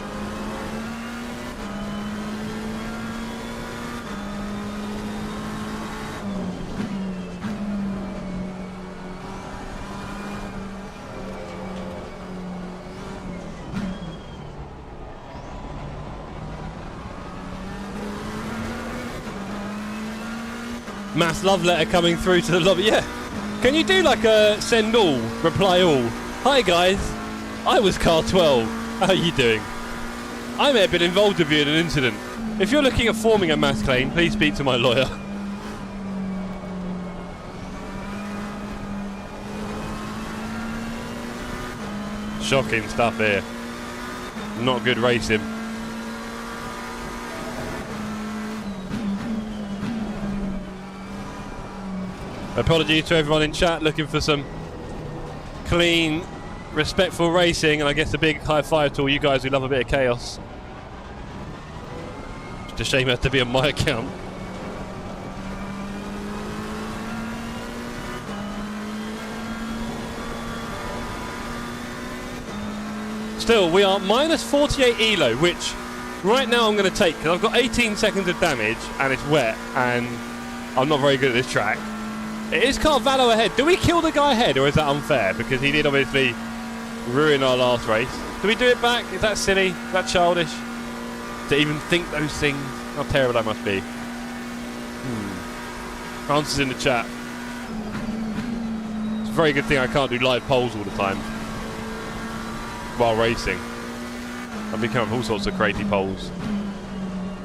Mass love letter coming through to the lobby. Yeah. Can you do like a send all, reply all? Hi guys, I was car 12. How are you doing? I may have been involved with you in an incident. If you're looking at forming a mass claim, please speak to my lawyer. Shocking stuff here. Not good racing. Apologies to everyone in chat looking for some clean, respectful racing, and I guess a big high five to all you guys who love a bit of chaos. Just a shame it has to be on my account. Still, we are minus 48 ELO, which right now I'm going to take, because I've got 18 seconds of damage and it's wet and I'm not very good at this track. It is Carvalho ahead. Do we kill the guy ahead, or is that unfair? Because he did obviously ruin our last race. Do we do it back? Is that silly? Is that childish? To even think those things? How terrible that must be. Answers in the chat. It's a very good thing I can't do live polls all the time while racing. I've been coming up with all sorts of crazy polls.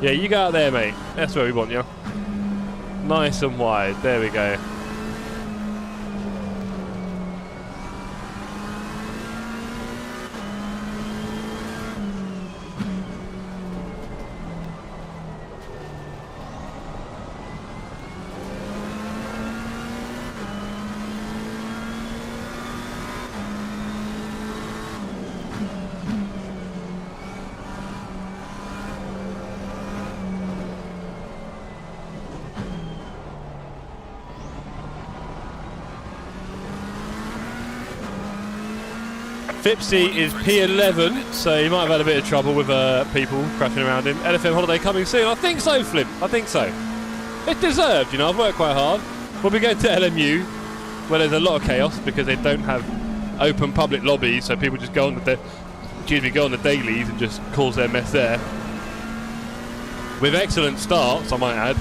Yeah, you go out there, mate. That's where we want you. Nice and wide. There we go. Fipsy is P11, so he might have had a bit of trouble with people crashing around him. LFM holiday coming soon. I think so, Flimp. I think so. It's deserved, you know. I've worked quite hard. We'll be going to LMU, where there's a lot of chaos because they don't have open public lobbies, so people just go on the go on the dailies and just cause their mess there. With excellent starts, I might add.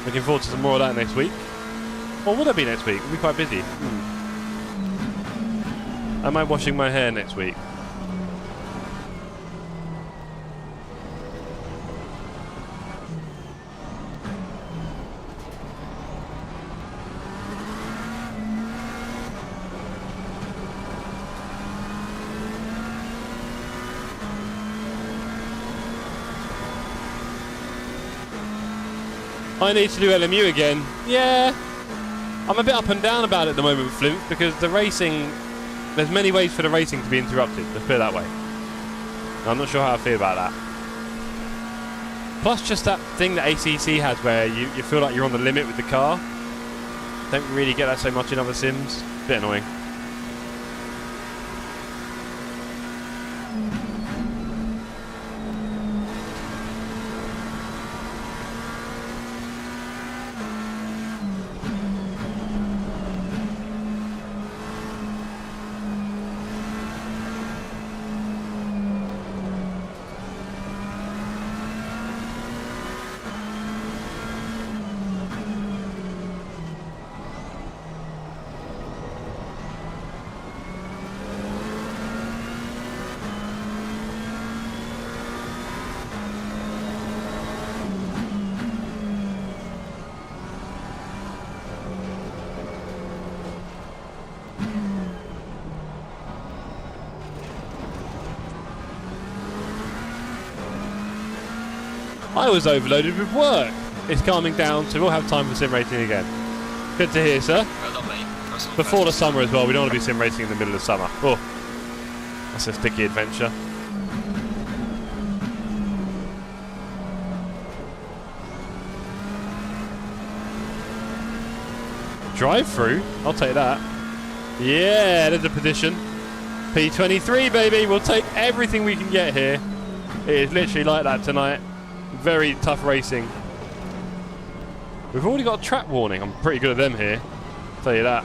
Looking forward to some more of that next week. Or will there be next week? We'll be quite busy. Am I washing my hair next week? I need to do LMU again. Yeah. I'm a bit up and down about it at the moment, Flint, because the racing... There's many ways for the racing to be interrupted, let's put it that way. I'm not sure how I feel about that. Plus just that thing that ACC has where you feel like you're on the limit with the car. Don't really get that so much in other sims. Bit annoying. I was overloaded with work. It's calming down, so we'll have time for sim racing again. Good to hear, sir. Well done, mate. Personal Before the best. summer as well. We don't want to be sim racing in the middle of summer. Oh, that's a sticky adventure. Drive-through? I'll take that. Yeah, there's a position. P23, baby. We'll take everything we can get here. It is literally like that tonight. Very tough racing. We've already got a track warning. I'm pretty good at them here. I'll tell you that.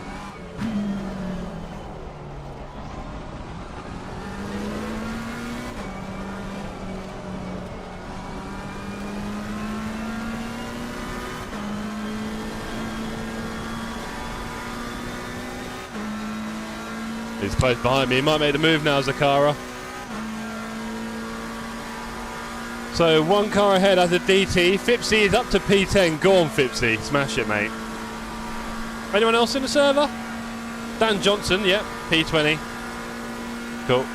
He's close behind me. He might make the move now, Zakara. So one car ahead has a DT. Fipsy is up to P10. Go on, Fipsy. Smash it, mate. Anyone else in the server? Dan Johnson, yep. P20. Cool.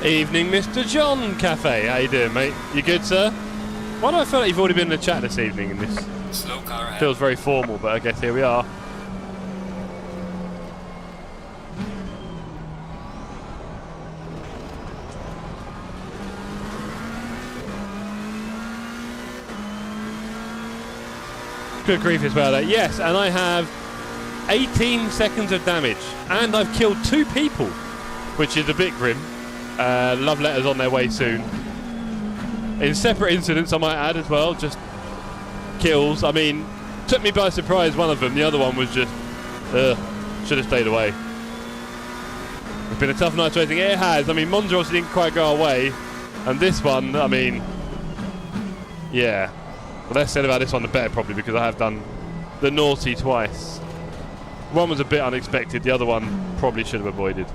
Evening, Mr. John Cafe. How you doing, mate? You good, sir? Why do I feel like you've already been in the chat this evening? And this Slow car ahead. feels very formal, but I guess here we are. Good grief as well. Yes, and I have 18 seconds of damage, and I've killed 2 people, which is a bit grim. Love letters on their way soon. In separate incidents, I might add as well, just kills. I mean, took me by surprise, one of them. The other one was just, should have stayed away. It's been a tough night's racing. It has. I mean, Monza obviously didn't quite go our way. And this one, I mean, yeah. The less said about this one, the better, probably, because I have done the naughty twice. One was a bit unexpected. The other one probably should have avoided.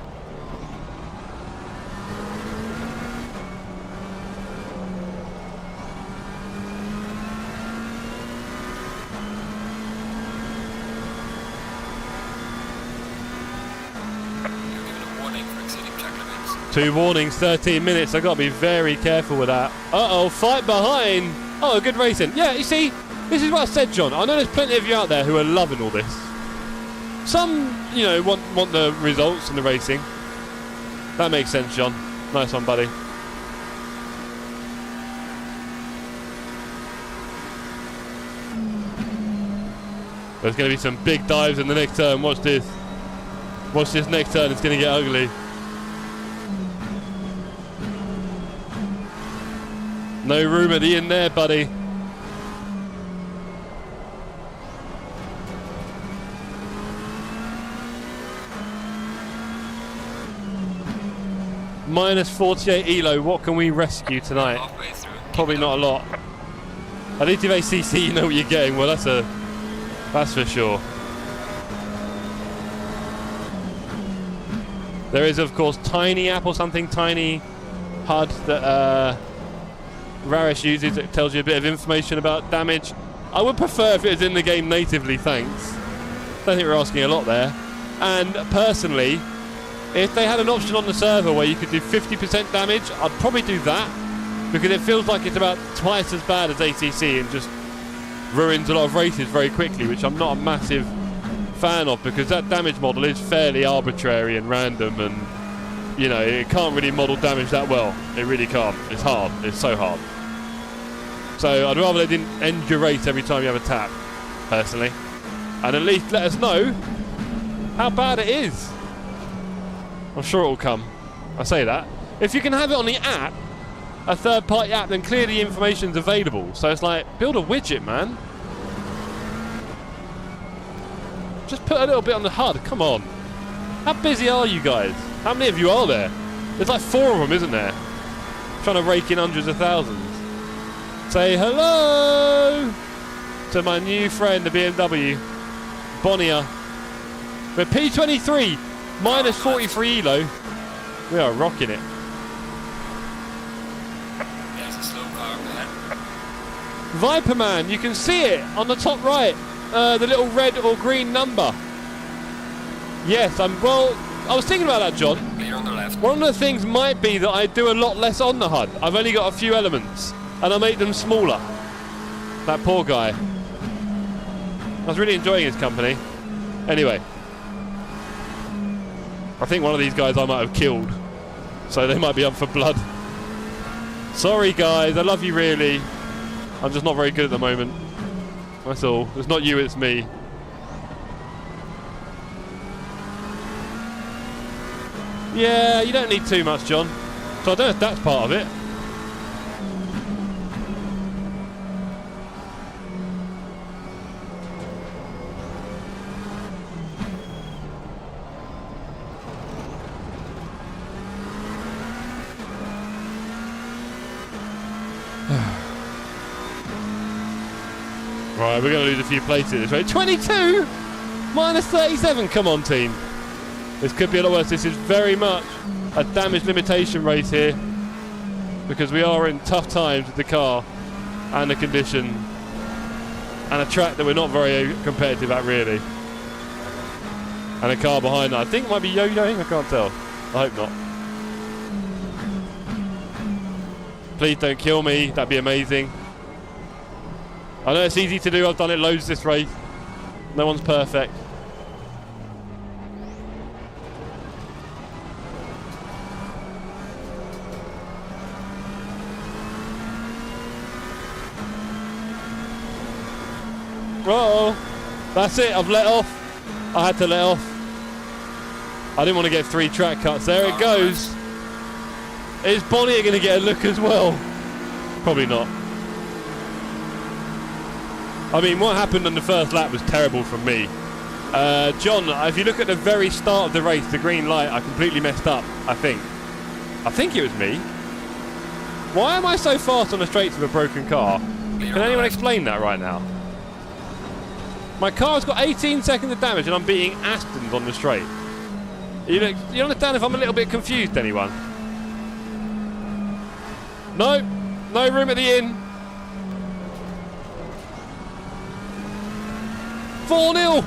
Warning for exceeding track limits. 2 warnings, 13 minutes. I've got to be very careful with that. Uh-oh, fight behind. Oh, good racing. Yeah, you see, this is what I said, John. I know there's plenty of you out there who are loving all this. Some, you know, want the results and the racing. That makes sense, John. Nice one, buddy. There's going to be some big dives in the next turn. Watch this. Watch this next turn. It's going to get ugly. No room at the end there, buddy. Minus 48 ELO. What can we rescue tonight? Halfway through. Probably not a lot. At least if ACC, you know what you're getting. Well, that's for sure. There is, of course, Tiny App or something, Tiny HUD that Rarish uses. It tells you a bit of information about damage. I would prefer if it was in the game natively, thanks. Don't think we're asking a lot there. And personally, if they had an option on the server where you could do 50% damage, I'd probably do that, because it feels like it's about twice as bad as ACC and just ruins a lot of races very quickly, which I'm not a massive fan of, because that damage model is fairly arbitrary and random, and you know, it can't really model damage that well. It really can't. It's hard. It's so hard. So I'd rather they didn't end your race every time you have a tap, personally, and at least let us know how bad it is. I'm sure it will come. I say that. If you can have it on the app, a third-party app, then clearly information's available. So it's like, build a widget, man. Just put a little bit on the HUD. Come on. How busy are you guys? How many of you are there? There's like 4 of them, isn't there? Trying to rake in hundreds of thousands. Say hello to my new friend, the BMW. Bonnier. We're P23, minus 43 ELO. We are rocking it. There's a slow car ahead. Viper Man, you can see it on the top right. The little red or green number. Yes, well, I was thinking about that, John. Clear on the left. One of the things might be that I do a lot less on the HUD. I've only got a few elements, and I make them smaller. That poor guy. I was really enjoying his company. Anyway. I think one of these guys I might have killed. So they might be up for blood. Sorry, guys. I love you, really. I'm just not very good at the moment. That's all. It's not you, it's me. Yeah, you don't need too much, John. So I don't know if that's part of it. Right, we're going to lose a few places this way. 22! Minus 37. Come on, team. This could be a lot worse. This is very much a damage limitation race here, because we are in tough times with the car and the condition and a track that we're not very competitive at, really. And a car behind that I think might be yo-yoing. I can't tell. I hope not. Please don't kill me. That'd be amazing. I know it's easy to do. I've done it loads this race. No one's perfect. Uh-oh. That's it. I've let off. I had to let off. I didn't want to get 3 track cuts. There it goes. Is Bonnie going to get a look as well? Probably not. I mean, what happened on the first lap was terrible from me. John, if you look at the very start of the race, the green light, I completely messed up, I think. I think it was me. Why am I so fast on the straights with a broken car? Can anyone explain that right now? My car's got 18 seconds of damage and I'm beating Astons on the straight. You understand if I'm a little bit confused, anyone? No. No room at the inn. 4-0.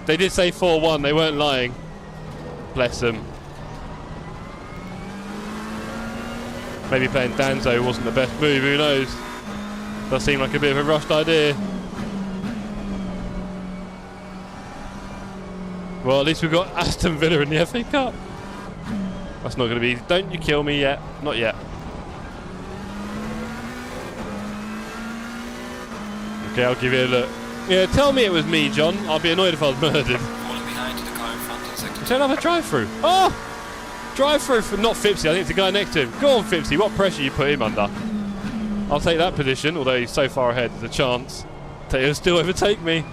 They did say 4-1. They weren't lying. Bless them. Maybe playing Danzo wasn't the best move. Who knows? Does seem like a bit of a rushed idea. Well, at least we've got Aston Villa in the FA Cup. That's not going to be easy. Don't you kill me yet. Not yet. Okay, I'll give you a look. Yeah, tell me it was me, John. I'll be annoyed if I was murdered. Falling behind to the car in front in second. Turn off a drive-through. Oh! Drive-through for not Fipsy. I think it's the guy next to him. Go on, Fipsy. What pressure you put him under? I'll take that position, although he's so far ahead, there's a chance that he'll still overtake me.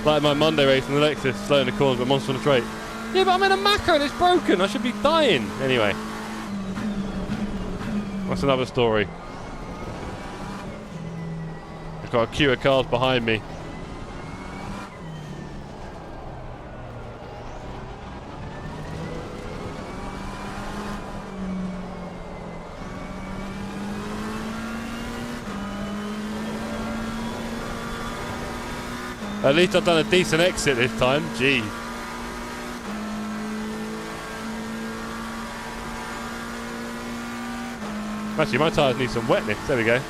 Like my Monday race in the Lexus, slow in the corners, but monster on the straight. Yeah, but I'm in a Macca and it's broken. I should be dying. Anyway. That's another story. I've got a queue of cars behind me. At least I've done a decent exit this time. Gee. Actually, my tyres need some wetness. There we go.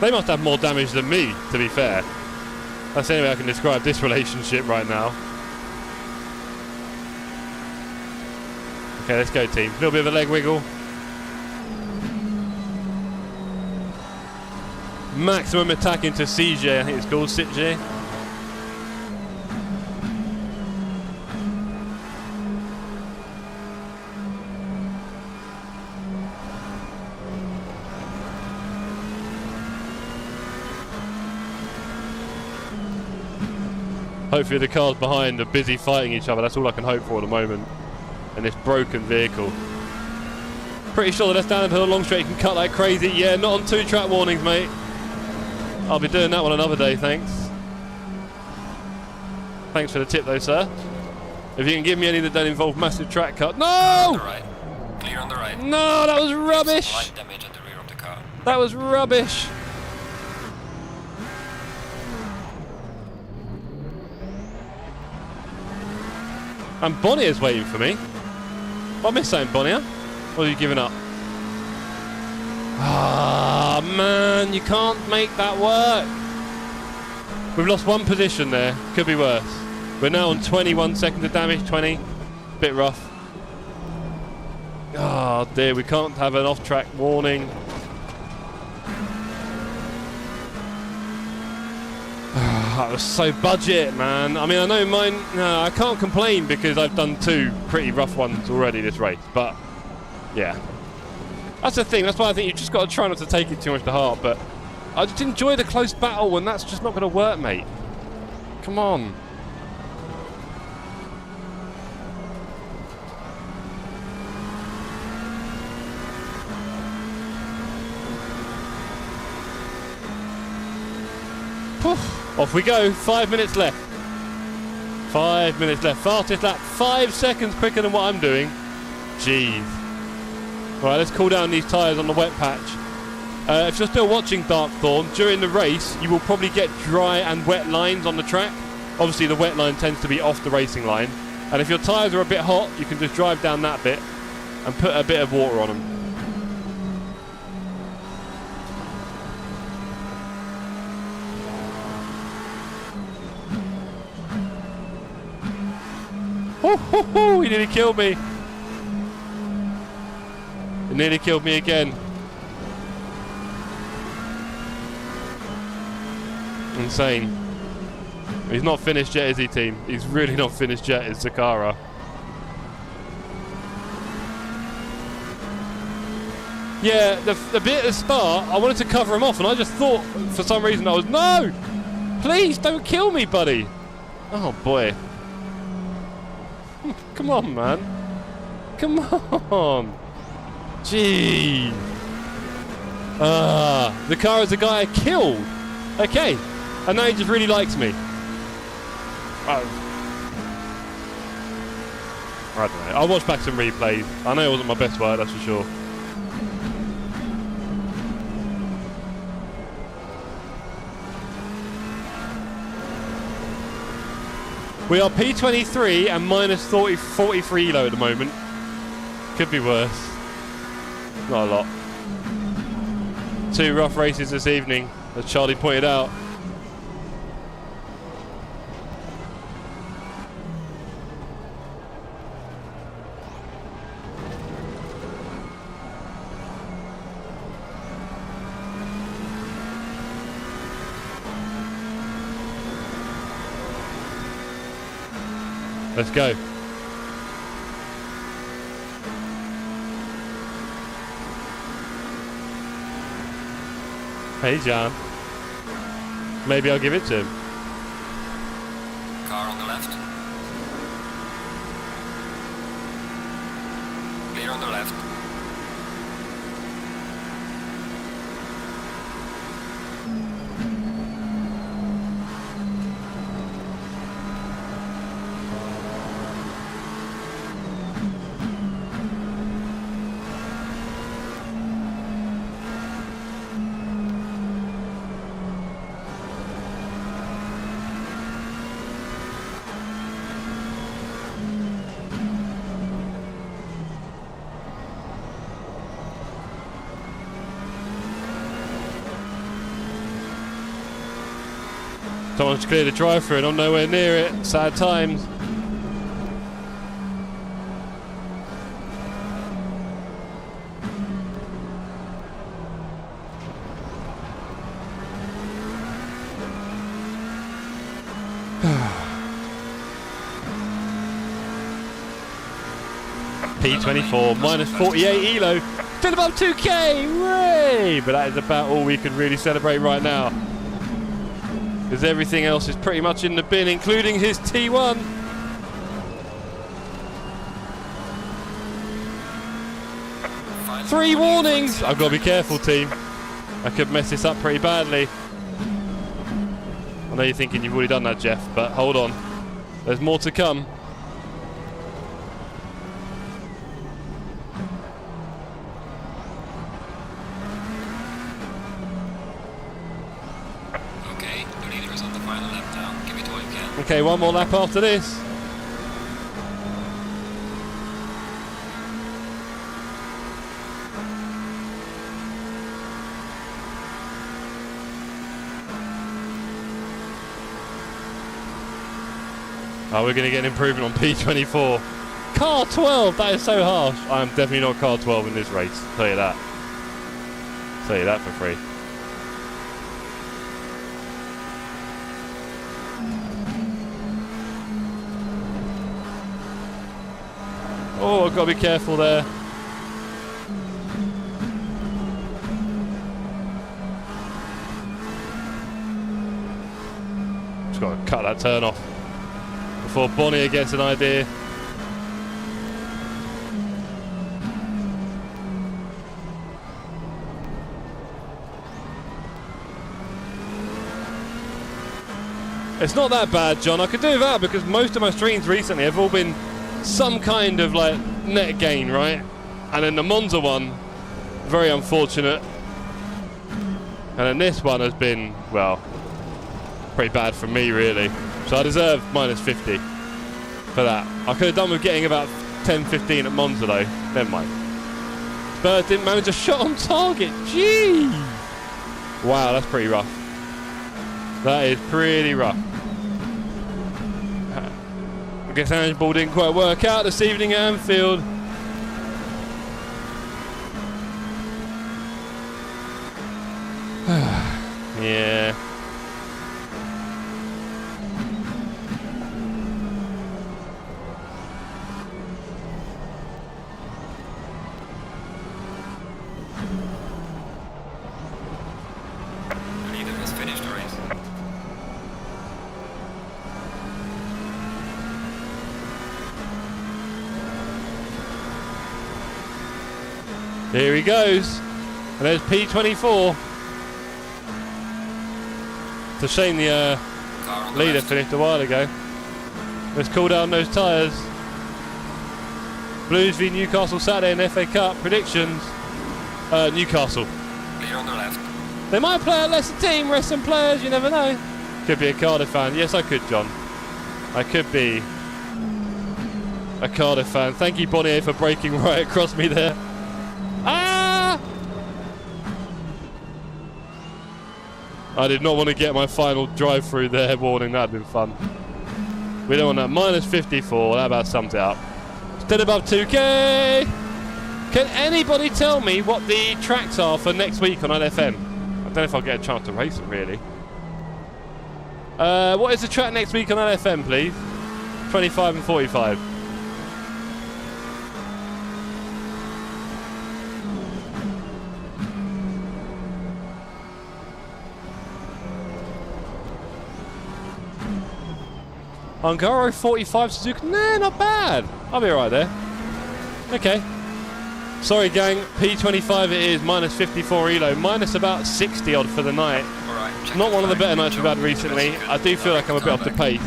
They must have more damage than me, to be fair. That's the only way I can describe this relationship right now. Okay, let's go, team. A little bit of a leg wiggle. Maximum attack into CJ, I think it's called, CJ. hopefully the cars behind are busy fighting each other. That's all I can hope for at the moment. And this broken vehicle. Pretty sure that that's down into a long straight. You can cut like crazy. Yeah, not on 2 track warnings, mate. I'll be doing that one another day, thanks. Thanks for the tip, though, sir. If you can give me any that don't involve massive track cut. No! On the right. Clear on the right. No, that was rubbish. Light damage at the rear of the car. That was rubbish. And Bonnier's waiting for me. I missed something, Bonnier. Or are you giving up? Ah, man, you can't make that work. We've lost 1 position there. Could be worse. We're now on 21 seconds of damage. 20. Bit rough. Oh dear, we can't have an off-track warning. That was so budget, man. I mean, I know mine... No, I can't complain because I've done 2 pretty rough ones already this race. But, yeah. That's the thing. That's why I think you've just got to try not to take it too much to heart. But I just enjoy the close battle, and that's just not going to work, mate. Come on. Poof. Off we go. 5 minutes left. 5 minutes left. Fastest lap. 5 seconds quicker than what I'm doing. Jeez. Right, let's cool down these tyres on the wet patch. If you're still watching Darkthorn, during the race, you will probably get dry and wet lines on the track. Obviously, the wet line tends to be off the racing line. And if your tyres are a bit hot, you can just drive down that bit and put a bit of water on them. He nearly killed me. He nearly killed me again. Insane. He's not finished yet, is he, team? He's really not finished yet, is Zakara. Yeah, the bit at the start, I wanted to cover him off, and I just thought, for some reason, I was, no! Please, don't kill me, buddy! Oh, boy. Come on, man. Come on. Gee. The car is the guy I killed. Okay. And now he just really likes me. I don't know. I'll watch back some replays. I know it wasn't my best work, that's for sure. We are P23 and minus 43 ELO at the moment. Could be worse. Not a lot. 2 rough races this evening, as Charlie pointed out. Let's go. Hey, John. Maybe I'll give it to him. Car on the left. Clear on the left. Someone's cleared the drive-through and I'm nowhere near it. Sad times. P24 minus 48 ELO. Still above 2K. Hooray! But that is about all we can really celebrate right now. Because everything else is pretty much in the bin, including his T1. Three warnings! I've got to be careful, team. I could mess this up pretty badly. I know you're thinking you've already done that, Jeff, but hold on. There's more to come. Okay, the leader is on the final lap now. Give it all you can. Okay, one more lap after this. Oh, we're going to get an improvement on P24. Car 12, that is so harsh. I am definitely not car 12 in this race. Tell you that. Tell you that for free. Oh, I've got to be careful there. Just got to cut that turn off before Bonnier gets an idea. It's not that bad, John. I could do that because most of my streams recently have all been some kind of like net gain, right? And then the Monza one, very unfortunate. And then this one has been, well, pretty bad for me, really. So I deserve minus 50 for that. I could have done with getting about 10-15 at Monza, though. Never mind. Spurs didn't manage a shot on target. Gee! Wow, that's pretty rough. That is pretty rough. I guess handball didn't quite work out this evening at Anfield. Yeah. The leader has finished the race. Here he goes. And there's P24. It's a shame the leader finished a while ago. Let's cool down those tyres. Blues v Newcastle Saturday in FA Cup. Predictions. Newcastle. Leader on the left. They might play a lesser team, rest some players, you never know. Could be a Cardiff fan. Yes, I could, John. I could be a Cardiff fan. Thank you, Bonnier, for breaking right across me there. Ah! I did not want to get my final drive through there. Warning, that'd been fun. We don't want that. Minus 54. That about sums it up. Still above 2K. Can anybody tell me what the tracks are for next week on LFM? I don't know if I'll get a chance to race it, really. What is the track next week on LFM, please? 25 and 45. Angaro 45 Suzuka. Nah, not bad. I'll be alright there. Okay. Sorry, gang. P25 it is. Minus 54 ELO. Minus about 60 odd for the night. Right, not one of the better nights we've had recently. I do feel like I'm a bit off the pace.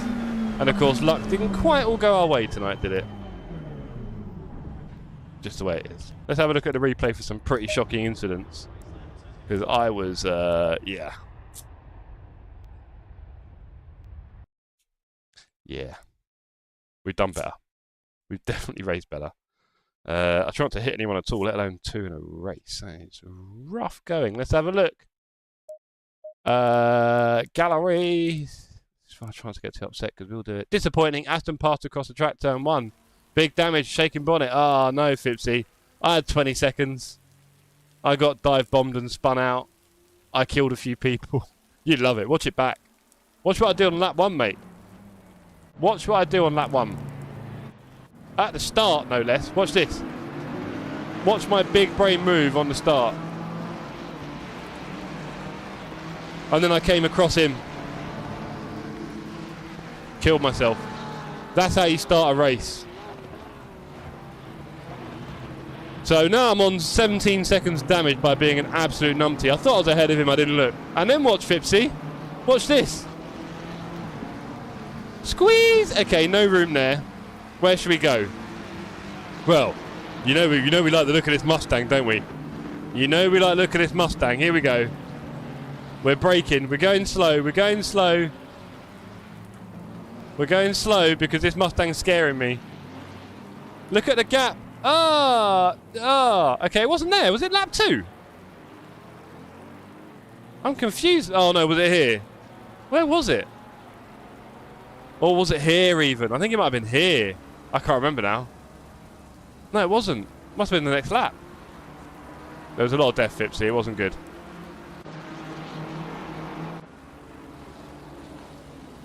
And of course, luck didn't quite all go our way tonight, did it? Just the way it is. Let's have a look at the replay for some pretty shocking incidents. Because I was, yeah. Yeah. We've done better. We've definitely raced better. I tried not to hit anyone at all, let alone two in a race. It's rough going. Let's have a look. Gallery. I'm trying to get too upset because we'll do it. Disappointing. Aston passed across the track, turn one. Big damage, shaking bonnet. Ah, no, Fipsy. I had 20 seconds. I got dive bombed and spun out. I killed a few people. You'd love it. Watch it back. Watch what I did on lap one, mate. Watch what I do on lap one. At the start, no less. Watch this. Watch my big brain move on the start. And then I came across him. Killed myself. That's how you start a race. So now I'm on 17 seconds damage by being an absolute numpty. I thought I was ahead of him, I didn't look. And then watch Fipsy. Watch this. Squeeze! Okay, no room there. Where should we go? Well, you know we like the look of this Mustang, don't we? You know we like the look of this Mustang. Here we go. We're braking. We're going slow. We're going slow. We're going slow because this Mustang's scaring me. Look at the gap. Okay, it wasn't there. Was it lap 2? I'm confused. Oh, no, was it here? Where was it? Or was it here even? I think it might have been here. I can't remember now. No, it wasn't. Must have been the next lap. There was a lot of death, Fipsy. It wasn't good.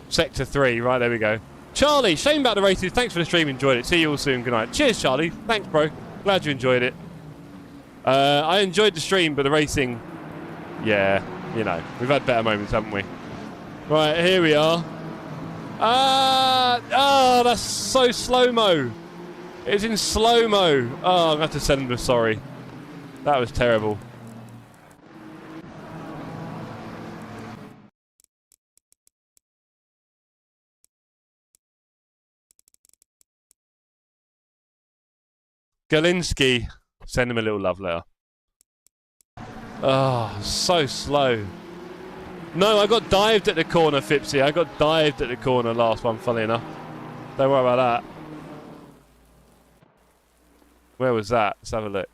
Sector 3. Right, there we go. Charlie, shame about the races. Thanks for the stream. Enjoyed it. See you all soon. Good night. Cheers, Charlie. Thanks, bro. Glad you enjoyed it. I enjoyed the stream, but the racing... Yeah, you know. We've had better moments, haven't we? Right, here we are. That's so slow-mo. It's in slow-mo. Oh, I'm going to have to send them a sorry. That was terrible. Galinsky, send him a little love letter. Oh, so slow. No, I got dived at the corner, Fipsy. I got dived at the corner last one, funny enough. Don't worry about that. Where was that? Let's have a look.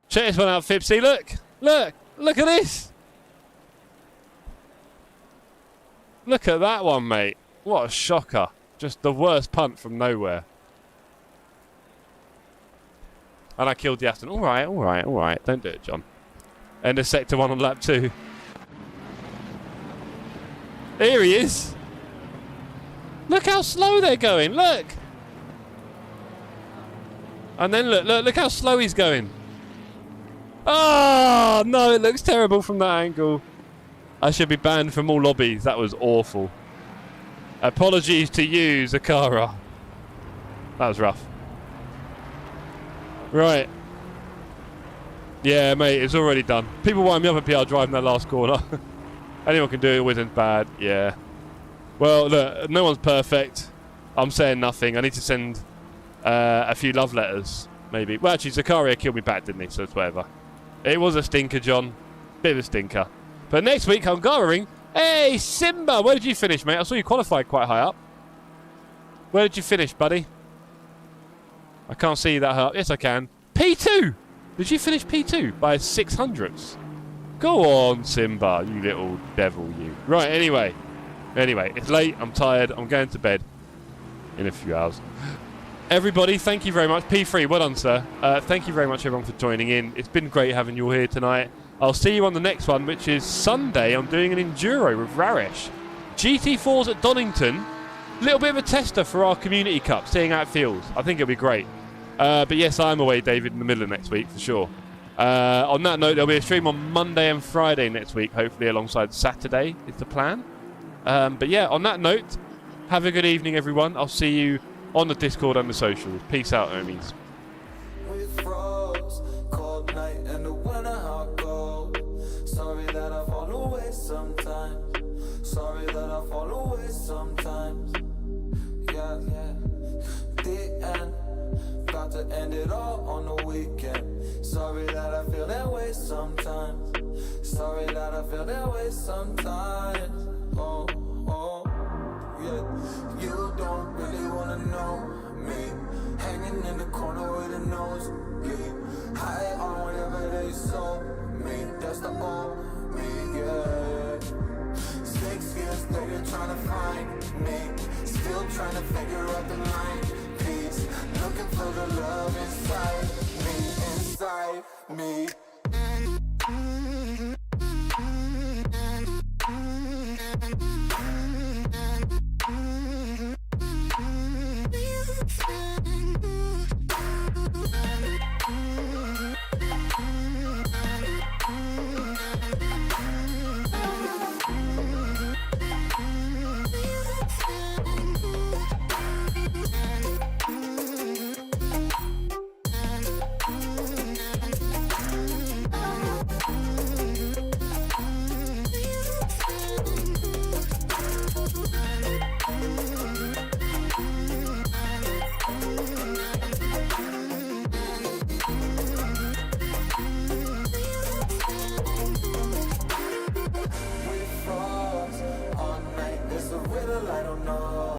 Check this one out, Fipsy. Look! Look! Look at this! Look at that one, mate. What a shocker. Just the worst punt from nowhere. And I killed the Aston. Alright, alright, alright. Don't do it, John. End of sector 1 on lap 2. Here he is. Look how slow they're going. Look! And then look how slow he's going. Oh, no, it looks terrible from that angle. I should be banned from all lobbies. That was awful. Apologies to you, Zakara. That was rough. Right. Yeah, mate, it's already done. People wind me up at PR driving that last corner. Anyone can do it, always ends bad. Yeah. Well, look, no one's perfect. I'm saying nothing. I need to send a few love letters, maybe. Well, actually, Zakaria killed me back, didn't he? So it's whatever. It was a stinker, John. Bit of a stinker. But next week, Hungaroring. Hey, Simba! Where did you finish, mate? I saw you qualified quite high up. Where did you finish, buddy? I can't see that high up. Yes, I can. P2! Did you finish P2 by 600ths? Go on, Simba, you little devil, you. Right, anyway. Anyway, it's late. I'm tired. I'm going to bed in a few hours. Everybody, thank you very much. P3, well done, sir. Thank you very much, everyone, for joining in. It's been great having you all here tonight. I'll see you on the next one, which is Sunday. I'm doing an Enduro with Raresh. GT4s at Donington. Little bit of a tester for our Community Cup, seeing how it feels. I think it'll be great. But yes, I'm away, David, in the middle of next week, for sure. On that note, there'll be a stream on Monday and Friday next week, hopefully alongside Saturday, is the plan. But yeah, on that note, have a good evening, everyone. I'll see you on the Discord and the socials. Peace out, homies. We froze, cold night and the winter hot cold. Sorry that I fall away sometimes. Sorry that I fall away sometimes. Yeah, the end. Got to end it all on the weekend. Sorry that I feel that way sometimes. Sorry that I feel that way sometimes. Oh, yeah. You don't really wanna know me. Hanging in the corner with a nosebleed. High on whatever they sold me. That's the old me, yeah. 6 years later trying to find me. Still trying to figure out the line piece. Looking for the love inside me, inside me.